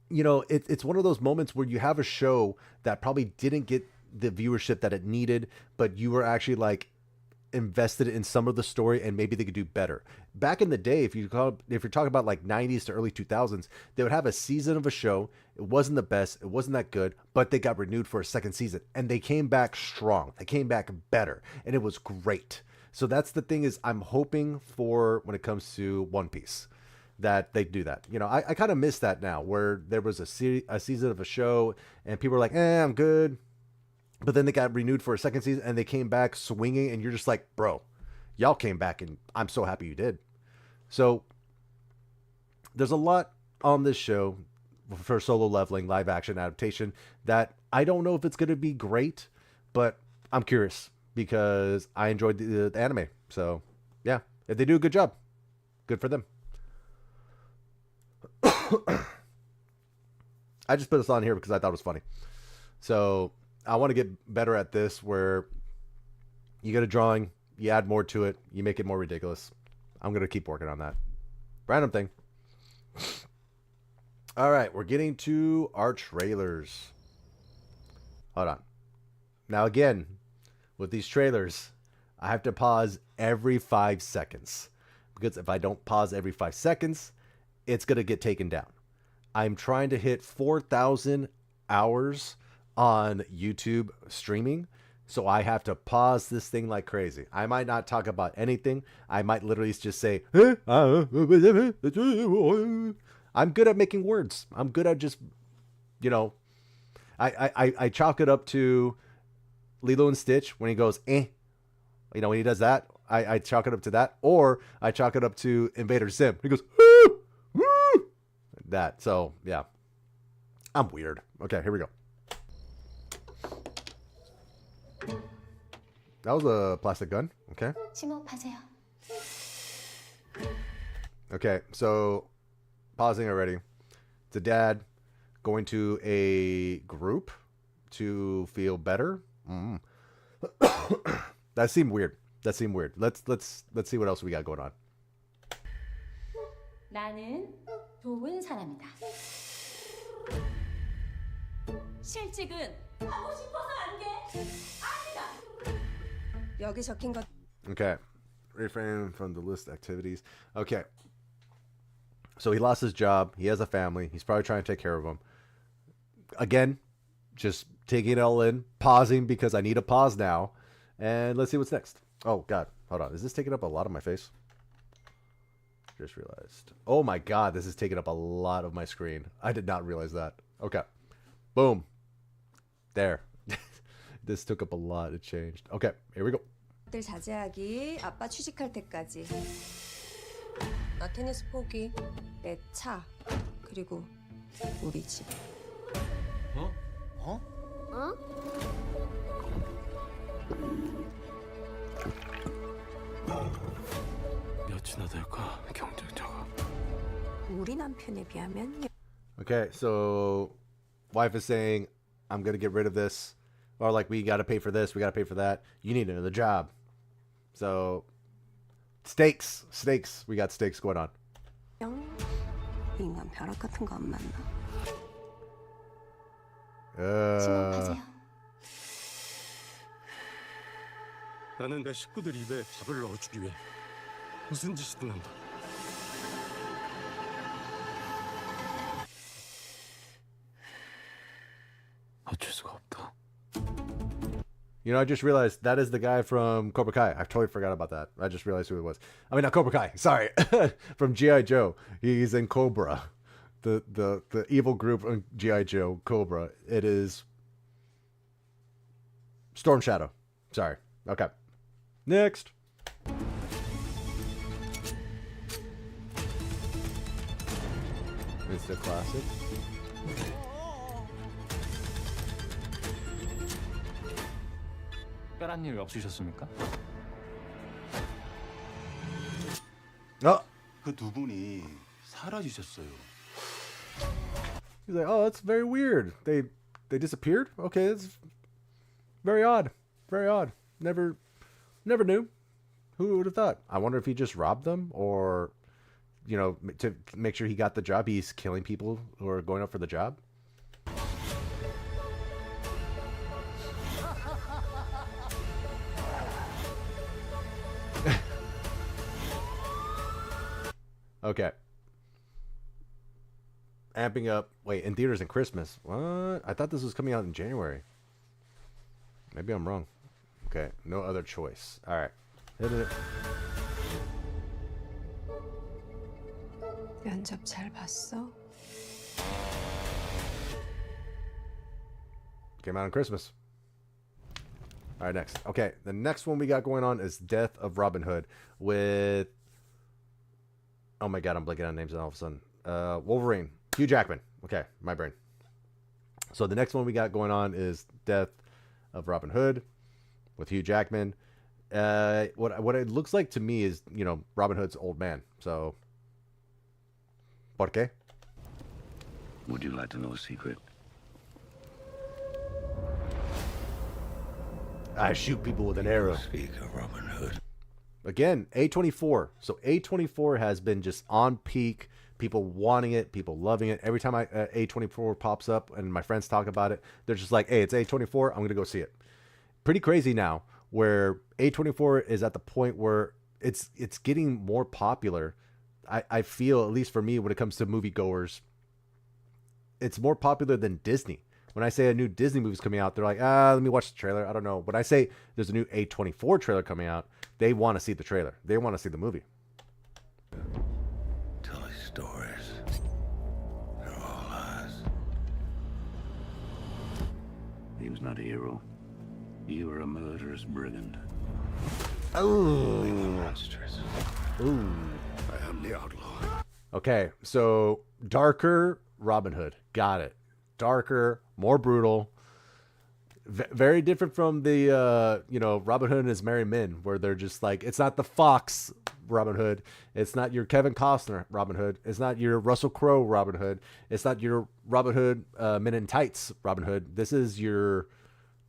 it's one of those moments where you have a show that probably didn't get the viewership that it needed, but you were actually like invested in some of the story and maybe they could do better. Back in the day, if you're talking about like 90s to early 2000s, they would have a season of a show. It wasn't the best, it wasn't that good, but they got renewed for a second season and they came back strong. They came back better and it was great. So that's the thing, is I'm hoping for, when it comes to One Piece, that they do that. You know, I kind of miss that now, where there was a season of a show and people were like, I'm good. But then they got renewed for a second season and they came back swinging and you're just like, bro, y'all came back and I'm so happy you did. So there's a lot on this show for Solo Leveling live action adaptation that I don't know if it's going to be great, but I'm curious because I enjoyed the anime. So yeah, if they do a good job, good for them. I just put this on here because I thought it was funny. So I want to get better at this, where you get a drawing, you add more to it, you make it more ridiculous. I'm going to keep working on that. Random thing. All right, we're getting to our trailers. Hold on. Now again, with these trailers, I have to pause every 5 seconds. Because if I don't pause every 5 seconds, it's going to get taken down. I'm trying to hit 4,000 hours on YouTube streaming, so I have to pause this thing like crazy. I might not talk about anything. I might literally just say, I'm good at making words. I'm good at just, you know, I chalk it up to Lilo and Stitch when he goes, you know, when he does that, I chalk it up to that, or I chalk it up to Invader Zim. He goes, that. So yeah, I'm weird. Okay, here we go. That was a plastic gun. Okay.
심호흡하세요.
Okay, so pausing already. It's a dad going to a group to feel better. That seemed weird. Let's see what else we got going on.
나는 좋은 사람이다. 실직은 하고 싶어서 안 돼. 아니다. 여기 적힌 것.
Okay. Refrain from the list activities. Okay. So he lost his job. He has a family. He's probably trying to take care of them. Again, just taking it all in, pausing because I need a pause now. And let's see what's next. Oh, God. Hold on. Is this taking up a lot of my face? Just realized. Oh, my God. This is taking up a lot of my screen. I did not realize that. Okay. Boom. There. This took up a lot. It changed. Okay. Here we go.
들 자제하기. 아빠 취직할 때까지. 나 테니스 포기. 내 차. 그리고 우리 집.
몇이나 될까, 경쟁자가?
우리 남편에 비하면
Okay, so wife is saying, I'm going to get rid of this. Or like, we got to pay for this, we got to pay for that. You need another job. So, stakes. We got stakes going on.
인간 벼락 같은 거 안 만나.
심호흡하세요.
나는 내 식구들 입에 밥을 넣어주기 위해 무슨 짓이든 한다. 어쩔 수가 없다.
You know, I just realized that is the guy from Cobra Kai. I totally forgot about that. I just realized who it was. I mean, not Cobra Kai. Sorry. From G.I. Joe. He's in Cobra. The evil group in G.I. Joe, Cobra. It is Storm Shadow. Sorry. Okay. Next. It's the classic.
특별한 일 없으셨습니까?
Oh.
그 두 분이 사라지셨어요.
He's like, oh, that's very weird. They disappeared? Okay, it's very odd. Very odd. Never knew. Who would have thought? I wonder if he just robbed them, or, you know, to make sure he got the job, he's killing people who are going up for the job. Okay. Amping up. Wait, in theaters in Christmas. What? I thought this was coming out in January. Maybe I'm wrong. Okay, no other choice. All right. Hit it.
면접 잘 봤어?
Came out on Christmas. All right, next. Okay, the next one we got going on is Death of Robin Hood with... Oh my god, I'm blanking on names all of a sudden. Wolverine. Hugh Jackman. Okay, my brain. So the next one we got going on is Death of Robin Hood with Hugh Jackman. What it looks like to me is, you know, Robin Hood's old man. So, ¿por qué?
Would you like to know a secret?
I shoot people with an arrow.
Speak of Robin Hood.
Again, A24. So A24 has been just on peak. People wanting it, people loving it. Every time A24 pops up and my friends talk about it, they're just like, hey, it's A24. I'm going to go see it. Pretty crazy now where A24 is at the point where it's getting more popular. I feel, at least for me, when it comes to moviegoers, it's more popular than Disney. When I say a new Disney movie is coming out, they're like, let me watch the trailer. I don't know. When I say there's a new A24 trailer coming out, they want to see the trailer. They want to see the movie.
Tell us stories. They're all lies. He was not a hero. You were a murderous brigand.
Oh.
We were monsters.
Ooh.
I am the outlaw.
Okay, so darker Robin Hood. Got it. Darker, more brutal. Very different from the, Robin Hood and his merry men, where they're just like, it's not the Fox Robin Hood. It's not your Kevin Costner Robin Hood. It's not your Russell Crowe Robin Hood. It's not your Robin Hood Men in Tights Robin Hood. This is your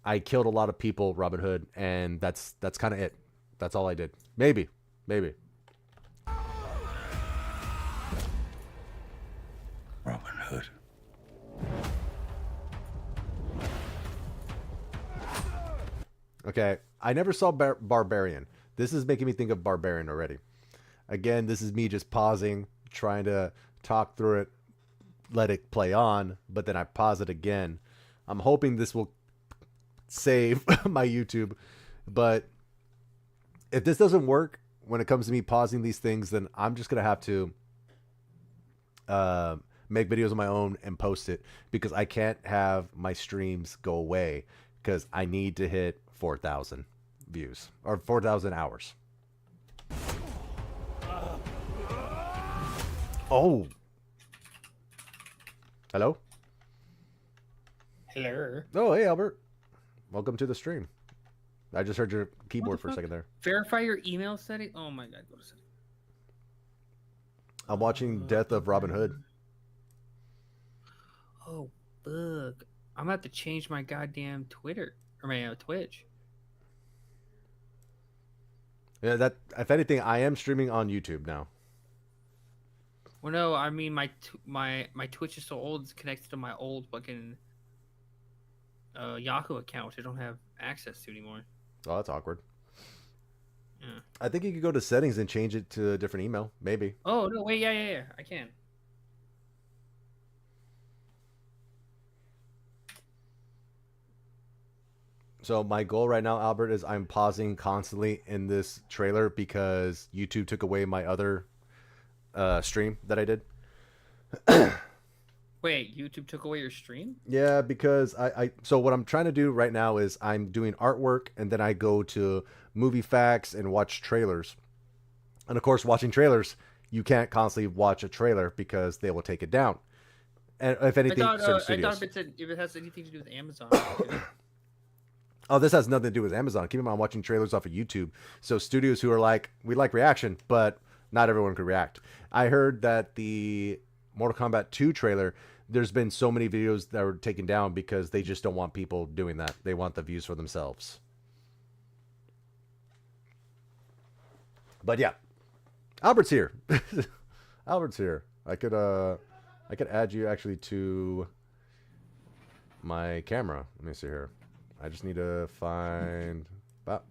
I killed a lot of people Robin Hood, and that's kind of it. That's all I did. Maybe.
Robin Hood.
Okay, I never saw Barbarian. This is making me think of Barbarian already. Again, this is me just pausing, trying to talk through it, let it play on, but then I pause it again. I'm hoping this will save my YouTube, but if this doesn't work when it comes to me pausing these things, then I'm just going to have to make videos of my own and post it, because I can't have my streams go away, because I need to hit 4,000 views or 4,000 hours. Oh. Hello?
Hello.
Oh, hey, Albert. Welcome to the stream. I just heard your keyboard for a second there.
Verify your email setting. Oh my god, go to setting.
I'm watching Death of Robin Hood.
Oh, fuck. I'm gonna have to change my goddamn Twitter or my Twitch.
Yeah, that. If anything, I am streaming on YouTube now.
Well, no, I mean my Twitch is so old. It's connected to my old fucking Yahoo account. I don't have access to anymore.
Oh, that's awkward.
Yeah.
I think you could go to settings and change it to a different email. Maybe.
Oh no! Wait, yeah. I can.
So my goal right now, Albert, is I'm pausing constantly in this trailer because YouTube took away my other stream that I did.
Wait, YouTube took away your stream?
Yeah, because so what I'm trying to do right now is I'm doing artwork, and then I go to Movie Facts and watch trailers. And of course, watching trailers, you can't constantly watch a trailer because they will take it down. And if anything, certain studios.
I thought if it has anything to do with Amazon.
Oh, this has nothing to do with Amazon. Keep in mind, I'm watching trailers off of YouTube. So studios who are like, we like reaction, but not everyone can react. I heard that the Mortal Kombat 2 trailer, there's been so many videos that were taken down because they just don't want people doing that. They want the views for themselves. But yeah, Albert's here. Albert's here. I could add you actually to my camera. Let me see here. I just need to find Bop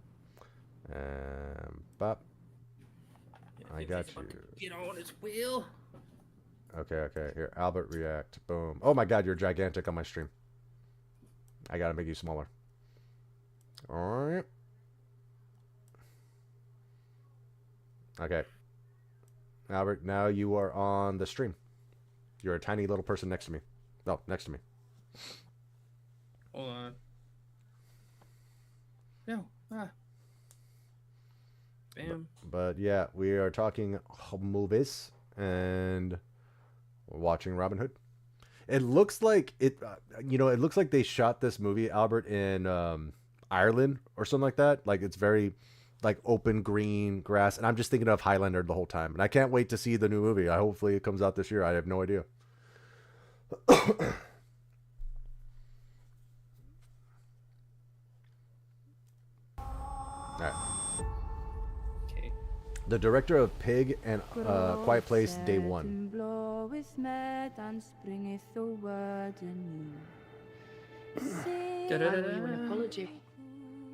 and Bop.
Yeah.
I got you.
Get on his wheel.
Okay. Here, Albert react. Boom. Oh my God, you're gigantic on my stream. I gotta make you smaller. All right. Okay. Albert, now you are on the stream. You're a tiny little person next to me. No, next to me.
Hold on. No. Bam.
But yeah, we are talking movies and we're watching Robin Hood. It looks like it looks like they shot this movie, Albert, in Ireland or something like that. Like it's very like open green grass, and I'm just thinking of Highlander the whole time. And I can't wait to see the new movie. Hopefully it comes out this year. I have no idea. All right.
Okay.
The director of Pig and Quiet Place, Day One.
An
apology.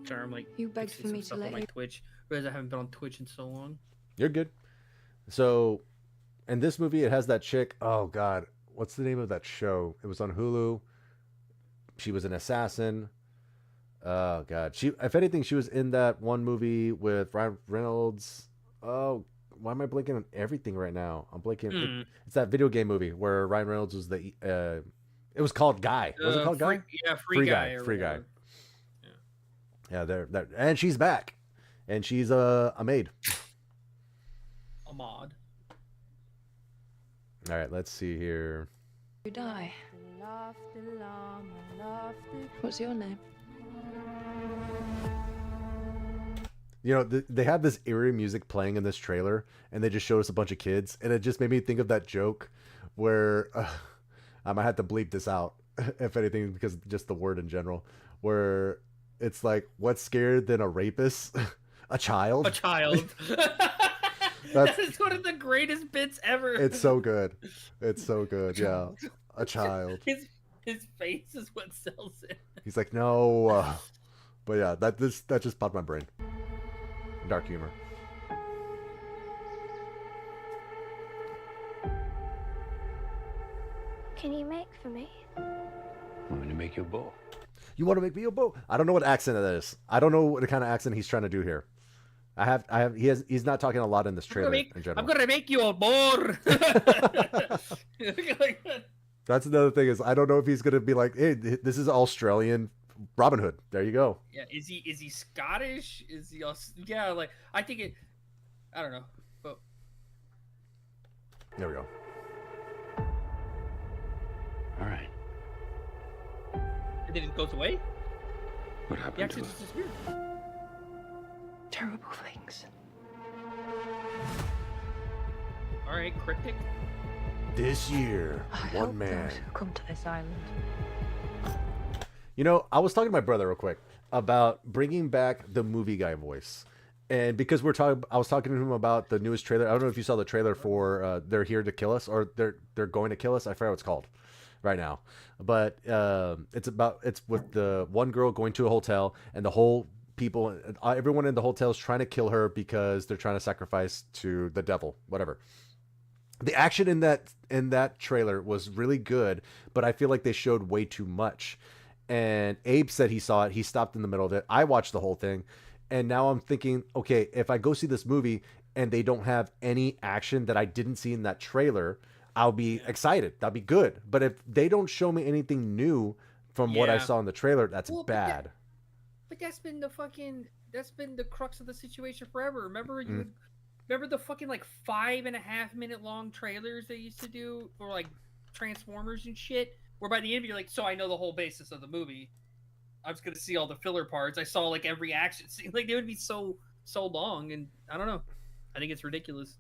Sorry, I'm like
You begged
fixing
for me
some
to
stuff
let
on my
you-
Twitch. Realize I haven't been on Twitch in so long.
You're good. So, in this movie, it has that chick. Oh God, what's the name of that show? It was on Hulu. She was an assassin. Oh God, if anything, she was in that one movie with Ryan Reynolds. Oh, why am I blinking on everything right now? I'm blinking. It's that video game movie where Ryan Reynolds was the. It was called Guy. Was it called Guy?
Yeah, Free Guy. or
Free Guy.
whatever.
Yeah, there, and she's back, and she's a maid.
Ahmad.
All right, let's see here.
You die. What's your name?
You know, they have this eerie music playing in this trailer, and they just showed us a bunch of kids, and it just made me think of that joke where I might have to bleep this out, if anything, because just the word in general, where it's like, what's scarier than a rapist? A child?
A child. That is one of the greatest bits ever.
It's so good. It's so good. Yeah. A child.
His face is what sells it.
He's like, no. But yeah, that just popped my brain. Dark humor.
Can you make for me?
Want me to make you a bowl?
You want to make me a bow? I don't know what accent that is. I don't know what kind of accent he's trying to do here. He's not talking a lot in this trailer in general.
I'm gonna make you a boar.
That's another thing is I don't know if he's gonna be like, hey, this is Australian Robin Hood. There you go.
Yeah, is he Scottish? Is he? Yeah, like I think it. I don't know, but
there we go.
All right.
And then it goes away.
What
He
happened
actually
to
just
it?
disappeared.
Terrible things.
All right, cryptic.
This year, one man.
Come to this island.
You know, I was talking to my brother real quick about bringing back the movie guy voice. And because I was talking to him about the newest trailer. I don't know if you saw the trailer for They're Here to Kill Us, or They're Going to Kill Us. I forgot what it's called right now. But it's with the one girl going to a hotel, and the whole people, everyone in the hotel is trying to kill her because they're trying to sacrifice to the devil, whatever. The action in that trailer was really good, but I feel like they showed way too much. And Abe said he saw it. He stopped in the middle of it. I watched the whole thing. And now I'm thinking, okay, if I go see this movie and they don't have any action that I didn't see in that trailer, I'll be excited. That'll be good. But if they don't show me anything new from what I saw in the trailer, that's bad.
But that's been the crux of the situation forever. Remember remember the fucking like 5.5 minute long trailers they used to do for like Transformers and shit? Where by the end you're like, so I know the whole basis of the movie. I'm just gonna see all the filler parts. I saw like every action scene. Like they would be so long, and I don't know. I think it's ridiculous.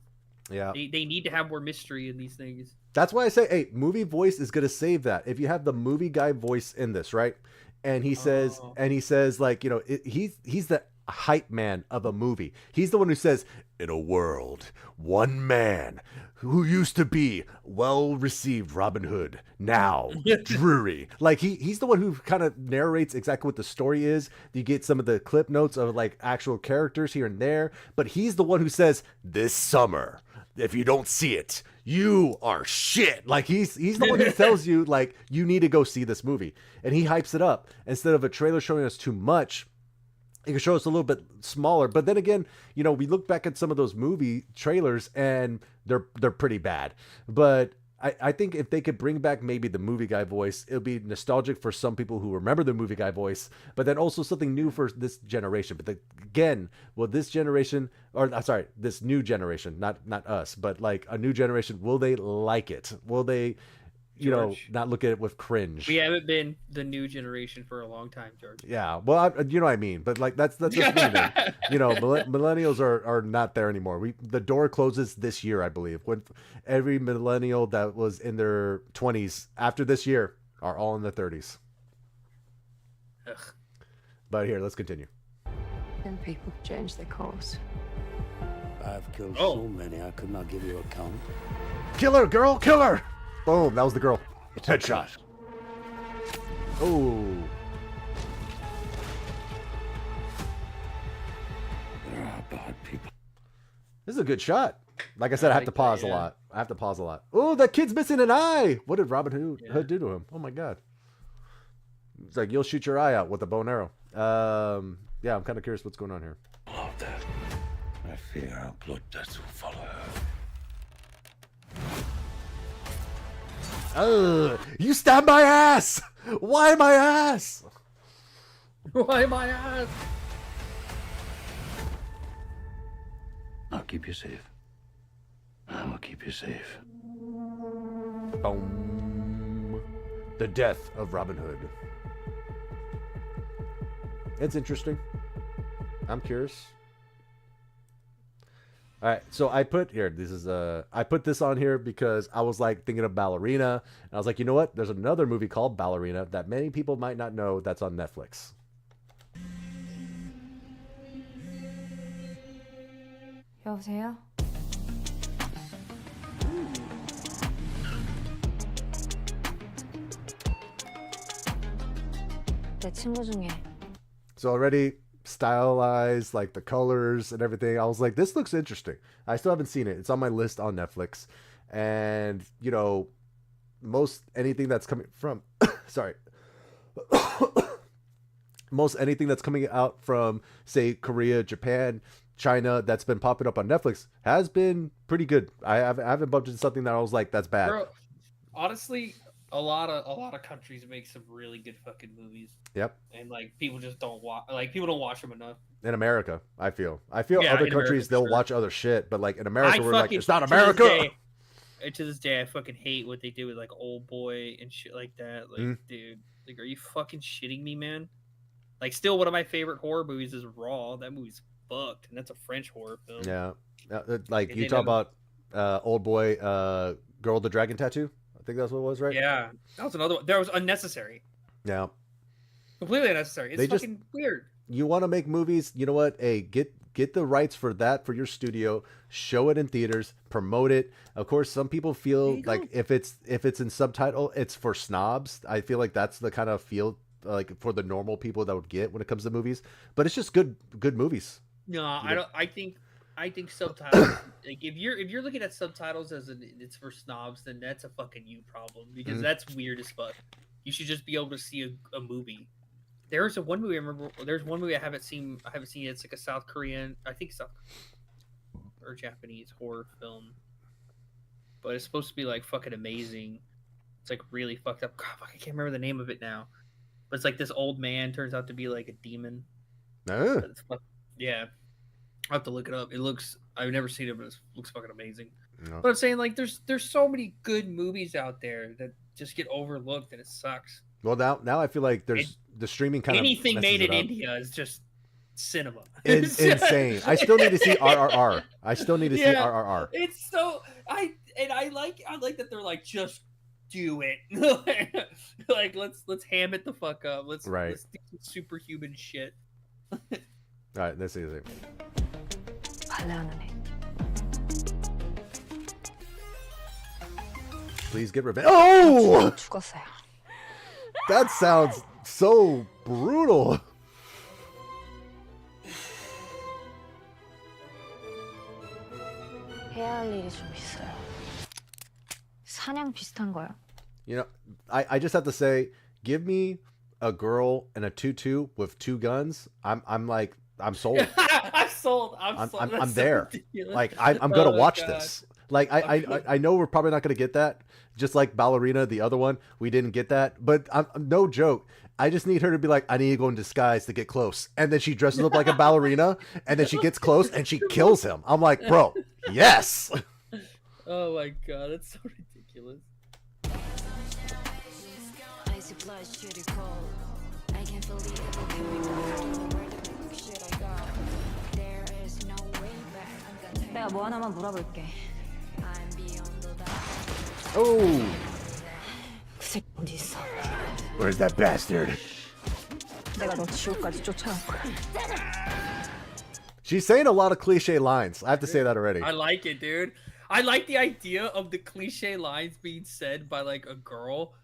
Yeah.
They need to have more mystery in these things.
That's why I say, hey, movie voice is gonna save that. If you have the movie guy voice in this, right? And he says, like, you know, he's the hype man of a movie. He's the one who says, in a world, one man who used to be well received Robin Hood, now dreary. Like he's the one who kind of narrates exactly what the story is. You get some of the clip notes of like actual characters here and there, but he's the one who says, this summer, if you don't see it, you are shit. Like he's the one who tells you like you need to go see this movie, and he hypes it up instead of a trailer showing us too much. It can show us a little bit smaller, but then again, you know, we look back at some of those movie trailers and they're pretty bad. But I think if they could bring back maybe the movie guy voice, it'll be nostalgic for some people who remember the movie guy voice, but then also something new for this generation. But again, will this generation, or sorry, this new generation, not us, but like a new generation, will they like it? Will they, you know, not look at it with cringe?
We haven't been the new generation for a long time, George.
Yeah, well, you know what I mean, but like that's just me, man. You know, millennials are not there anymore. The door closes this year, I believe. When every millennial that was in their 20s after this year are all in their 30s.
Ugh.
But here, let's continue.
And people change their course.
I've killed so many I could not give you a count.
Kill her, girl, kill her! Boom, that was the girl. Headshot. Oh.
There are bad people.
This is a good shot. Like I said, I have to pause a lot. Oh, that kid's missing an eye. What did Robin Hood do to him? Oh my god. It's like, you'll shoot your eye out with a bow and arrow. Yeah, I'm kind of curious what's going on here.
Love that. I fear our blood debts will follow her.
You stabbed my ass! Why my ass?
Why my ass?
I'll keep you safe. I will keep you safe.
Boom. The death of Robin Hood. It's interesting. I'm curious. All right, so I put here. I put this on here because I was like thinking of Ballerina, and I was like, you know what? There's another movie called Ballerina that many people might not know that's on Netflix.
여보세요?
내 친구 중에.
So already stylized, like the colors and everything. I was like, this looks interesting. I still haven't seen it. It's on my list on Netflix. And, you know, most anything that's coming from, sorry. Most anything that's coming out from, say, Korea, Japan, China, that's been popping up on Netflix has been pretty good. I haven't bumped into something that I was like, that's bad.
Bro, honestly, a lot of countries make some really good fucking movies.
Yep.
And like people just don't watch. Like people don't watch them enough.
In America, I feel
Yeah,
other
in
countries
America,
they'll
sure.
watch other shit, but like in America, we're like, it's not
to
America.
To this day, I fucking hate what they do with like Old Boy and shit like that. Like, dude, like, are you fucking shitting me, man? Like, still one of my favorite horror movies is Raw. That movie's fucked, and that's a French horror film.
Yeah, like
And
you
they
talk
don't-
about Old Boy, Girl with the Dragon Tattoo. I think that's what it was, right?
Yeah, that was another one. That was unnecessary.
Yeah.
Completely unnecessary. It's
They just-
fucking weird.
You want to make movies? You know what? Hey, get the rights for that for your studio. Show it in theaters. Promote it. Of course, some people feel like if it's in subtitle, it's for snobs. I feel like that's the kind of feel like for the normal people that would get when it comes to movies. But it's just good movies.
No, I don't. I think subtitles. Like if you're looking at subtitles as it's for snobs, then that's a fucking you problem because that's weird as fuck. You should just be able to see a movie. There's one movie I remember. There's one movie I haven't seen. It's like a South Korean, I think South or Japanese horror film, but it's supposed to be like fucking amazing. It's like really fucked up. God, fuck, I can't remember the name of it now. But it's like this old man turns out to be like a demon. Yeah, I have to look it up. I've never seen it, but it looks fucking amazing.
No.
But I'm saying like there's so many good movies out there that just get overlooked and it sucks.
Well, now I feel like there's the streaming kind
Anything
of
made in
up.
India is just cinema.
Insane. I still need to see RRR. I still need to see RRR.
It's so I like that they're like just do it. Like let's ham it the fuck up. Let's do some superhuman shit.
All right, let's see.
발레하는 애.
Please get revenge. Oh,
죽었어요.
that sounds so brutal.
해야 할 일이 좀 있어요. 사냥 비슷한 거요.
You know, I just have to say, give me a girl and a tutu with 2 guns. I'm sold.
I'm sold. I'm sold. That's
I'm
so
there.
ridiculous.
Like I'm gonna
Oh my
watch
God.
this. Like I know we're probably not gonna get that. Just like Ballerina, the other one, we didn't get that. But I'm no joke. I just need her to be like, I need to go in disguise to get close, and then she dresses up like a ballerina, and then she gets close and she kills him. I'm like, bro, yes.
Oh my God, that's so ridiculous.
내가 뭐 하나만 물어볼게.
Oh,
그 새끼 어디 있어?
where's that bastard?
내가 너 지옥까지 쫓아갈 거야.
She's saying a lot of cliche lines. I have to say that already.
I like it, dude. I like the idea of the cliche lines being said by like a girl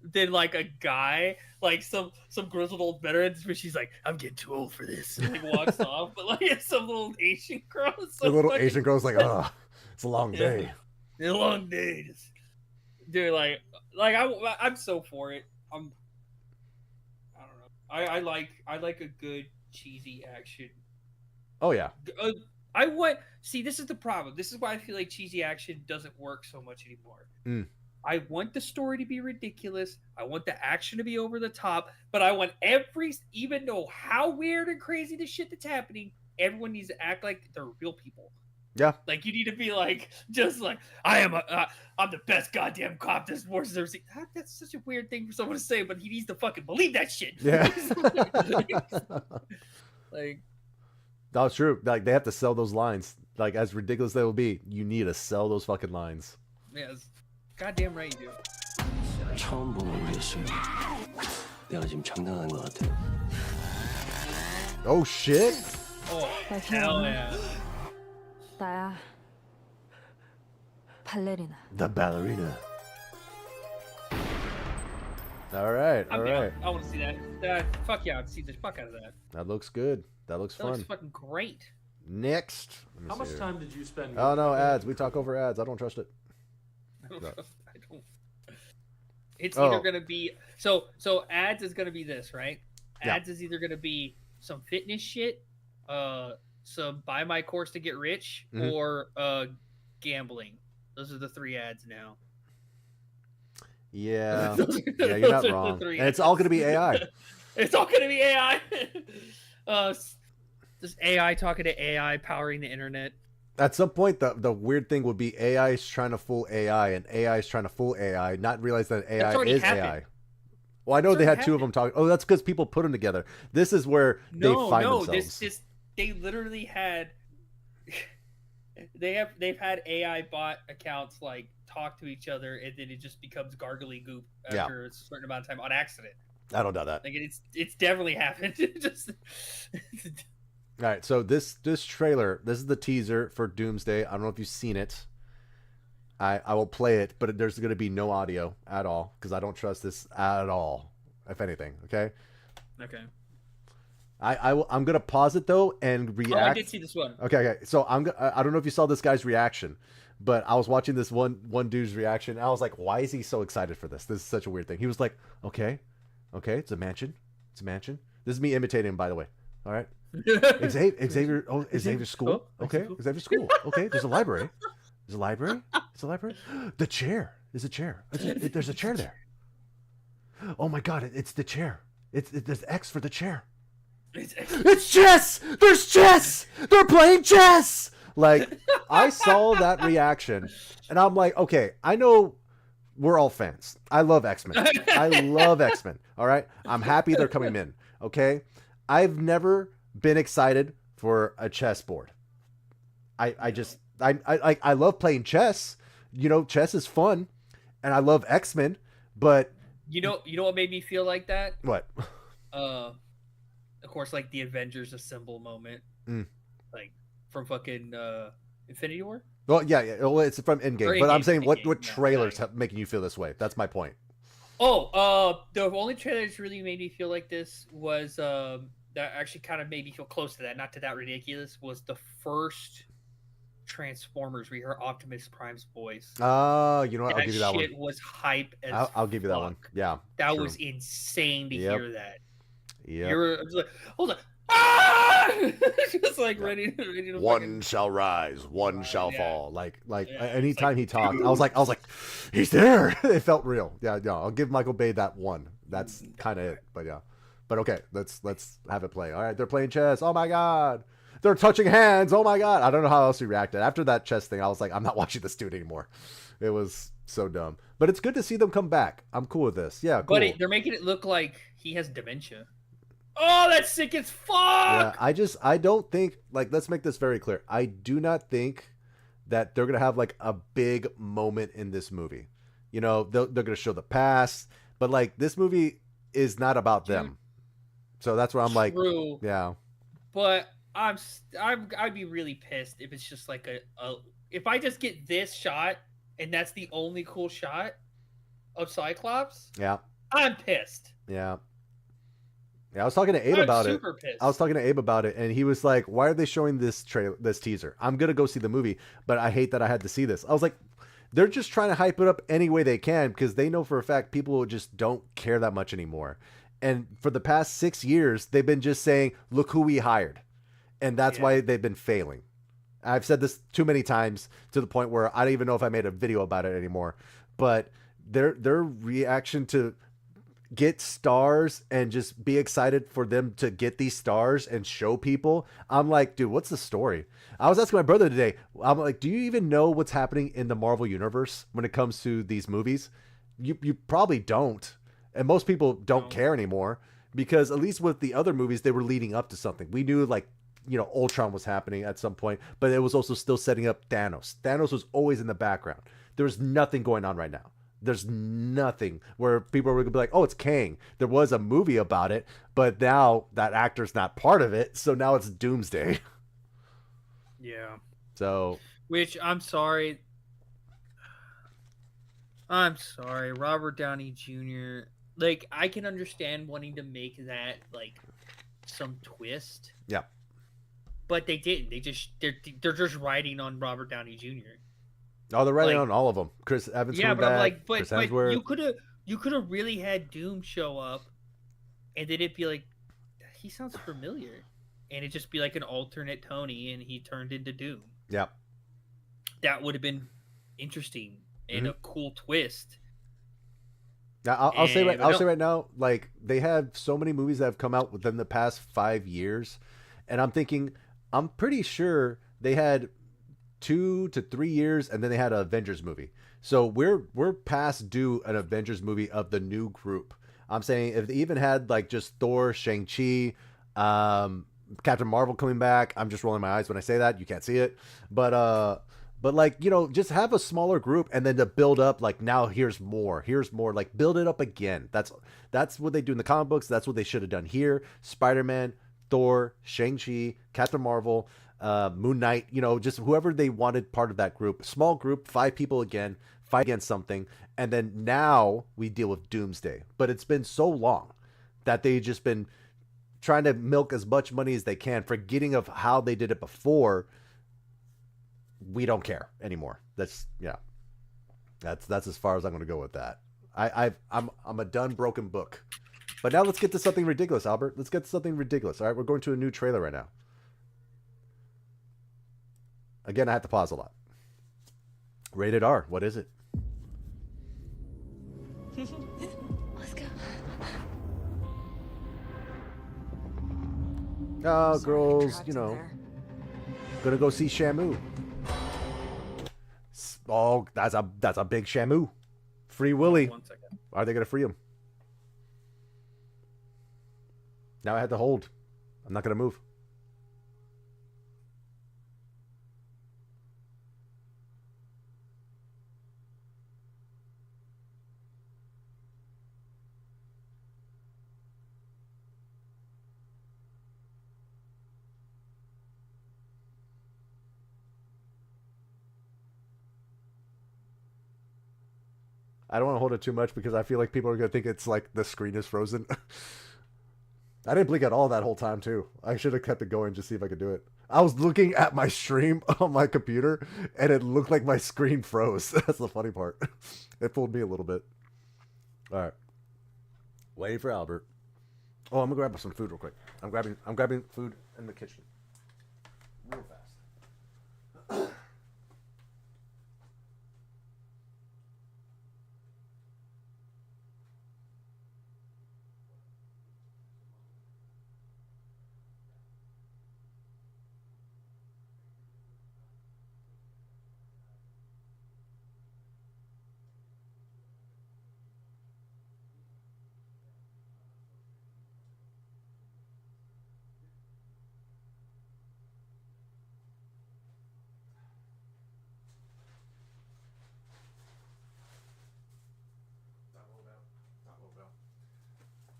than like a guy, like some grizzled old veterans, where she's like, "I'm getting too old for this," and like walks off. But like it's some little Asian girl. It's so
The little
funny.
Asian girl's like, oh, it's a long day.
It's a long day. Dude, like I'm so for it. I don't know. I like a good cheesy action.
Oh yeah.
See, this is the problem. This is why I feel like cheesy action doesn't work so much anymore.
Mm.
I want the story to be ridiculous. I want the action to be over the top, but I want even though how weird and crazy the shit that's happening, everyone needs to act like they're real people.
Yeah.
Like you need to be like, just like I'm the best goddamn cop this war has ever seen. That's such a weird thing for someone to say, but he needs to fucking believe that shit.
Yeah.
Like.
That's true. Like they have to sell those lines. Like as ridiculous they will be, you need to sell those fucking lines.
Yes. Goddamn right you do.
처음 보는 우리였어요. 내가 지금 장난하는 것 같아.
Oh shit.
Oh hell yeah.
나야. 발레리나.
The ballerina. All right. All right.
I want to see that. Fuck yeah, I'd see the fuck out of that.
That looks good. That looks
That
fun.
looks fucking great.
Next. Let me
How
see
much
here.
time did you spend?
Oh no, ads. We talk over ads. I don't trust it.
I don't.
No.
It's
Oh.
either gonna be so ads is gonna be this, right?
Yeah.
Ads is either gonna be some fitness shit, some buy my course to get rich,
Mhm.
or gambling. Those are the 3 ads now.
Yeah.
Those are-
Yeah, you're not
those are the
wrong.
3
And it's all gonna be AI.
It's all gonna be AI. Just AI talking to AI, powering the internet.
At some point, the weird thing would be AI is trying to fool AI, and AI is trying to fool AI, not realize that AI
already
is
happened.
AI. Well, I know
It's
they had
already
2 of them talking. Oh, that's because people put them together. This is where they find themselves.
They literally had they've had AI bot accounts like talk to each other, and then it just becomes gargly goop
Yeah.
after a certain amount of time on accident.
I don't know that.
Like it's definitely happened. Just
All right, so this trailer, this is the teaser for Doomsday. I don't know if you've seen it. I will play it, but there's going to be no audio at all because I don't trust this at all, if anything. Okay.
okay.
I'm gonna pause it though and react.
Oh, I did see this one.
Okay. So I don't know if you saw this guy's reaction, but I was watching this one dude's reaction. And I was like, why is he so excited for this? This is such a weird thing. He was like, okay, it's a mansion. This is me imitating him, by the way. All right. Xavier. Oh, Xavier School. Okay, Xavier School. Okay, there's a library. It's a library. The chair. There's a chair. There's a chair there. Oh my God! It's the chair. There's X for the chair. It's chess. There's chess. They're playing chess. Like I saw that reaction, and I'm like, okay, I know we're all fans. I love X-Men. I love X-Men. All right, I'm happy they're coming in. Okay, I've never been excited for a chessboard. I love playing chess. You know, chess is fun, and I love X-Men. But
you know what made me feel like that?
What?
Of course, like the Avengers Assemble moment,
Mm.
like from fucking Infinity War.
Well, yeah, well, it's from Endgame,
Or
but I'm
Endgame,
saying what
Endgame, yeah,
trailers
yeah.
have making you feel this way? That's my point.
The only trailer that's really made me feel like this was that actually kind of made me feel close to that, not to that ridiculous, was the first Transformers where you heard Optimus Prime's voice.
Oh, you know what? I'll
That
give you that one.
shit was hype as
I'll give you that one.
fuck.
Yeah,
That
true.
was insane to
Yep.
hear that.
Yep.
You're just like, hold on. Ah! Just like ready to
One
fucking...
shall rise, one shall
yeah.
fall. Like
Yeah, it's
anytime
like,
he talked, I was like, he's there. It felt real. Yeah, I'll give Michael Bay that one. That's kind of it. But yeah, but okay, let's have it play. All right, they're playing chess. Oh my god, they're touching hands. Oh my god, I don't know how else he reacted after that chess thing. I was like, I'm not watching this dude anymore. It was so dumb. But it's good to see them come back. I'm cool with this. Yeah, cool.
But they're making it look like he has dementia. Oh, that's sick as fuck!
Yeah, I don't think, like, let's make this very clear. I do not think that they're going to have, like, a big moment in this movie. You know, they're going to show the past, but, like, this movie is not about them. So that's where I'm like,
True.
yeah.
But I'd be really pissed if it's just like if I just get this shot and that's the only cool shot of Cyclops.
Yeah.
I'm pissed.
Yeah. Yeah, I was talking to Abe about it.
Pissed.
I was talking to Abe about it, and he was like, "Why are they showing this teaser? I'm gonna go see the movie, but I hate that I had to see this." I was like, "They're just trying to hype it up any way they can because they know for a fact people just don't care that much anymore." And for the past 6 years, they've been just saying, "Look who we hired," and that's why they've been failing. I've said this too many times to the point where I don't even know if I made a video about it anymore. But their reaction to get stars and just be excited for them to get these stars and show people. I'm like, dude, what's the story? I was asking my brother today. I'm like, do you even know what's happening in the Marvel universe when it comes to these movies? You probably don't. And most people don't care anymore because at least with the other movies, they were leading up to something. We knew like, you know, Ultron was happening at some point, but it was also still setting up Thanos. Thanos was always in the background. There was nothing going on right now. There's nothing where people are going to be like, oh, it's Kang. There was a movie about it, but now that actor's not part of it. So now it's Doomsday.
Yeah.
So.
Which, I'm sorry. Robert Downey Jr. Like, I can understand wanting to make that, like, some twist.
Yeah.
But they didn't. They're just riding on Robert Downey Jr.
Oh, they're writing on all of them. Chris Evans.
Yeah, but
back,
I'm like,
Chris
but
Hemsworth.
you could have really had Doom show up, and then it'd be like, he sounds familiar, and it'd just be like an alternate Tony, and he turned into Doom.
Yeah,
that would have been interesting and a cool twist.
Now, I'll say right now, like they have so many movies that have come out within the past 5 years, and I'm pretty sure they had 2 to 3 years, and then they had an Avengers movie. So we're past due an Avengers movie of the new group. I'm saying if they even had like just Thor, Shang-Chi, Captain Marvel coming back. I'm just rolling my eyes when I say that. You can't see it, but like, you know, just have a smaller group and then to build up. Like now, here's more. Like build it up again. That's what they do in the comic books. That's what they should have done here. Spider-Man, Thor, Shang-Chi, Captain Marvel. Moon Knight, you know, just whoever they wanted part of that group, small group, 5 people again, fight against something. And then now we deal with Doomsday, but it's been so long that they've just been trying to milk as much money as they can, forgetting of how they did it before. We don't care anymore. That's as far as I'm going to go with that. I'm a done broken book, but now let's get to something ridiculous, Albert. Let's get to something ridiculous. All right. We're going to a new trailer right now. Again, I have to pause a lot. Rated R. What is it?
Let's go.
Oh, girls, you know, gonna go see Shamu. Oh, that's a big Shamu. Free Willy.
1 second.
Are they gonna free him? Now I have to hold. I'm not gonna move. I don't want to hold it too much because I feel like people are gonna think it's like the screen is frozen. I didn't blink at all that whole time too. I should have kept it going just to see if I could do it. I was looking at my stream on my computer and it looked like my screen froze. That's the funny part. It fooled me a little bit. All right. Waiting for Albert. Oh, I'm gonna grab some food real quick. I'm grabbing food in the kitchen. Real fast.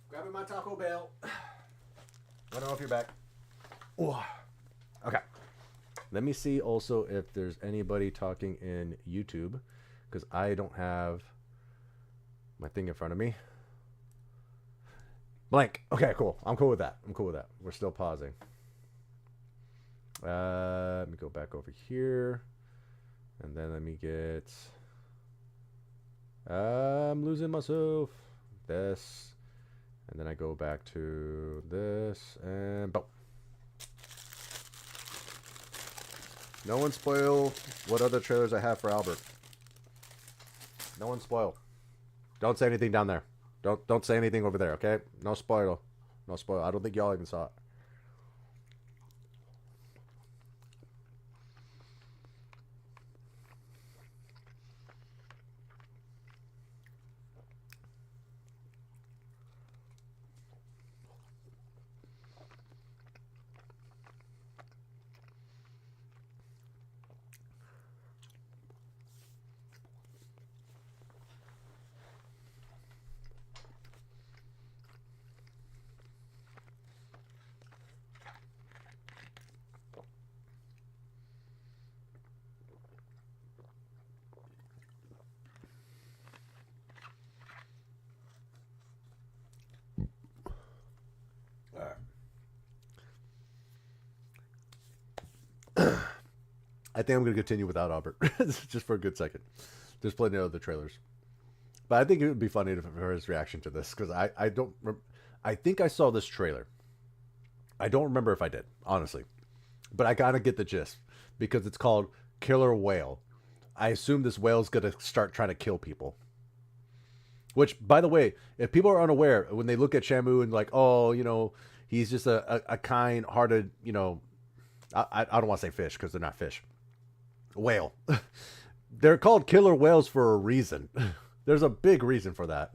Grabbing my Taco Bell. I don't know if you're back. Oh. Okay. Let me see also if there's anybody talking in YouTube, because I don't have my thing in front of me. Blank. Okay, cool. I'm cool with that. We're still pausing. Let me go back over here. And then let me get... I'm losing myself. This. And then I go back to this, and boom. No one spoil what other trailers I have for Albert. No one spoil. Don't say anything down there. Don't say anything over there, okay? No spoil. No spoil. I don't think y'all even saw it. I think I'm going to continue without Albert, just for a good second. There's plenty of other trailers. But I think it would be funny for his reaction to this, because I think I saw this trailer. I don't remember if I did, honestly. But I gotta get the gist, because it's called Killer Whale. I assume this whale's going to start trying to kill people. Which, by the way, if people are unaware, when they look at Shamu and like, oh, you know, he's just a kind-hearted, you know, I don't want to say fish, because they're not fish. Whale. They're called killer whales for a reason. There's a big reason for that.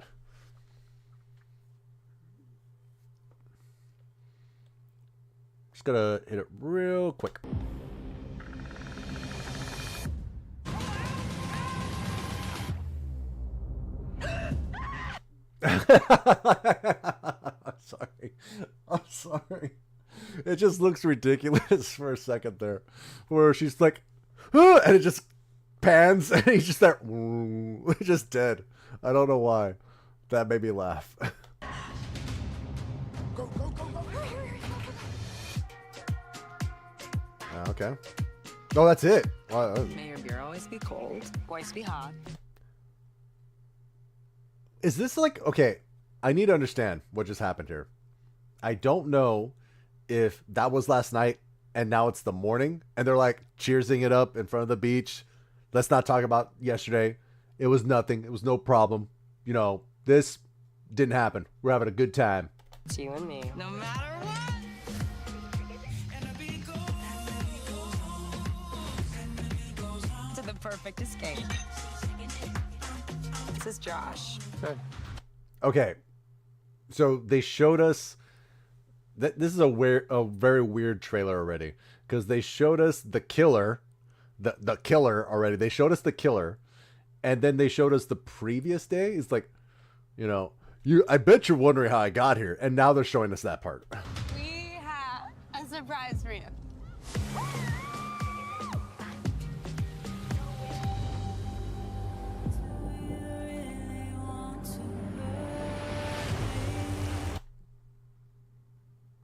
Just gonna hit it real quick. I'm sorry. It just looks ridiculous for a second there, where she's like, "Huh," and it just pans, and he's just there, just dead. I don't know why. That made me laugh.
Go, go, go, go.
Okay. Oh, that's it.
May your beer always be cold, voice be hot.
Is this like, okay, I need to understand what just happened here. I don't know if that was last night and now it's the morning and they're like cheersing it up in front of the beach. Let's not talk about yesterday. It was nothing. It was no problem. You know, this didn't happen. We're having a good time.
It's you and me. No matter what. To the perfect escape. This is Josh.
Okay. So they showed us that this is a very weird trailer already, because they showed us the killer, the killer already. They showed us the killer, and then they showed us the previous day. It's like, you know, I bet you're wondering how I got here, and now they're showing us that part.
We have a surprise for you.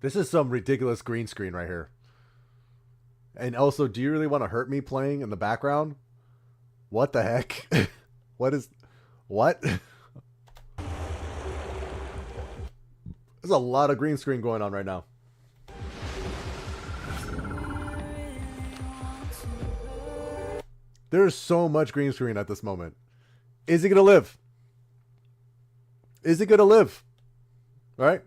This is some ridiculous green screen right here. And also, do you really want to hurt me playing in the background? What the heck? What? There's a lot of green screen going on right now. There's so much green screen at this moment. Is he going to live? Is he going to live? All right.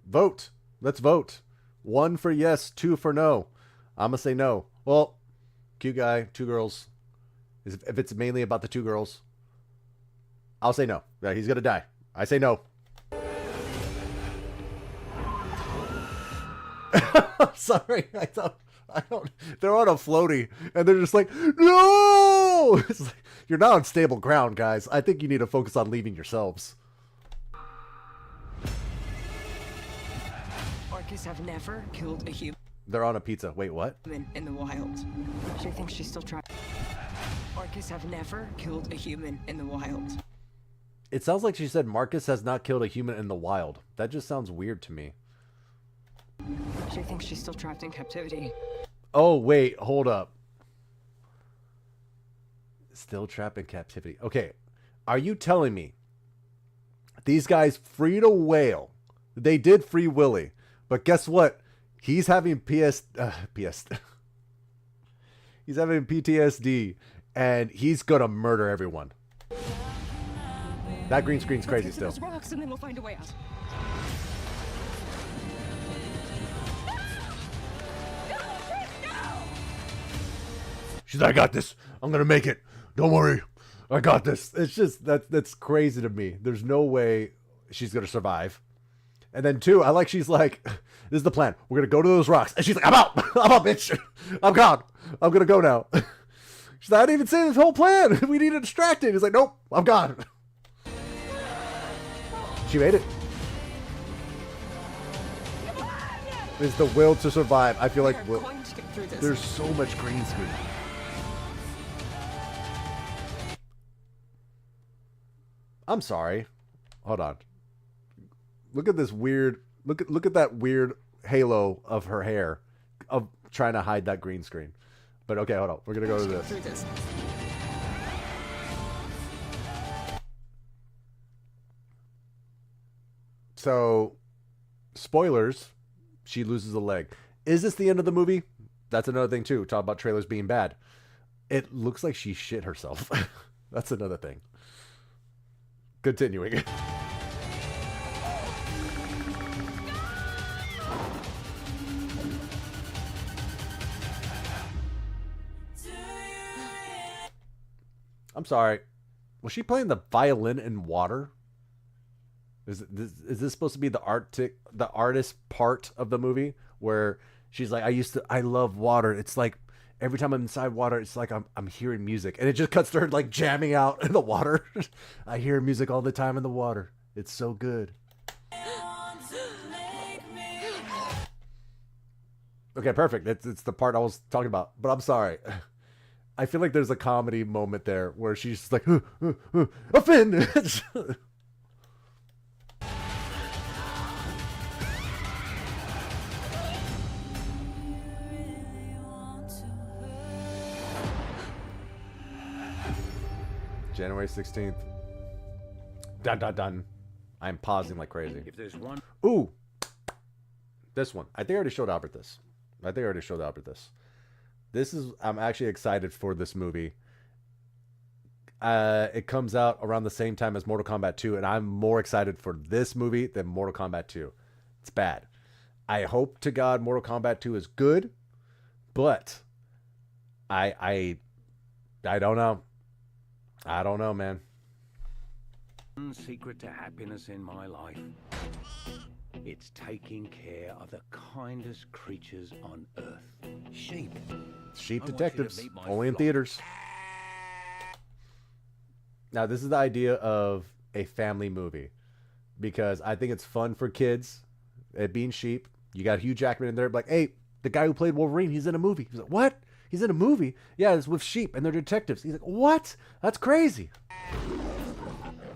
Vote. Let's vote. 1 for yes, 2 for no. I'm going to say no. Well, cute guy, 2 girls. If it's mainly about the 2 girls, I'll say no. Yeah, he's going to die. I say no. Sorry. I don't. They're on a floaty and they're just like, no! It's like, you're not on stable ground, guys. I think you need to focus on leaving yourselves.
Orcas have never killed a human.
They're on a pizza. Wait, what?
In the wild. She thinks she's still trying. Orcas have never killed a human in the wild.
It sounds like she said Marcus has not killed a human in the wild. That just sounds weird to me.
She thinks she's still trapped in captivity.
Oh, wait. Hold up. Still trapped in captivity. Okay. Are you telling me these guys freed a whale? They did free Willie. But guess what? He's having He's having PTSD. And he's going to murder everyone. That green screen's crazy still.
Rocks and then we'll find a way out.
She's like, I got this. I'm going to make it. Don't worry. I got this. It's just, that's crazy to me. There's no way she's going to survive. And then 2, I like, she's like, this is the plan. We're going to go to those rocks. And she's like, I'm out. I'm out, bitch. I'm gone. I'm going to go now. She's like, I didn't even say this whole plan. We need to distract it. He's like, nope, I'm gone. She made it. It's the will to survive. I feel like there's so much green screen. I'm sorry. Hold on. Look at this weird. Look at that weird halo of her hair, of trying to hide that green screen. But okay, hold on. We're gonna go to this. So, spoilers. She loses a leg. Is this the end of the movie? That's another thing too. Talk about trailers being bad. It looks like she shit herself. That's another thing. Continuing. I'm sorry. Was she playing the violin in water? Is this supposed to be the artist part of the movie where she's like, I love water. It's like every time I'm inside water, it's like I'm hearing music, and it just cuts to her like jamming out in the water. I hear music all the time in the water. It's so good. Okay, perfect. It's the part I was talking about. But I'm sorry. I feel like there's a comedy moment there where she's just like, a fin. January 16th. Dun dun dun. I'm pausing like crazy.
If there's one.
Ooh. This one. I think I already showed Albert this. This is, I'm actually excited for this movie. It comes out around the same time as Mortal Kombat 2, and I'm more excited for this movie than Mortal Kombat 2. It's bad. I hope to God Mortal Kombat 2 is good, but I don't know. I don't know, man.
One secret to happiness in my life. It's taking care of the kindest creatures on earth. Sheep.
Sheep Detectives. Only in theaters. Now, this is the idea of a family movie. Because I think it's fun for kids. It being sheep. You got Hugh Jackman in there. Like, hey, the guy who played Wolverine, he's in a movie. He's like, what? He's in a movie? Yeah, it's with sheep and they're detectives. He's like, what? That's crazy.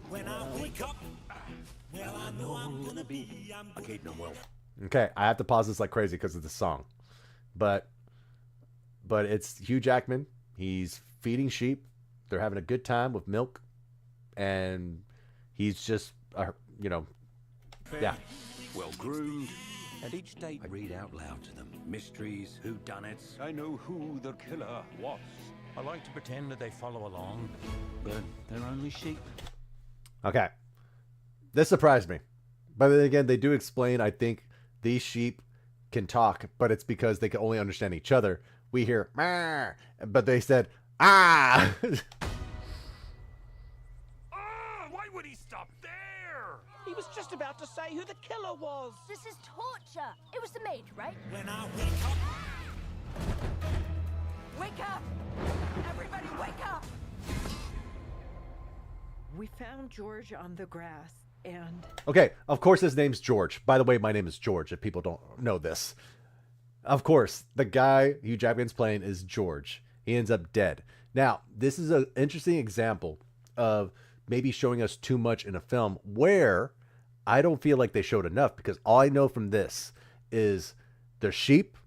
When I wake up, well, I know I'm gonna be. I gave them wealth.
Okay, I have to pause this like crazy because of the song, but it's Hugh Jackman. He's feeding sheep. They're having a good time with milk, and he's just, yeah.
Well groomed, and each day I read out loud to them mysteries, whodunits. I know who the killer was. I like to pretend that they follow along, but they're only sheep.
Okay, this surprised me, but then again, they do explain. I think these sheep can talk, but it's because they can only understand each other. We hear "Meow," but they said "ah."
Why would he stop there? He was just about to say who the killer was.
This is torture. It was the maid, right?
When I wake up.
Wake up! Everybody wake up! We found George on the grass, and...
Okay, of course his name's George. By the way, my name is George, if people don't know this. Of course, the guy Hugh Jackman's playing is George. He ends up dead. Now, this is an interesting example of maybe showing us too much in a film where I don't feel like they showed enough, because all I know from this is the sheep,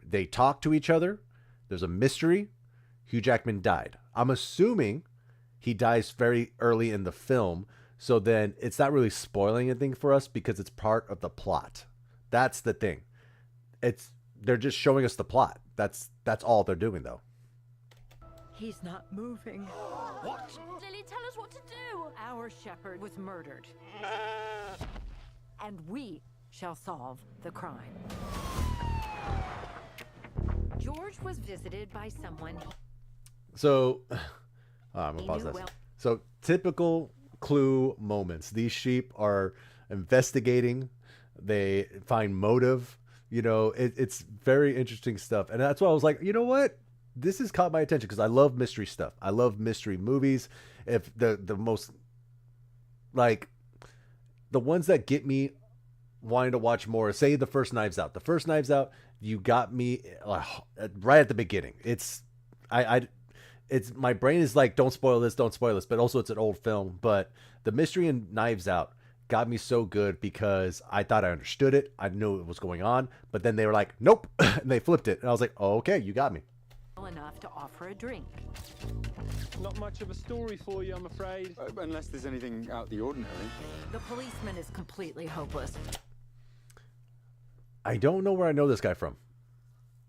they talk to each other, there's a mystery, Hugh Jackman died. I'm assuming he dies very early in the film, so then it's not really spoiling anything for us because it's part of the plot. That's the thing. They're just showing us the plot. That's all they're doing, though.
He's not moving.
What? Lily, tell us what to do.
Our shepherd was murdered. And we shall solve the crime. George was visited by someone.
So, I'm gonna pause this. So, typical Clue moments. These sheep are investigating. They find motive. It's very interesting stuff. And that's why I was like, you know what? This has caught my attention because I love mystery stuff. I love mystery movies. If the most, like, the ones that get me wanting to watch more, say the first Knives Out. The first Knives Out, you got me right at the beginning. It's my brain is like, don't spoil this, but also it's an old film. But the mystery in Knives Out got me so good because I thought I understood it. I knew what was going on, but then they were like, nope, and they flipped it. And I was like, oh, okay, you got me.
Enough to offer a drink.
Not much of a story for you, I'm afraid.
Unless there's anything out of the ordinary.
The policeman is completely hopeless.
I don't know where I know this guy from.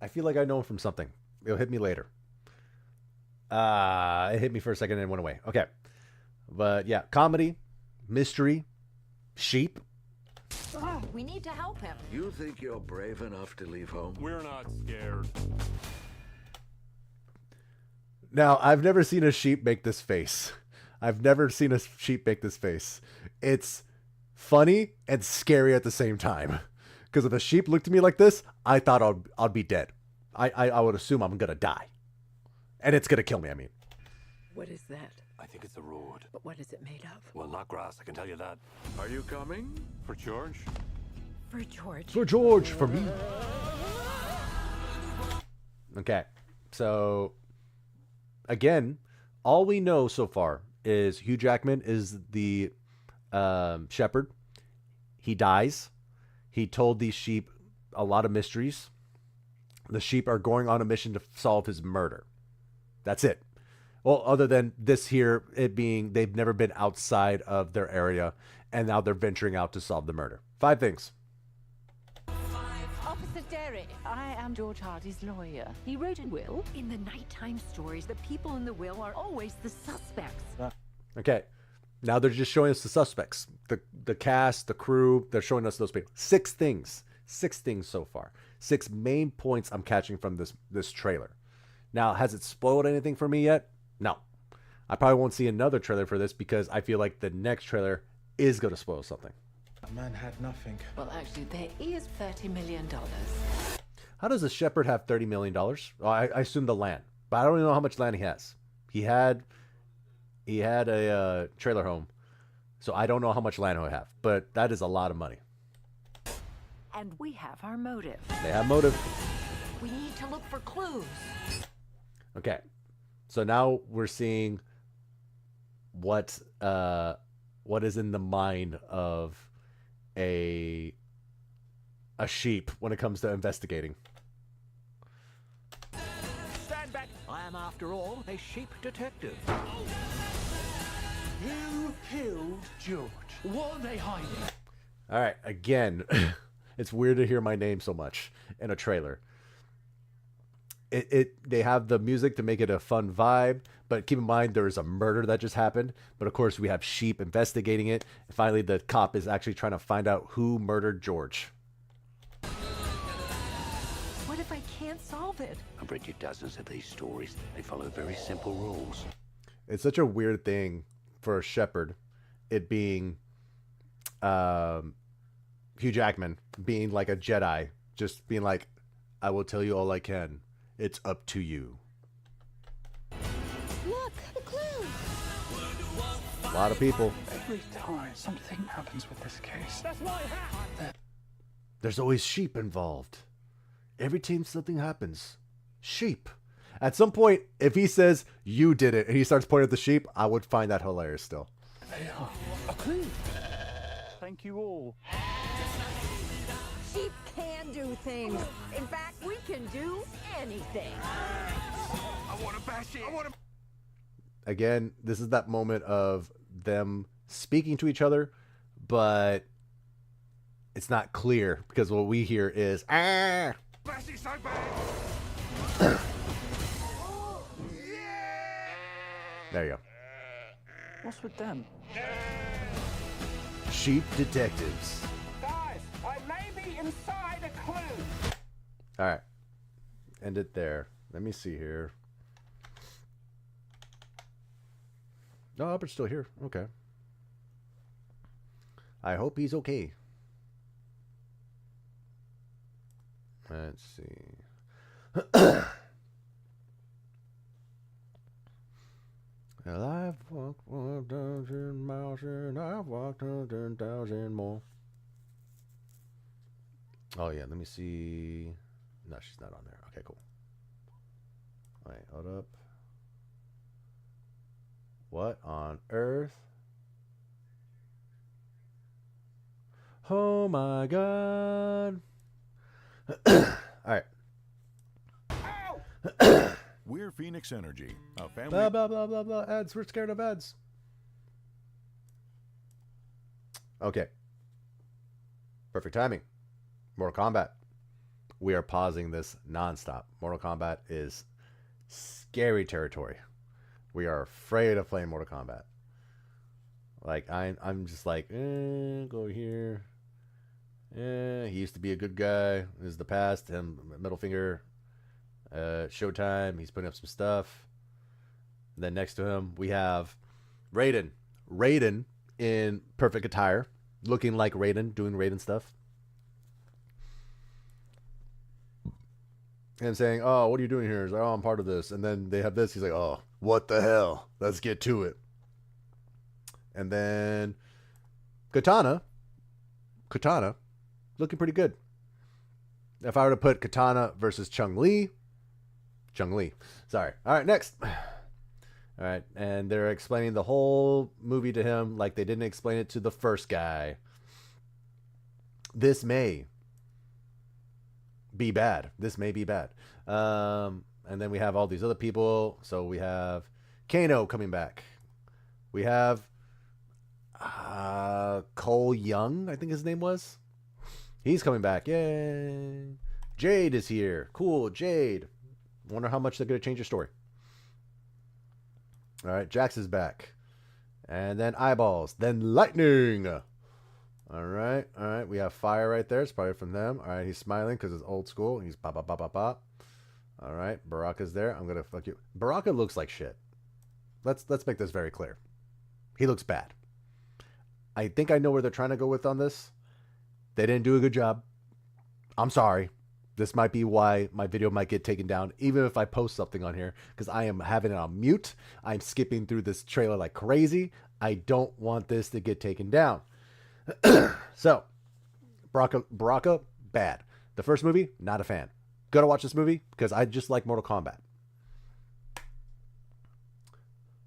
I feel like I know him from something. It'll hit me later. It hit me for a second and went away. Okay. But yeah, comedy, mystery, sheep.
We need to help him.
You think you're brave enough to leave home?
We're not scared.
Now, I've never seen a sheep make this face. It's funny and scary at the same time. Because if a sheep looked at me like this, I thought I'd be dead. I would assume I'm going to die. And it's going to kill me, I mean.
What is that?
I think it's a road.
But what is it made of?
Well, not grass, I can tell you that.
Are you coming?
For George?
For George.
For George, for me. Okay, so again, all we know so far is Hugh Jackman is the shepherd. He dies. He told these sheep a lot of mysteries. The sheep are going on a mission to solve his murder. That's it. Well, other than this here, it being they've never been outside of their area, and now they're venturing out to solve the murder. 5 things.
Officer Derry, I am George Hardy's lawyer. He wrote a will.
In the nighttime stories, the people in the will are always the suspects.
Okay. Now they're just showing us the suspects. The cast, the crew, they're showing us those people. 6 things. 6 things so far. 6 main points I'm catching from this trailer. Now, has it spoiled anything for me yet? No. I probably won't see another trailer for this because I feel like the next trailer is going to spoil something.
That man had nothing.
Well, actually, there is $30 million.
How does a shepherd have $30 million? Well, I assume the land, but I don't even know how much land he has. He had a trailer home, so I don't know how much land he'll have, but that is a lot of money.
And we have our motive.
They have motive.
We need to look for clues.
Okay. So now we're seeing what is in the mind of a a sheep when it comes to investigating.
Stand back. I am, after all, a sheep detective.
Who killed George? What are they hiding?
All right, again, it's weird to hear my name so much in a trailer. They have the music to make it a fun vibe, but keep in mind there is a murder that just happened. But of course, we have sheep investigating it. And finally, the cop is actually trying to find out who murdered George.
What if I can't solve it?
I've read you dozens of these stories. They follow very simple rules.
It's such a weird thing for a shepherd, it being Hugh Jackman being like a Jedi, just being like, I will tell you all I can. It's up to you.
Look, the clue.
A lot of people.
Every time something happens with this case,
That's my hat.
There's always sheep involved. Every time something happens, sheep. At some point, if he says, you did it, and he starts pointing at the sheep, I would find that hilarious still.
they are a clue. Thank you all.
Sheep can do things. In fact, we can do anything.
I want to bash it. I want to.
Again, this is that moment of them speaking to each other, but it's not clear because what we hear is, ah!
Bash it so bad.
There you go.
What's with them?
Sheep detectives.
Guys, I may be inside a clue.
All right. End it there. Let me see here. No, Albert's still here. Okay. I hope he's okay. Let's see. Well, I've walked 1,000 miles and I've walked 100,000 more. Oh, yeah. Let me see. No, she's not on there. Okay, cool. Wait, hold up. What on earth? Oh, my God. All right.
We're Phoenix Energy, a family.
Blah, blah, blah, blah, blah. Ads. We're scared of ads. Okay. Perfect timing. Mortal Kombat. We are pausing this nonstop. Mortal Kombat is scary territory. We are afraid of playing Mortal Kombat. Like, I'm just like, go here. He used to be a good guy. This is the past. Him, middle finger. Showtime. He's putting up some stuff. And then next to him, we have Raiden. Raiden in perfect attire. Looking like Raiden, doing Raiden stuff. And saying, oh, what are you doing here? He's like, oh, I'm part of this. And then they have this. He's like, oh, what the hell? Let's get to it. And then Katana, looking pretty good. If I were to put Katana versus Chun-Li. Sorry. All right, next. All right, and they're explaining the whole movie to him like they didn't explain it to the first guy. This may be bad. And then we have all these other people. So we have Kano coming back. We have Cole Young, I think his name was. He's coming back. Yay. Jade is here. Cool, Jade. Wonder how much they're going to change your story. All right, Jax is back. And then Eyeballs. Then Lightning. All right. We have Fire right there. It's probably from them. All right, he's smiling because it's old school. He's pop, pop, pop, pop, pop. All right, Baraka's there. I'm going to fuck you. Baraka looks like shit. Let's make this very clear. He looks bad. I think I know where they're trying to go with on this. They didn't do a good job. I'm sorry. This might be why my video might get taken down, even if I post something on here, because I am having it on mute. I'm skipping through this trailer like crazy. I don't want this to get taken down. So, Baraka, bad. The first movie, not a fan. Gotta watch this movie because I just like Mortal Kombat.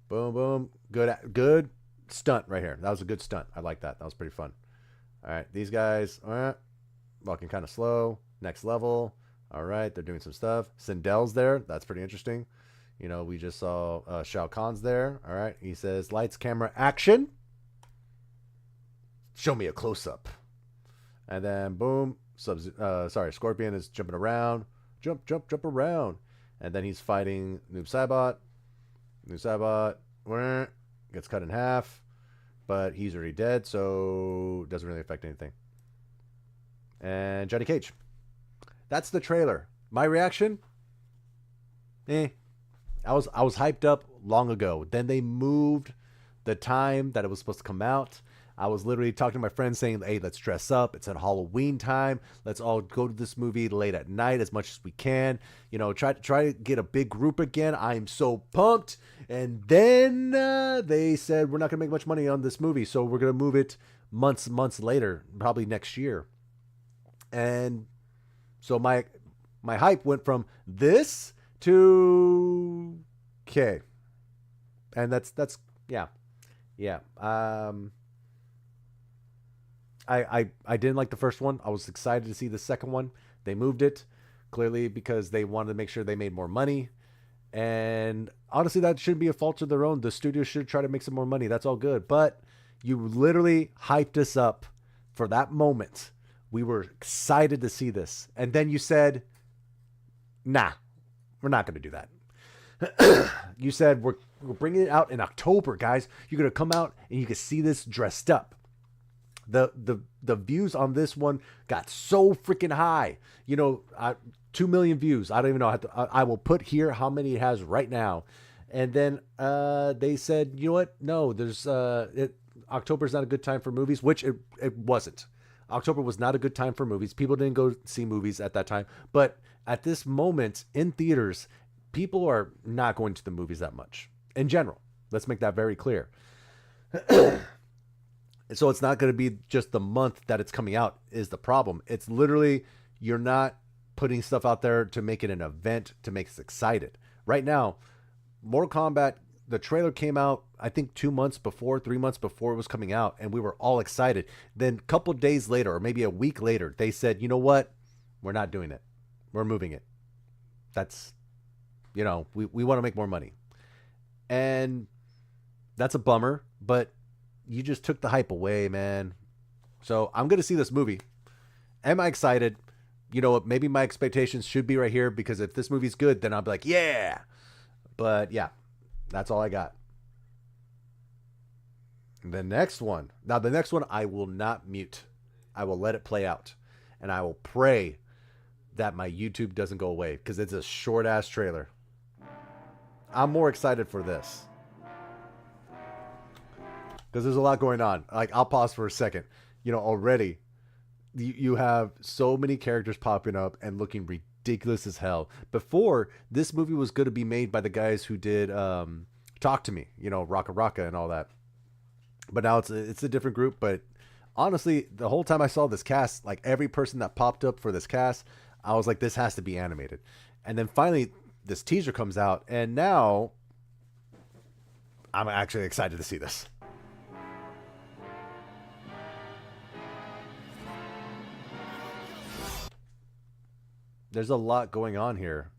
Boom, boom. Good stunt right here. That was a good stunt. I like that. That was pretty fun. All right, these guys, a walking kind of slow. Next level. All right, they're doing some stuff. Sindel's there. That's pretty interesting. You know, we just saw Shao Kahn's there. All right, he says, lights, camera, action. Show me a close-up. And then, boom, Scorpion is jumping around. Jump around. And then he's fighting Noob Saibot. Noob Saibot gets cut in half. But he's already dead, so it doesn't really affect anything. And Johnny Cage. That's the trailer. My reaction? I was hyped up long ago. Then they moved the time that it was supposed to come out. I was literally talking to my friends saying, hey, let's dress up. It's at Halloween time. Let's all go to this movie late at night as much as we can. You know, try to get a big group again. I'm so pumped. And then they said, we're not going to make much money on this movie, so we're going to move it months later, probably next year. And so my hype went from this to okay. And that's yeah. I didn't like the first one. I was excited to see the second one. They moved it clearly because they wanted to make sure they made more money. And honestly, that shouldn't be a fault of their own. The studio should try to make some more money. That's all good. But you literally hyped us up for that moment. We were excited to see this. And then you said, nah, we're not going to do that. You said, we're bringing it out in October, guys. You're going to come out and you can see this dressed up. The views on this one got so freaking high. You know, 2 million views. I don't even know. I will put here how many it has right now. And then they said, you know what? No, October's not a good time for movies, which it wasn't. October was not a good time for movies. People didn't go see movies at that time. But at this moment in theaters, people are not going to the movies that much in general. Let's make that very clear. So it's not going to be just the month that it's coming out is the problem. It's literally, you're not putting stuff out there to make it an event, to make us excited. Right now, Mortal Kombat, the trailer came out, I think 3 months before it was coming out, and we were all excited. Then a couple days later, or maybe a week later, they said, you know what? We're not doing it. We're moving it. That's, you know, we want to make more money. And that's a bummer, but you just took the hype away, man. So I'm going to see this movie. Am I excited? You know, maybe my expectations should be right here, because if this movie's good, then I'll be like, yeah. But yeah, that's all I got. The next one. Now, the next one I will not mute. I will let it play out. And I will pray that my YouTube doesn't go away, because it's a short-ass trailer. I'm more excited for this, because there's a lot going on. Like, I'll pause for a second. You know, already you have so many characters popping up and looking ridiculous as hell. Before, this movie was going to be made by the guys who did Talk to Me, you know, Raka Raka and all that. But now it's a different group. But honestly, the whole time I saw this cast, like every person that popped up for this cast, I was like, this has to be animated. And then finally, this teaser comes out, and now I'm actually excited to see this. There's a lot going on here.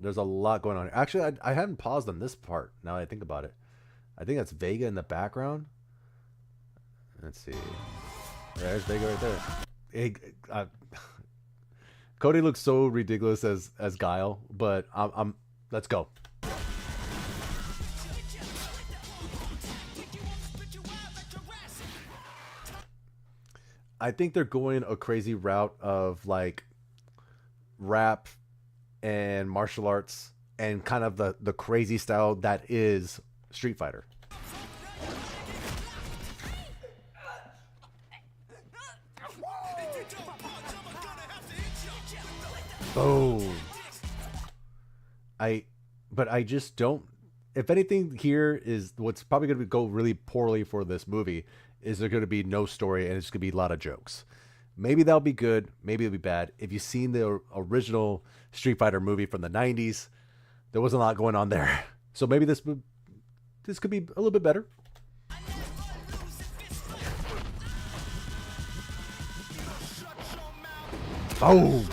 Actually, I haven't paused on this part, now that I think about it. I think that's Vega in the background. Let's see. There's Vega right there. Hey, Cody looks so ridiculous as Guile, but I'm let's go. I think they're going a crazy route of like rap and martial arts and kind of the crazy style that is Street Fighter. Boom. But I just don't. If anything, here is what's probably going to go really poorly for this movie is there going to be no story, and it's going to be a lot of jokes. Maybe that'll be good. Maybe it'll be bad. If you've seen the original Street Fighter movie from the 90s, there wasn't a lot going on there. So maybe this could be a little bit better. Boom.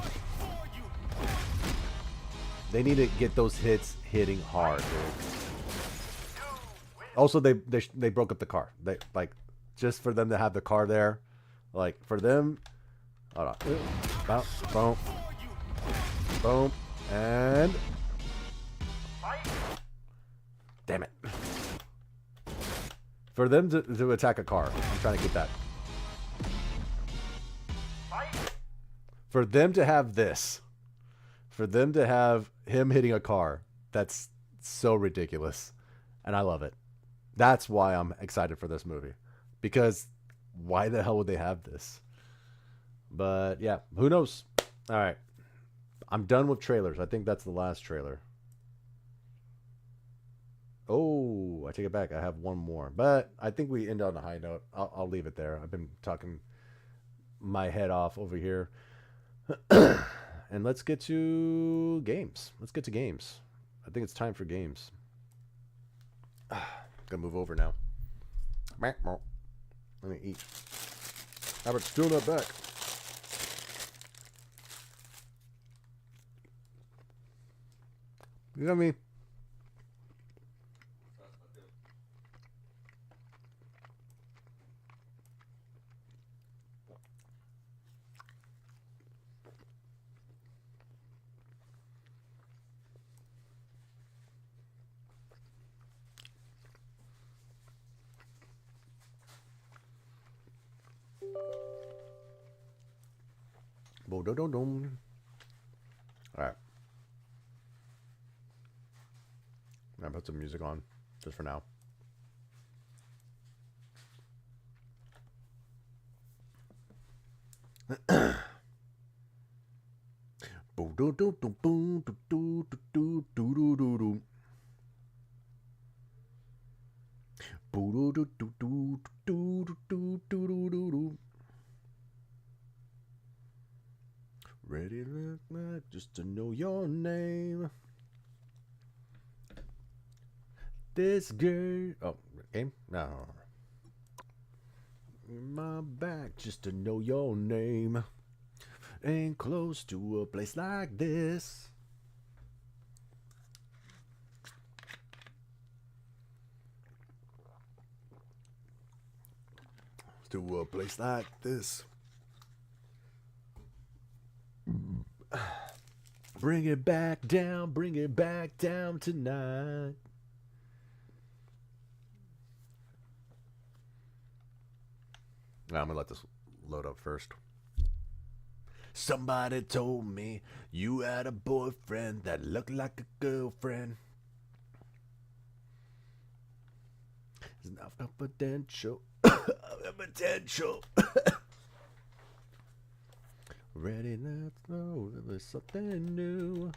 They need to get those hits hitting hard, dude. Also, they broke up the car. They like just for them to have the car there, like for them. Hold on. Boom, boom, and damn it. For them to attack a car, I'm trying to get that. For them to have this, for them to have him hitting a car, that's so ridiculous. And I love it. That's why I'm excited for this movie. Because why the hell would they have this? But yeah, who knows? All right. I'm done with trailers. I think that's the last trailer. Oh, I take it back. I have one more. But I think we end on a high note. I'll leave it there. I've been talking my head off over here. And let's get to games. Let's get to games. I think it's time for games. Gonna move over now. Let me eat. Albert's still not back. You know what I mean? Bo-do-do-dum. All right. I'm gonna put some music on just for now. Ready to look back just to know your name. This girl. Oh, game? No. My back just to know your name. Ain't close to a place like this. To a place like this. Bring it back down tonight. I'm gonna let this load up first. Somebody told me you had a boyfriend that looked like a girlfriend. It's not potential. Potential. Ready, let's know that there's something new.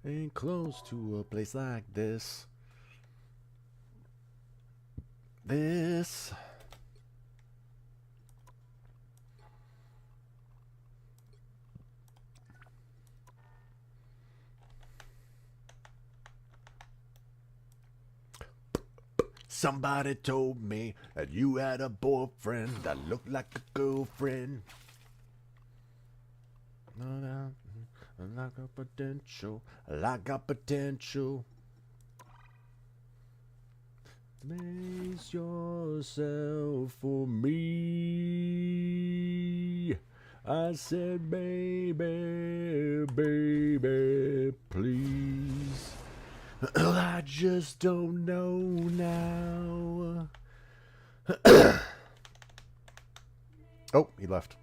Ain't close to a place like this. This. Somebody told me that you had a boyfriend that looked like a girlfriend. Like a potential, like a potential. Place yourself for me. I said, baby, baby, please. I just don't know now. Oh, he left.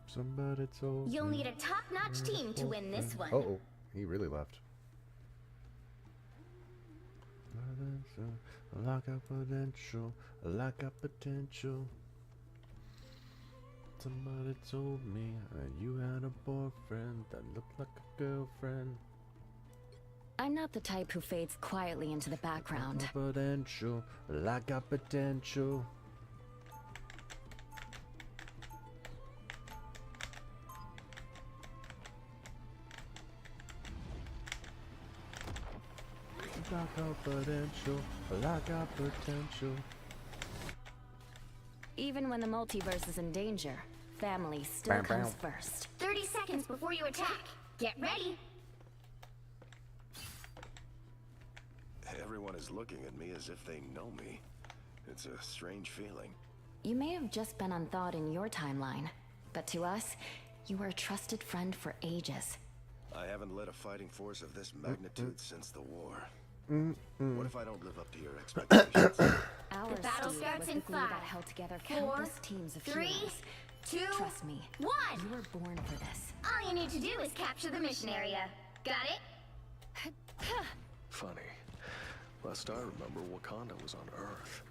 Somebody told
You'll
me
need a top-notch team to win this one.
Oh, he really left. Like a potential, like a potential. Somebody told me that you had a boyfriend that looked like a girlfriend.
I'm not the type who fades quietly into the background.
Like a potential, like a potential. got potential. I got potential.
Even when the multiverse is in danger, family still
Bam,
comes
bam.
first.
30 seconds before you attack. Get ready.
Everyone is looking at me as if they know me. It's a strange feeling.
You may have just been unthawed in your timeline, but to us, you were a trusted friend for ages.
I haven't led a fighting force of this magnitude since the war. What if I don't live up to your expectations?
Our
The battle
Steve
starts
was
in
the glue that
5,
held together
4,
countless teams of
3,
heroes.
2,
Trust me,
1.
you were born for this.
All you need to do is capture the mission area. Got it?
Funny. Last I remember, Wakanda was on Earth.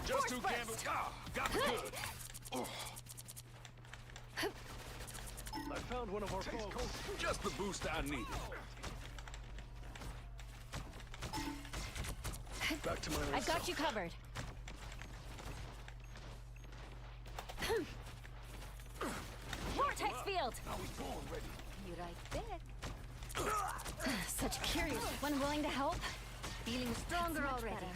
Just who gambled? Got good. Oh.
I found one of our folks.
Just the boost I needed.
Back to my old
I've got
self.
you covered. Vortex field!
You right there.
Such curious. One willing to help?
Feeling stronger
Much
already.
better.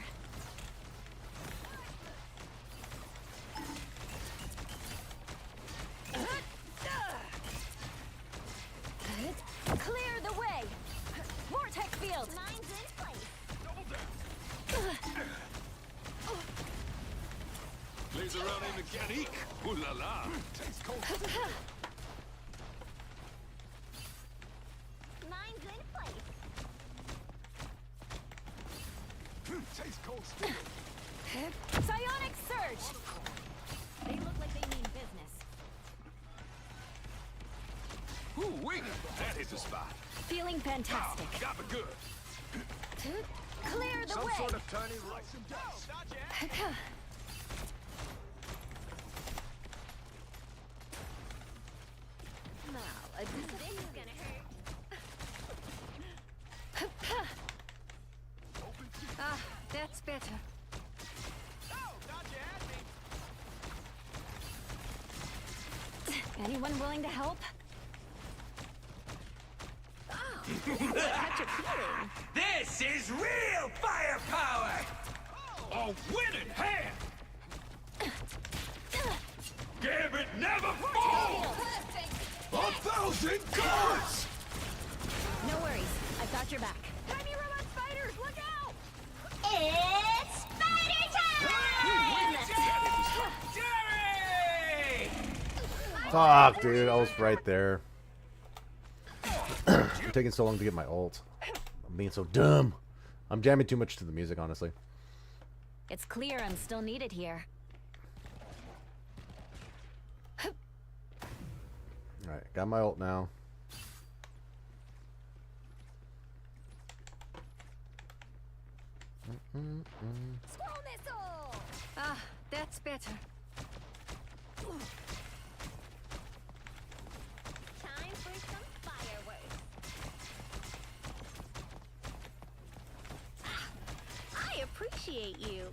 Clear the way! Vortex field!
Mine's in place.
Laser round in mechanique. Ooh la la.
Mine's in place.
Psionic surge! They look like they mean business.
Ooh wait, that hit the spot.
Feeling fantastic.
Got me good.
Clear the
Some
way!
sort of tiny rice and dice.
Now, a
This is gonna hurt.
Ah, that's better.
Anyone willing to help?
This is real firepower! A winning hand! Gambit never falls! 1,000 cards!
No worries, I've got your back.
Tiny robot spiders, look out!
It's spider time!
Jerry!
Fuck, dude, I was right there. I'm taking so long to get my ult. I'm being so dumb. I'm jamming too much to the music, honestly.
It's clear I'm still needed here.
Alright, got my ult now.
Squall missile! Ah, that's better.
Time for some fireworks. I appreciate you.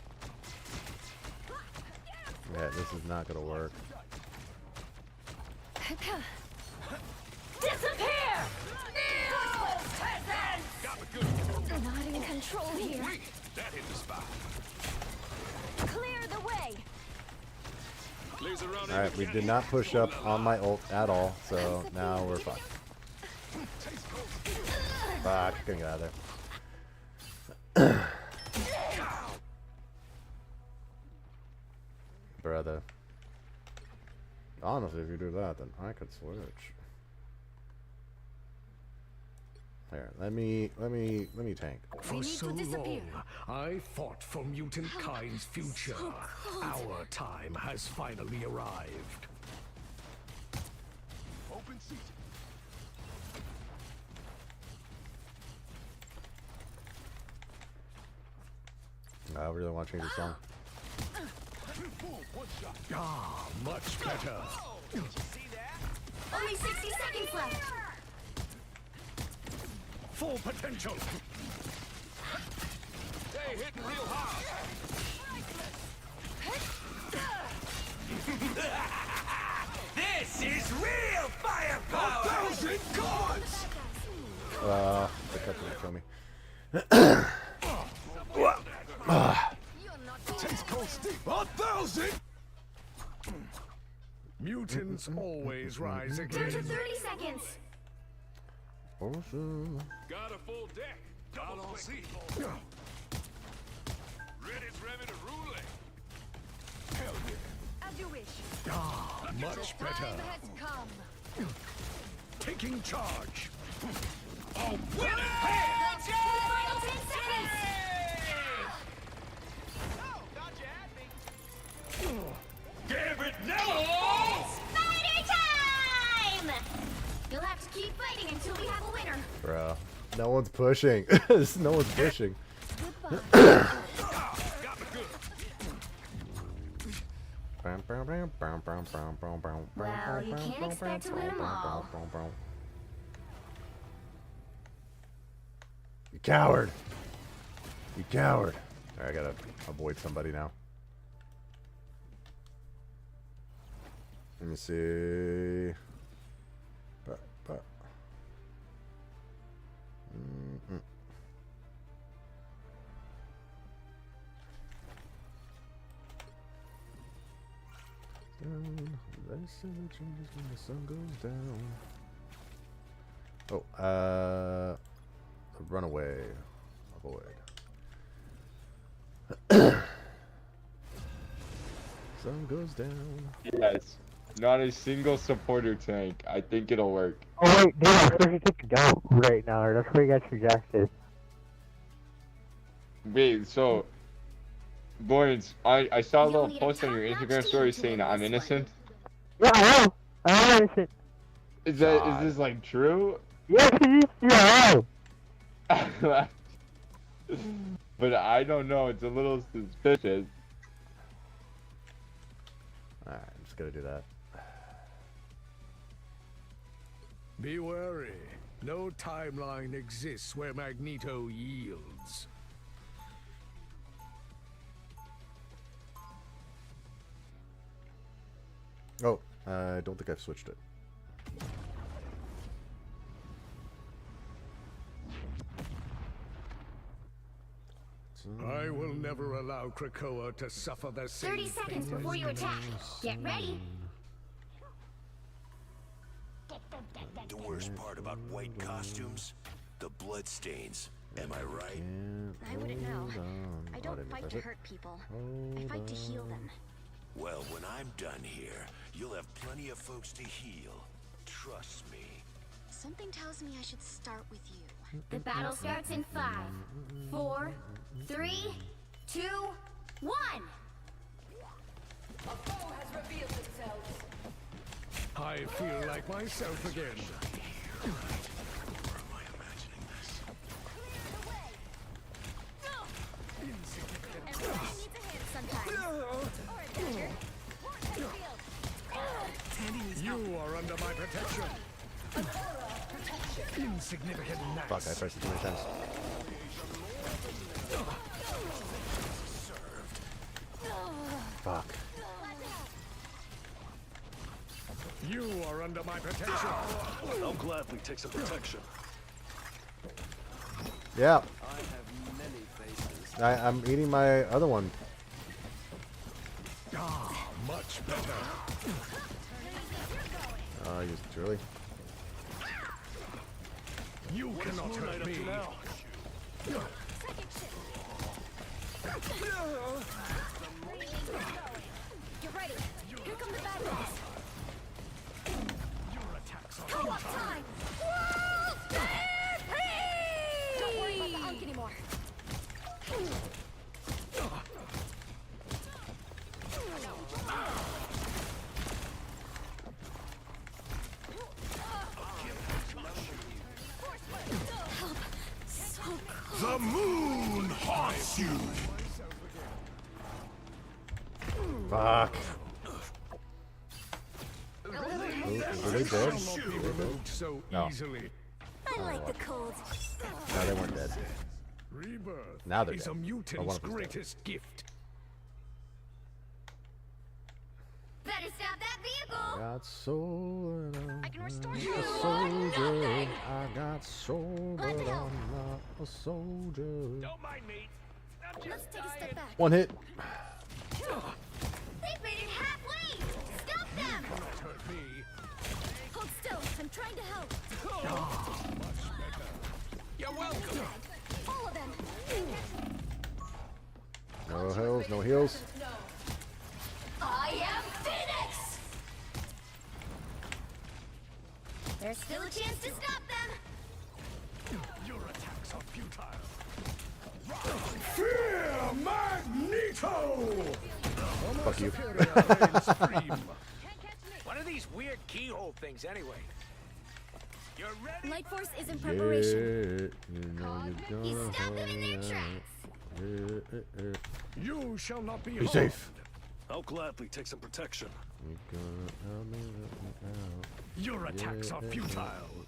Yeah, this is not gonna work.
Disappear! Not in control here.
Wait, that hit the spot.
Clear the way!
Laser round in
Alright, we did not push up on my ult at all, so now we're fine. Fuck, couldn't get out of there. Brother. Honestly, if you do that, then I could switch. Here, let me tank.
For so long, I fought for mutant kind's future. Our time has finally arrived.
Open season.
I really want to change the song.
Ah, much better.
Only 60 seconds left.
Full potential.
They hitting real hard. This is real firepower!
1,000 cards!
The cut didn't kill me.
Mutants always rise again.
Down to 30 seconds.
Awesome.
Got a full deck. I'll all see. Ready's ready to rule it.
As you wish.
Ah, much better.
Time has come.
Taking charge.
Final 10 seconds.
Give it now!
Spider time! You'll have to keep fighting until we have a winner.
Bro, no one's pushing. No one's pushing.
Well, you can't expect to win them all.
You coward. You coward. Alright, I gotta avoid somebody now. Let me see. They say the changes when the sun goes down. Oh, runaway. Avoid. Sun goes down.
Yes. Not a single supporter tank. I think it'll work.
Oh wait, dude, I'm supposed to take a dump right now, or that's what you guys suggested.
Wait, so Lawrence, I saw a little post on your Instagram story saying I'm innocent.
Yeah, I know. I'm innocent.
Is this like true?
Yes, it is. Yeah, I know.
But I don't know. It's a little suspicious.
Alright, I'm just gonna do that.
Be wary. No timeline exists where Magneto yields.
Oh, I don't think I've switched it.
I will never allow Krakoa to suffer the same
30 seconds
fate
before
as
you attack.
Thanos.
Get ready.
The worst part about white costumes? The bloodstains. Am I right?
I wouldn't know. I don't fight to hurt people. I fight to heal them.
Well, when I'm done here, you'll have plenty of folks to heal. Trust me.
Something tells me I should start with you.
The battle starts in 5, 4, 3, 2, 1.
A foe has revealed themselves.
I feel like myself again. You are under my protection. Insignificant gnats.
Fuck, I pressed it too many times. Fuck.
You are under my protection.
I'll gladly take some protection.
Yeah.
I have many faces.
I'm eating my other one.
Ah, much better.
I used it really.
You cannot hurt me.
Get ready. Here come the bad guys.
Your attacks are
Co-op time. Don't worry about the unk anymore.
The moon haunts you.
Fuck.
Were
they dead?
So
No.
easily.
I like the cold.
No, they weren't dead.
Rebirth
Now they're
is
dead.
a
Or one
mutant's
of them's dead.
greatest gift.
Better stop that vehicle.
Got soul.
I can
we're starting
A soldier. I got soul, but I'm not a soldier.
Don't mind me.
Let's take a step back.
One hit.
They've made it halfway! Stop them!
Not hurt me.
Hold still. I'm trying to help.
You're welcome.
Follow them.
No heals, no heals.
I am Phoenix! There's still a chance to stop them.
Your attacks are futile.
Fear Magneto!
Fuck you.
What are these weird keyhole things anyway? You're ready?
Light Force is in
Yeah,
preparation.
you know you're
He
gonna
stopped them in their
hold
tracks.
out.
You shall not be
Be
harmed.
safe.
I'll gladly take some protection.
You're gonna help me out.
Your attacks are futile.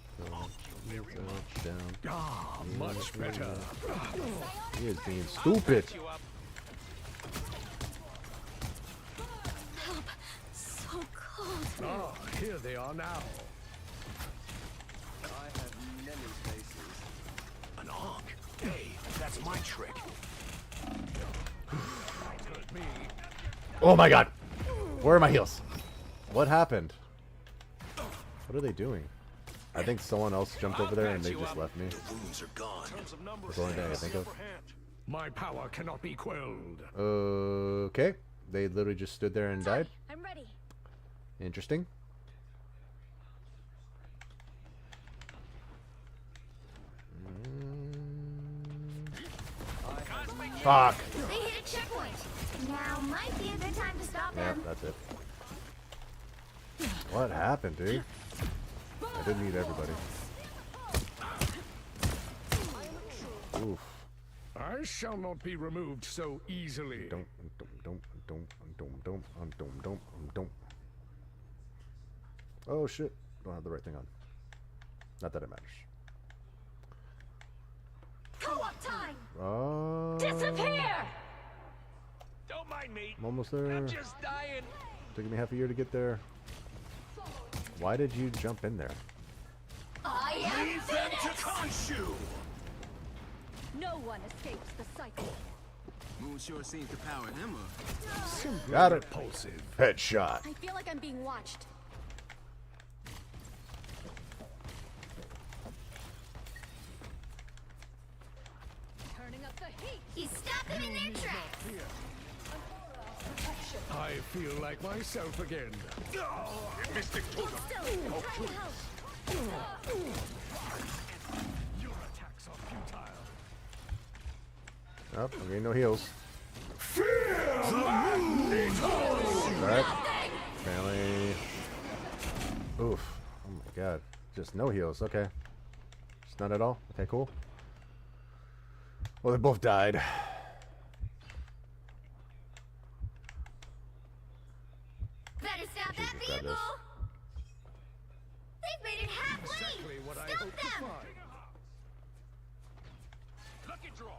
Down.
Ah, much better.
He is being stupid.
Help. So cold.
Ah, here they are now.
I have many faces.
An arc. Hey, that's my trick.
Hurt me.
Oh my god. Where are my heals? What happened? What are they doing? I think someone else jumped over there and they just left me.
The wounds are gone.
That's the only thing I can think of.
My power cannot be quelled.
Okay. They literally just stood there and died.
I'm ready.
Interesting. Fuck.
They hit a checkpoint. Now might be a good time to stop
Yeah,
them.
that's it. What happened, dude? I didn't need everybody. Oof.
I shall not be removed so easily.
Don't. Oh shit. Don't have the right thing on. Not that it matters.
Co-op time.
Disappear!
Don't mind me.
I'm almost there.
I'm just dying.
Taking me half a year to get there. Why did you jump in there?
I am
Leave them to
Phoenix!
Khonshu!
No one escapes the cycle.
Moon sure seems to power him up.
Got it.
Repulsive.
Headshot.
I feel like I'm being watched.
Turning up the heat.
He stopped them in their tracks.
I feel like myself again.
Mystic
Hold still. I'm trying to help.
Your attacks are futile.
Oh, I'm getting no heals. Alright. Family. Oof. Oh my god. Just no heals. Okay. Just none at all. Okay, cool. Well, they both died.
Better stop that
Just grab
vehicle.
this.
They've made it halfway.
Exactly what I
Stop
hoped to
them.
find.
Lucky draw.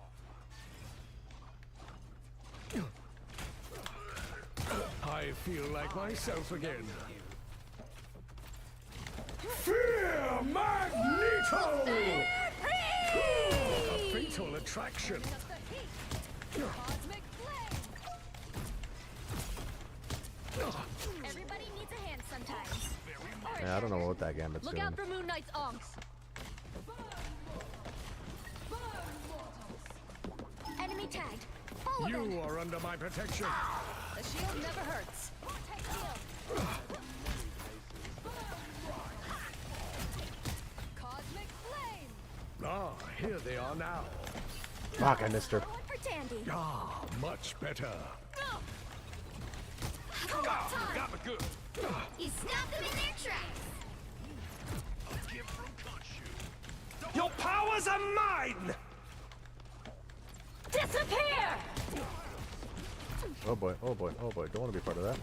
I feel like myself again.
Fear Magneto!
A fatal attraction.
Cosmic flame.
Everybody needs a hand sometimes.
Yeah, I don't know what that gambit's
Look
doing.
out for Moon Knight's onks.
Enemy tagged. Follow them.
You are under my protection.
The shield never hurts. Cosmic flame.
Ah, here they are now.
Fuck, I missed her.
Going for Tandy.
Ah, much better.
Co-op time.
Got me good.
He stopped them in their tracks.
Your powers are mine.
Disappear!
Oh boy, oh boy, oh boy. Don't want to be part of that.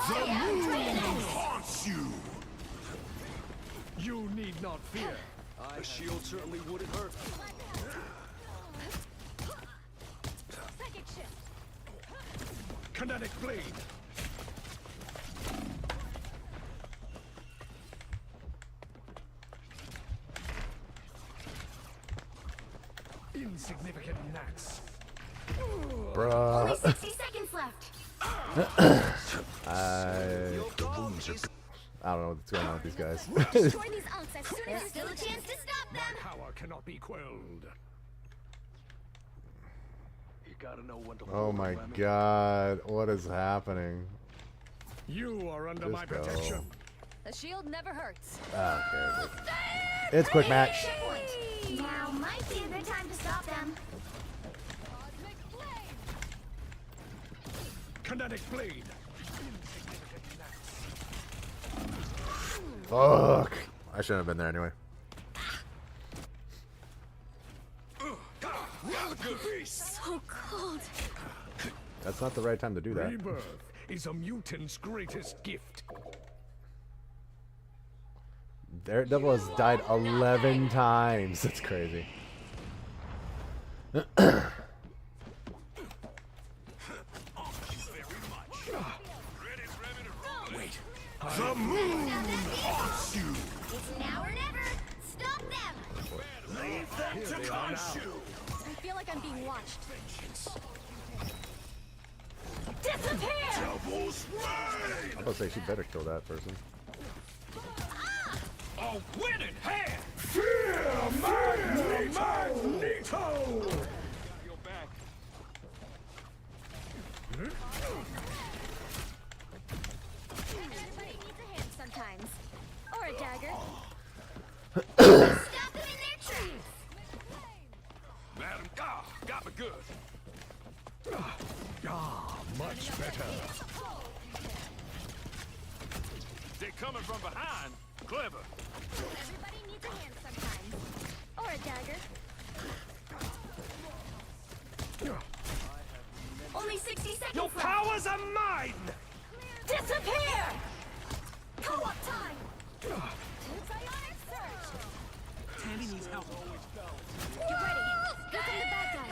The moon haunts you!
You need not fear.
A shield certainly wouldn't hurt.
Psychic shift.
Kinetic blade. insignificant gnats.
Bruh.
Only 60 seconds left.
I don't know what's going on with these guys.
Destroy these unks as soon as there's still a chance to stop them.
My power cannot be quelled.
You gotta know when to
Oh my god, what is happening?
You are under
Just
my
go.
protection.
The shield never hurts.
Okay. It's quick match.
Now might be a good time to stop them.
Kinetic blade.
Fuck. I shouldn't have been there anyway.
So cold.
That's not the right time to do that.
Rebirth is a mutant's greatest gift.
Daredevil has died 11 times. That's crazy.
Wait. The moon haunts you.
It's now or never. Stop them.
Leave them to punch you.
I feel like I'm being watched.
Disappear.
Devil's
I was about to say she better kill that person.
A winning hand. Fear Magneto.
You're back.
Everybody needs a hand sometimes. Or a dagger.
Stop them in their tracks.
Madam, got me good.
Much better.
They coming from behind. Clever.
Everybody needs a hand sometimes. Or a dagger.
Only 60 seconds
Your
left.
powers are mine.
Disappear.
Co-op time.
Psionic surge.
Tandy needs help.
Get ready. Here come the bad guys.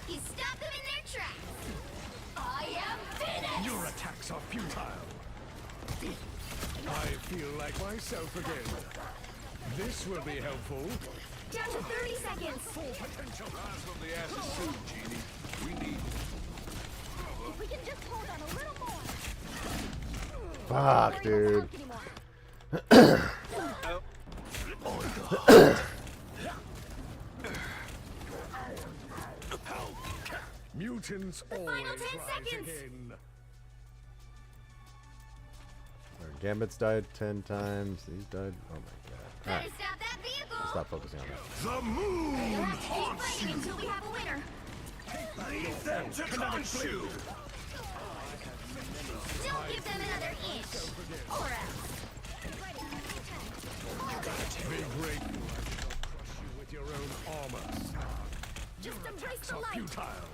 You stop them in their tracks. I am finished.
Your attacks are futile. I feel like myself again. This will be helpful.
Down to 30 seconds.
Full potential.
Rise from the ashes soon, Genie. We need
If we can just hold on a little more.
Fuck, dude.
Mutants always
final 10
rise
seconds.
again.
Gambit's died 10 times. He's died. Oh my god.
Better
Alright,
stop that vehicle.
stop focusing on that.
the moon
You'll have to keep
haunts
fighting
you.
until we have a winner.
Leave them to punch you.
Don't give them another inch. Or else.
Big break. Crush you with your own armor.
Just embrace the
So
light.
futile.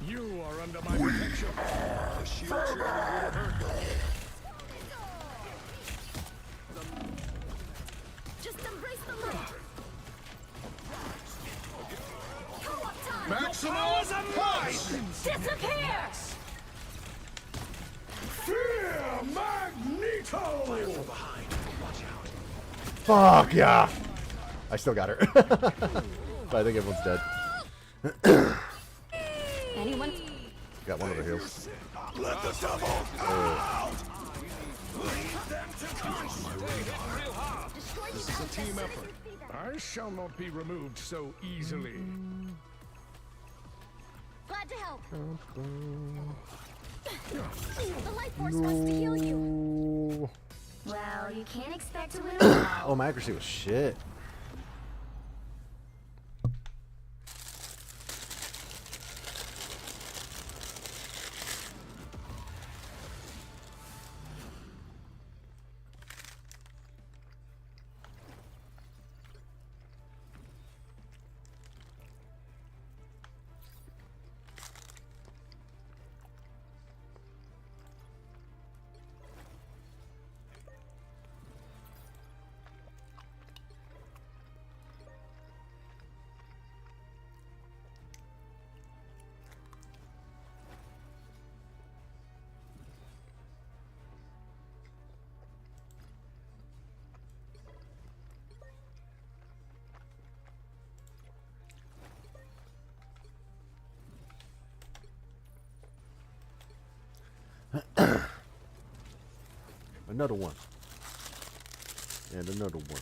You are under my protection.
The shield surely would have hurt.
Just embrace the light. Co-op time.
Powers are mine.
Disappear.
Fear Magneto.
Fuck yeah! I still got her. But I think everyone's dead.
Anyone?
Got one over here.
Let the devil out. Leave them to punch you.
This is a team effort. I shall not be removed so easily.
Glad to help. The life force wants to heal you.
Well, you can't expect to win them all.
Oh, my accuracy was shit. Another one. And another one.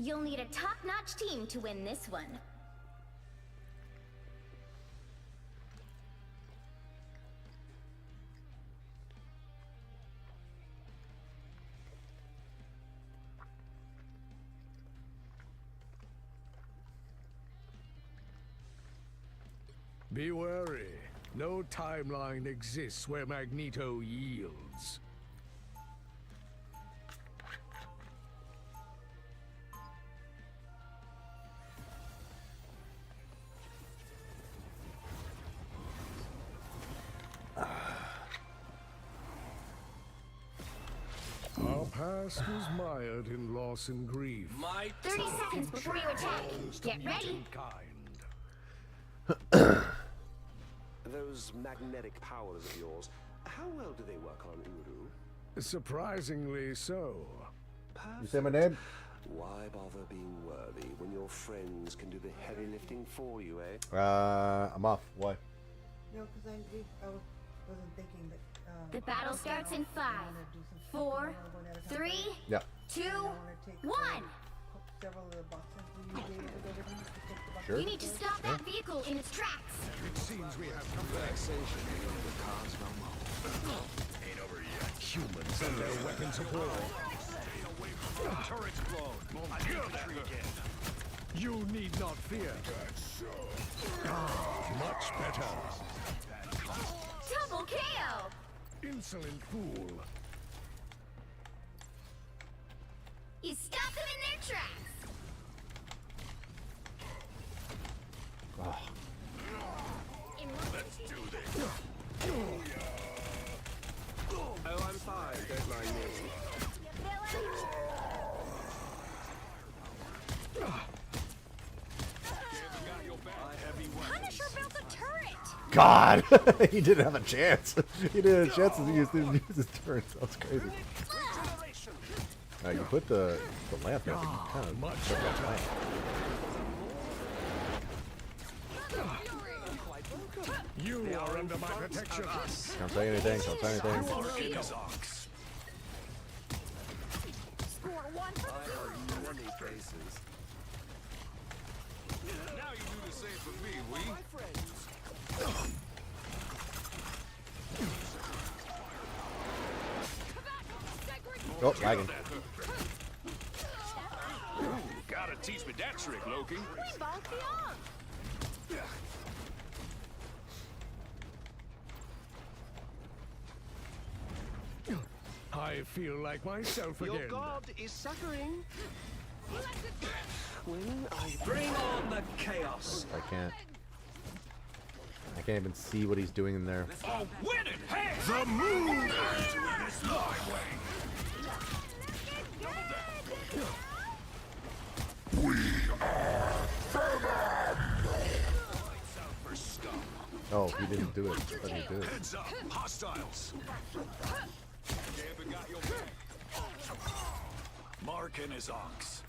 You'll need a top-notch team to win this one.
Be wary. No timeline exists where Magneto yields. Our past is mired in loss and grief.
30 seconds before you attack. Get ready.
Those magnetic powers of yours, how well do they work on Uru?
Surprisingly so.
You say my name?
Why bother being worthy when your friends can do the heavy lifting for you, eh?
I'm off. Why?
No, because I wasn't thinking that.
The battle starts in 5, 4, 3,
Yeah.
2, 1.
Several of the boxes. Will you be able to go with me to take the boxes?
Sure.
You need to stop that vehicle in its tracks.
It seems we have
Relaxation in the Cosmo.
Ain't over yet. Humans and their weapons of war.
Turret's blown. I hear that again.
You need not fear. Much better.
Double KO.
Insolent fool.
You stop them in their tracks.
Oh.
Let's do this.
Oh, I'm fine. Don't mind me.
Punisher built a turret.
God, he didn't have a chance. He didn't have a chance to use his turret. That's crazy. You put the lamp there. Kind of much better.
You are under my protection.
Can't say anything. Can't say anything.
Score 1 for the
Many faces.
Now you do the same for me, we?
Oh, lagging.
Gotta teach me that trick, Loki.
We both belong.
I feel like myself again.
Your god is suffering. When I
Bring on the chaos.
I can't even see what he's doing in there.
Oh, win it! Hey! The moon is my way. We are Venom. For scum.
Oh, he didn't do it. I thought he did.
Heads up, hostiles. Gambit got your back. Mark and his ox.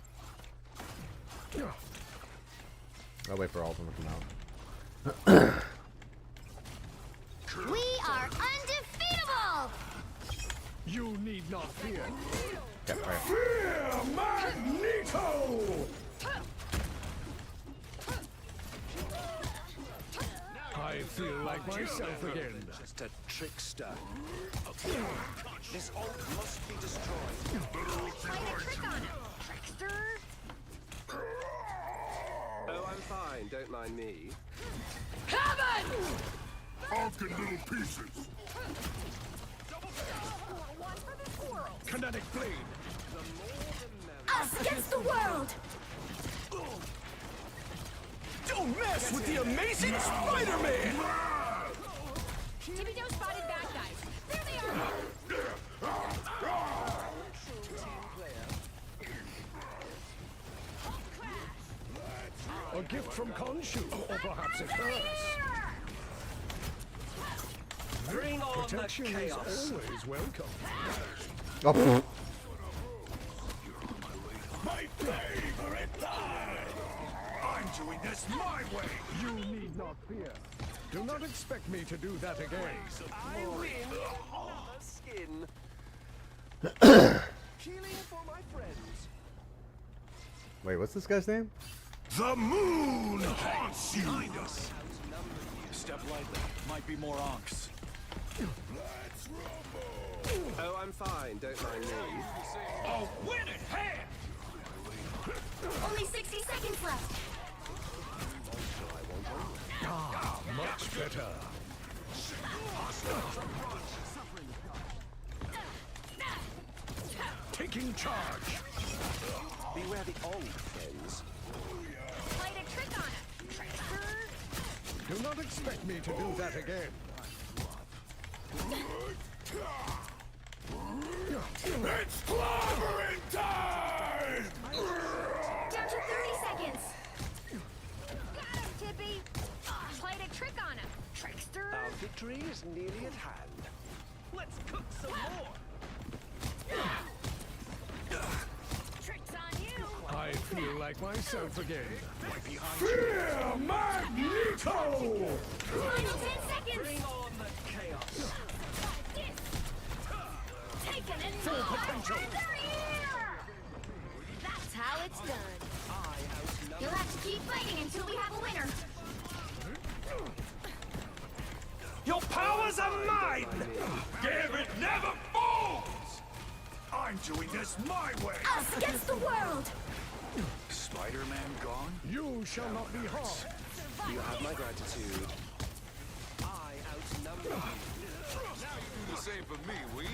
I'll wait for all of them to come out.
We are undefeatable.
You need not fear.
Okay, all right.
Fear Magneto! I feel like myself again.
Just a trickster. This ult must be destroyed.
Try to trick on him, trickster.
Oh, I'm fine. Don't mind me.
Heaven!
Hulk in little pieces.
Kinetic blade.
Us against the world!
Don't mess with the amazing Spider-Man!
Jimmy Joe spotted bad guys. There they are!
A gift from Khonshu, or perhaps it hurts.
Bring on
Protection
the chaos.
is always welcome.
Oh.
My favorite time. I'm doing this my way.
You need not fear. Do not expect me to do that again.
I win on the skin. Healing for my friends.
Wait, what's this guy's name?
The moon haunts you.
Behind us. Step lightly. Might be more onks.
Let's rumble.
Oh, I'm fine. Don't mind me.
A winning hand.
Only 60 seconds left.
Ah, much better. Taking charge.
Beware the old friends.
Played a trick on him. Trickster.
Do not expect me to do that again.
It's clobbering time!
Down to 30 seconds. Got him, Tippy. Played a trick on him. Trickster.
Our victory is nearly at hand.
Let's cook some more.
Tricks on you.
I feel like myself again.
Right behind you.
Fear Magneto!
Final 10 seconds.
Bring on the chaos.
Taken it.
Full potential.
They're here. That's how it's done. You'll have to keep fighting until we have a winner.
Your powers are mine! Garrett never falls! I'm doing this my way!
Us against the world.
Spider-Man gone?
You shall not be harmed.
You have my gratitude. I outnumber you.
Now you do the same for me, we.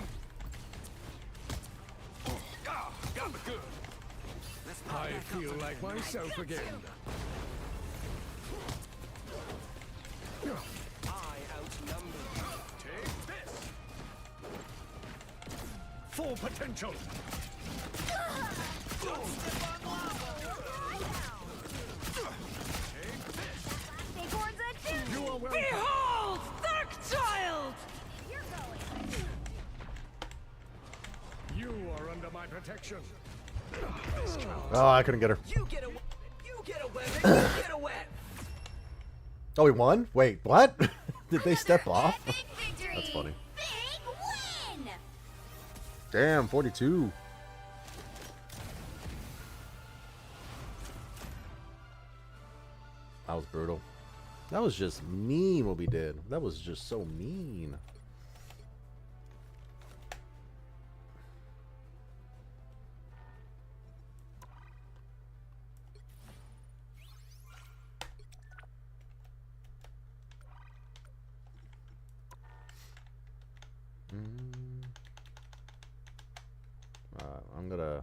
Ah, got the good.
I feel like myself again.
I outnumber you.
Take this.
Full potential. You are welcome.
Behold, Dark Child!
You are under my protection.
Oh, I couldn't get her.
You get away! You get away! You get away!
Oh, we won? Wait, what? Did they step off? That's funny.
Big win.
Damn, 42. That was brutal. That was just mean what we did. That was just so mean. I'm gonna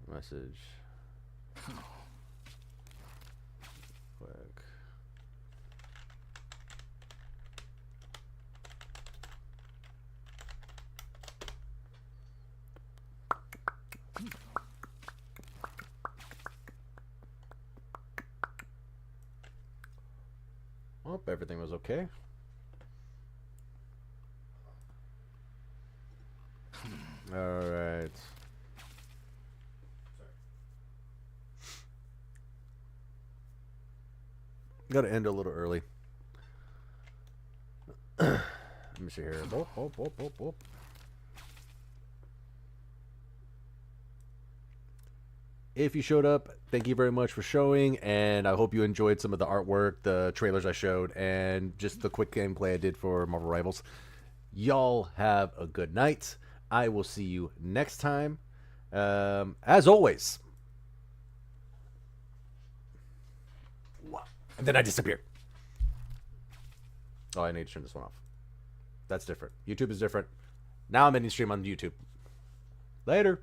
message quick. Hope everything was okay. All right. Got to end a little early. Let me see here. Boop, boop, boop, boop, boop. If you showed up, thank you very much for showing, and I hope you enjoyed some of the artwork, the trailers I showed, and just the quick gameplay I did for Marvel Rivals. Y'all have a good night. I will see you next time. As always. And then I disappeared. Oh, I need to turn this one off. That's different. YouTube is different. Now I'm ending stream on YouTube. Later.